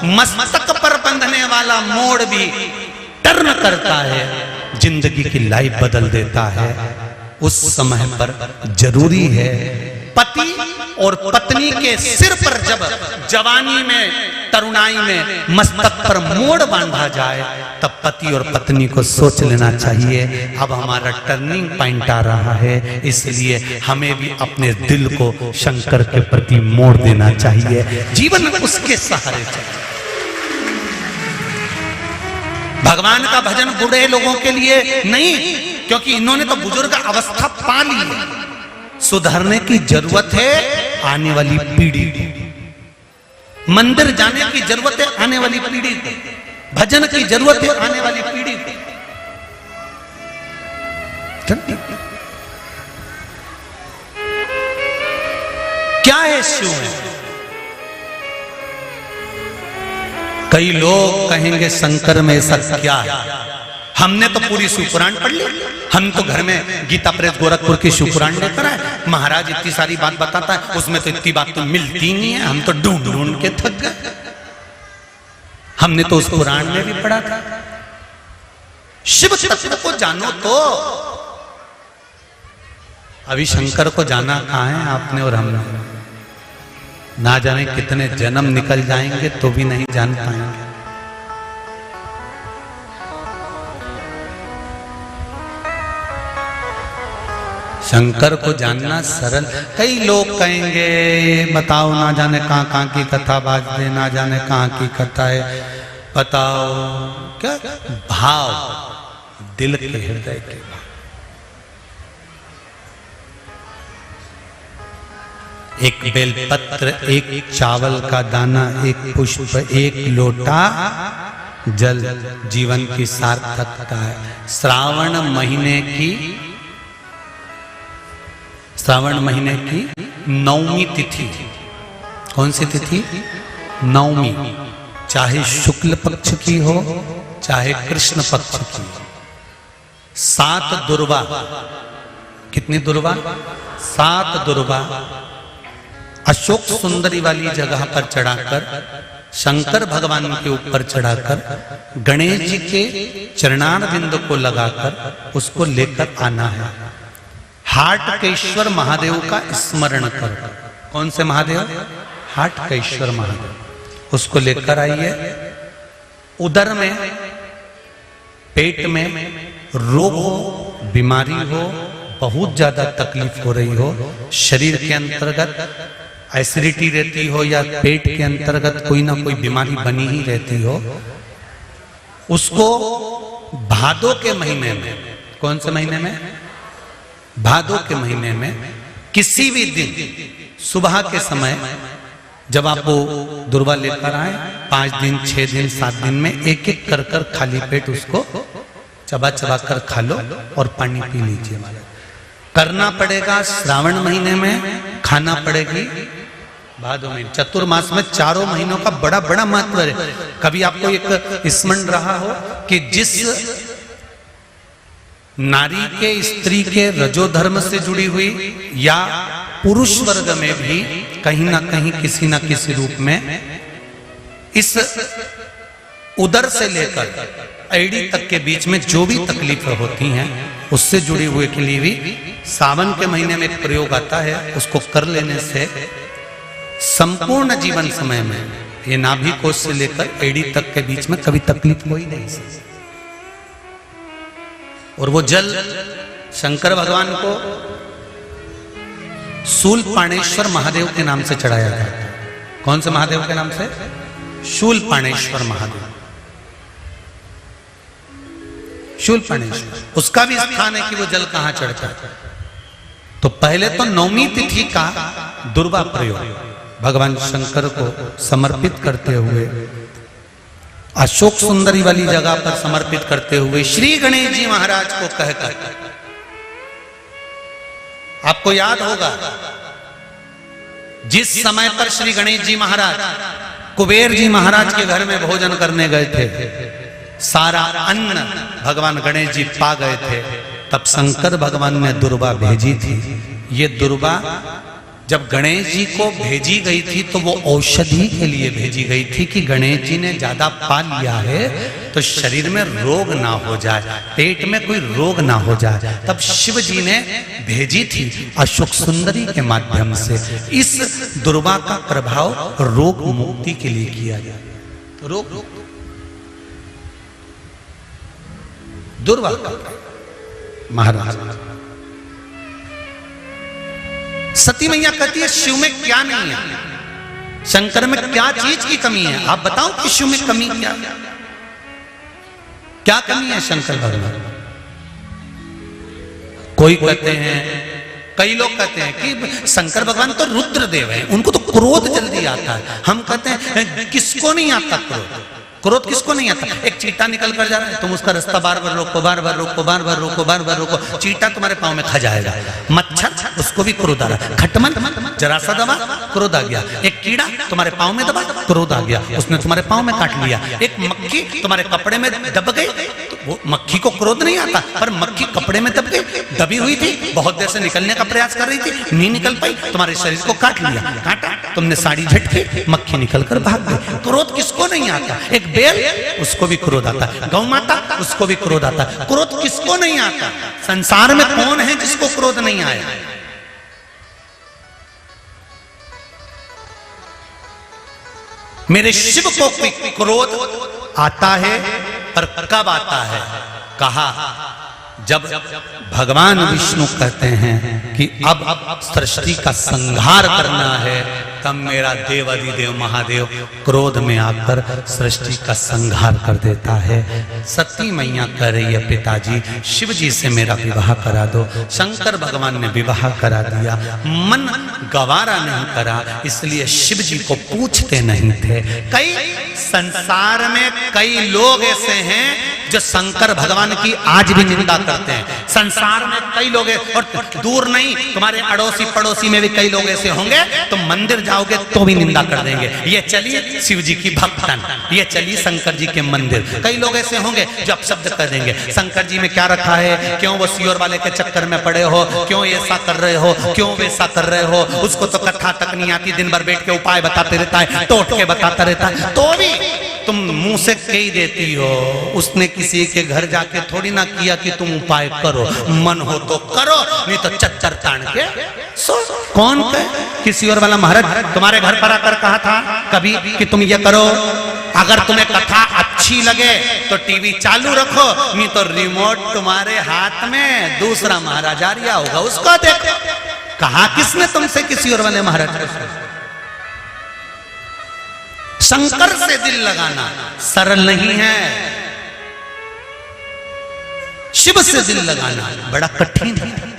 मस्तक पर बंधने वाला मोड़ भी टर्न करता है, जिंदगी की लाइफ बदल देता है। उस समय पर जरूरी है पति और पत्नी के सिर पर जब जवानी में, तरुणाई में मस्तक पर मोड़ बांधा जाए, तब पति और पत्नी को सोच लेना चाहिए अब हमारा टर्निंग पॉइंट आ रहा है, इसलिए हमें भी अपने दिल को शंकर के प्रति मोड़ देना चाहिए, जीवन उसके सहारे चाहिए। भगवान का भजन बूढ़े लोगों के लिए नहीं, क्योंकि इन्होंने तो बुजुर्ग अवस्था पा ली है। सुधरने की जरूरत है आने वाली पीढ़ी को, मंदिर जाने की जरूरत है आने वाली पीढ़ी को, भजन की जरूरत है आने वाली पीढ़ी को। क्या है शिव? कई लोग कहेंगे शंकर में ऐसा क्या है? हमने तो पूरी शिवपुराण पढ़ ली, हम तो घर में गीता प्रेस गोरखपुर की शिवपुराण लेकर आए, महाराज इतनी सारी बात बताता है, उसमें तो इतनी बात तो मिलती नहीं है, हम तो ढूंढ ढूंढ के थक गए। हमने तो उस पुराण में भी पढ़ा था। शिव तत्व को जानो तो। अभी शंकर को जाना कहाँ है आपने और हमने? ना जाने कितने जन्म निकल जाएंगे तो भी नहीं जान पाएंगे। शंकर को जानना सरल। कई लोग कहेंगे बताओ, ना जाने कहाँ कहाँ की कथा बाज दे, ना जाने कहाँ की कथा है, बताओ क्या भाव, दिल के हृदय के भाव। एक बेलपत्र, एक चावल का दाना, एक पुष्प, एक लोटा जल जीवन की सार्थकता है। श्रावण महीने की 9वीं तिथि, कौन सी तिथि? 9वीं, चाहे शुक्ल पक्ष की हो चाहे कृष्ण पक्ष की। 7 दुर्वा, कितनी दुर्वा? 7 दुर्वा अशोक सुंदरी वाली जगह पर चढ़ाकर, शंकर भगवान के ऊपर चढ़ाकर, गणेश जी के चरणारविंद को लगाकर उसको लेकर आना है। हाटकेश्वर महादेव का स्मरण करो। कौन से महादेव? हाटकेश्वर महादेव। उसको लेकर आइए। उदर में, पेट में रोग हो, बीमारी हो, बहुत ज्यादा तकलीफ हो रही हो, शरीर के अंतर्गत एसिडिटी रहती हो या पेट के अंतर्गत कोई ना कोई बीमारी बनी ही रहती हो, उसको भादो के महीने में, कौन से महीने में? भादो के महीने में किसी भी दिन सुबह के समय जब आप वो दुर्वा लेकर आए, 5 दिन, 6 दिन, 7 दिन में एक एक कर कर खाली पेट उसको चबा चबा कर खा लो और पानी पी लीजिए। करना पड़ेगा श्रावण महीने में, खाना पड़ेगी भादो में। चतुर्मास में चारों महीनों का बड़ा बड़ा महत्व है। कभी आपको एक स्मरण रहा हो कि जिस नारी के, स्त्री के रजोधर्म से जुड़ी हुई या पुरुष वर्ग में भी कहीं ना कहीं किसी ना किसी रूप में इस उदर से लेकर एड़ी तक के बीच में जो भी तकलीफें होती हैं उससे जुड़े हुए के लिए भी सावन के महीने में एक प्रयोग आता है। उसको कर लेने से संपूर्ण जीवन समय में ये नाभि कोश से लेकर एड़ी तक के बीच में कभी तकलीफ हो ही नहीं सकती। और वो जल शंकर भगवान को शूलपाणेश्वर महादेव के नाम से चढ़ाया जाता है। कौन से महादेव के नाम से? शूलपाणेश्वर महादेव। शूलपाणेश्वर, उसका भी स्थान है कि वो जल कहां चढ़ता है। तो पहले तो 9वीं तिथि का दुर्वा प्रयोग, भगवान शंकर को समर्पित करते हुए, अशोक सुंदरी वाली जगह पर समर्पित करते हुए श्री गणेश जी महाराज को कहकर, आपको याद होगा जिस समय पर श्री गणेश जी महाराज कुबेर जी महाराज के घर में भोजन करने गए थे, सारा अन्न भगवान गणेश जी पा गए थे, तब शंकर भगवान ने दुर्वा भेजी थी। ये दुर्वा जब गणेश जी को भेजी गई थी तो वो औषधि के लिए भेजी गई थी कि गणेश जी ने ज्यादा पा लिया है तो शरीर में रोग ना हो जाए, पेट में कोई रोग ना हो जाए। तब शिव जी ने भेजी थी अशोक सुंदरी के माध्यम से। इस दुर्वा का प्रभाव रोग मुक्ति के लिए किया जाए। रोग दुर्वा महाराज। सती मैया कहती है शिव में क्या नहीं है, शंकर में क्या चीज की कमी है, आप बताओ कि शिव में कमी क्या कमी है शंकर भगवान। कोई कहते हैं, कई लोग कहते हैं कि शंकर भगवान तो रुद्रदेव है, उनको तो क्रोध जल्दी आता है। हम कहते हैं किसको नहीं आता क्रोध, क्रोध किसको नहीं आता। एक चीटा निकल कर जा रहा है, तुम उसका रास्ता बार बार रोको, बार बार रोको, बार बार रोको, बार बार रोको, चीटा तुम्हारे पांव में खा जाएगा। मच्छर, उसको भी क्रोध आ रहा है। खटमल, जरा सा दबा, क्रोध आ गया। एक कीड़ा तुम्हारे पांव में दबा, क्रोध आ गया, उसने तुम्हारे पांव में काट लिया। एक मक्खी तुम्हारे कपड़े में दब गई, तो वो मक्खी को क्रोध नहीं आता, पर मक्खी कपड़े में दब गई, दबी हुई थी, बहुत देर से निकलने का प्रयास कर रही थी, नहीं निकल पाई, तुम्हारे शरीर को काट लिया, काटा, तुमने साड़ी झटकी, मक्खी निकल कर भाग गई। क्रोध किसको नहीं आता। एक बेल, उसको भी क्रोध आता है। गौ माता, उसको भी क्रोध आता है। क्रोध किसको नहीं आता। संसार में कौन है जिसको क्रोध नहीं आया। मेरे शिव को क्रोध आता है, पर कब आता है। कहा जब भगवान विष्णु कहते हैं कि अब सृष्टि का संहार करना है, तब मेरा देवाधिदेव महादेव क्रोध में आकर सृष्टि का संहार कर देता है। सती मैया कह रही है पिताजी शिव जी से मेरा विवाह करा दो। शंकर भगवान ने विवाह करा दिया, मन गवारा नहीं करा, इसलिए शिव जी को पूछते नहीं थे। कई संसार में कई लोग ऐसे हैं जो शंकर भगवान की आज भी निंदा करते हैं। संसार में कई लोग, और दूर नहीं तुम्हारे अड़ोसी पड़ोसी में भी कई लोग ऐसे होंगे, तो मंदिर जाओगे तो भी निंदा कर देंगे। ये चली शिव जी की भक्तन, ये चली शंकर जी के मंदिर। कई लोग ऐसे होंगे जो अपशब्द कर देंगे, शंकर जी में क्या रखा है, क्यों वो सियोर वाले के चक्कर में पड़े हो, क्यों ऐसा कर रहे हो, क्यों वैसा कर रहे हो। उसको तो कथा तक नहीं आती, दिन भर बैठ के उपाय बताते रहता है, टोट के बताता रहता है, तो भी तुम मुंह से कही देती हो। उसने किसी के घर जाके थोड़ी ना किया कि तुम उपाय करो, मन हो तो करो, नहीं तो चच्चर तान के सो। कौन कहे किसी और वाला महाराज तुम्हारे घर पर आकर कहा था कभी कि तुम ये करो। अगर तुम्हें कथा अच्छी लगे तो टीवी चालू रखो, नहीं तो रिमोट तुम्हारे हाथ में दूसरा महाराज आ रहा होगा, उसको देखो। कहा किसने तुमसे किसी और वाले महाराज। शंकर से दिल लगाना सरल नहीं है, शिव से दिल लगाना बड़ा कठिन है।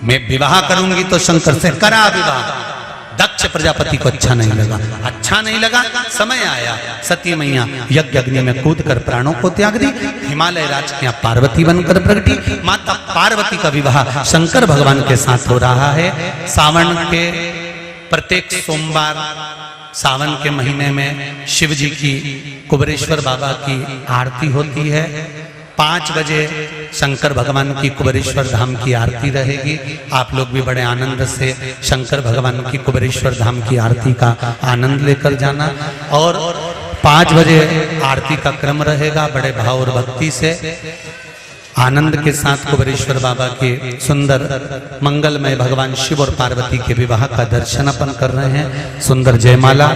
मैं विवाह करूंगी तो शंकर से करा विवाह। दक्ष प्रजापति को अच्छा नहीं लगा, अच्छा नहीं लगा, समय आया सती मैया यज्ञ अग्नि में कूद कर प्राणों को त्याग दी। हिमालय राज के यहाँ पार्वती बनकर प्रगटी। माता पार्वती का विवाह शंकर भगवान के साथ हो रहा है। सावन के प्रत्येक सोमवार, सावन के महीने में शिव जी की कुबेरेश्वर बाबा की आरती होती है। 5 बजे शंकर भगवान की कुबेरेश्वर धाम की आरती रहेगी। आप लोग भी बड़े आनंद से शंकर भगवान की कुबेरेश्वर धाम की आरती का आनंद लेकर जाना। और 5 बजे आरती का क्रम रहेगा। बड़े भाव और भक्ति से आनंद के साथ कुबेरेश्वर बाबा के सुंदर मंगलमय भगवान शिव और पार्वती के विवाह का दर्शन अपन कर रहे हैं। सुंदर जयमाला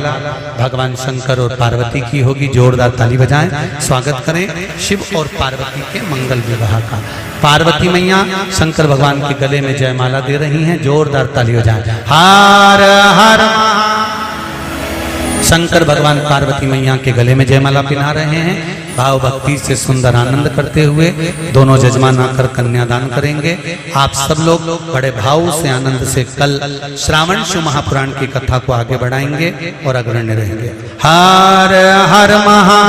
भगवान शंकर और पार्वती की होगी। जोरदार ताली बजाएं, स्वागत करें शिव और पार्वती के मंगल विवाह का। पार्वती मैया शंकर भगवान के गले में जयमाला दे रही हैं। जोरदार ताली बजाएं। हर हर शंकर भगवान पार्वती मैया के गले में जयमाला पहना रहे हैं। भाव भक्ति से सुंदर आनंद करते हुए दोनों जजमान आकर कन्यादान करेंगे। आप सब लोग बड़े भाव से आनंद से कल श्रावण शिव महापुराण की कथा को आगे बढ़ाएंगे और अग्रणी रहेंगे। हर हर महा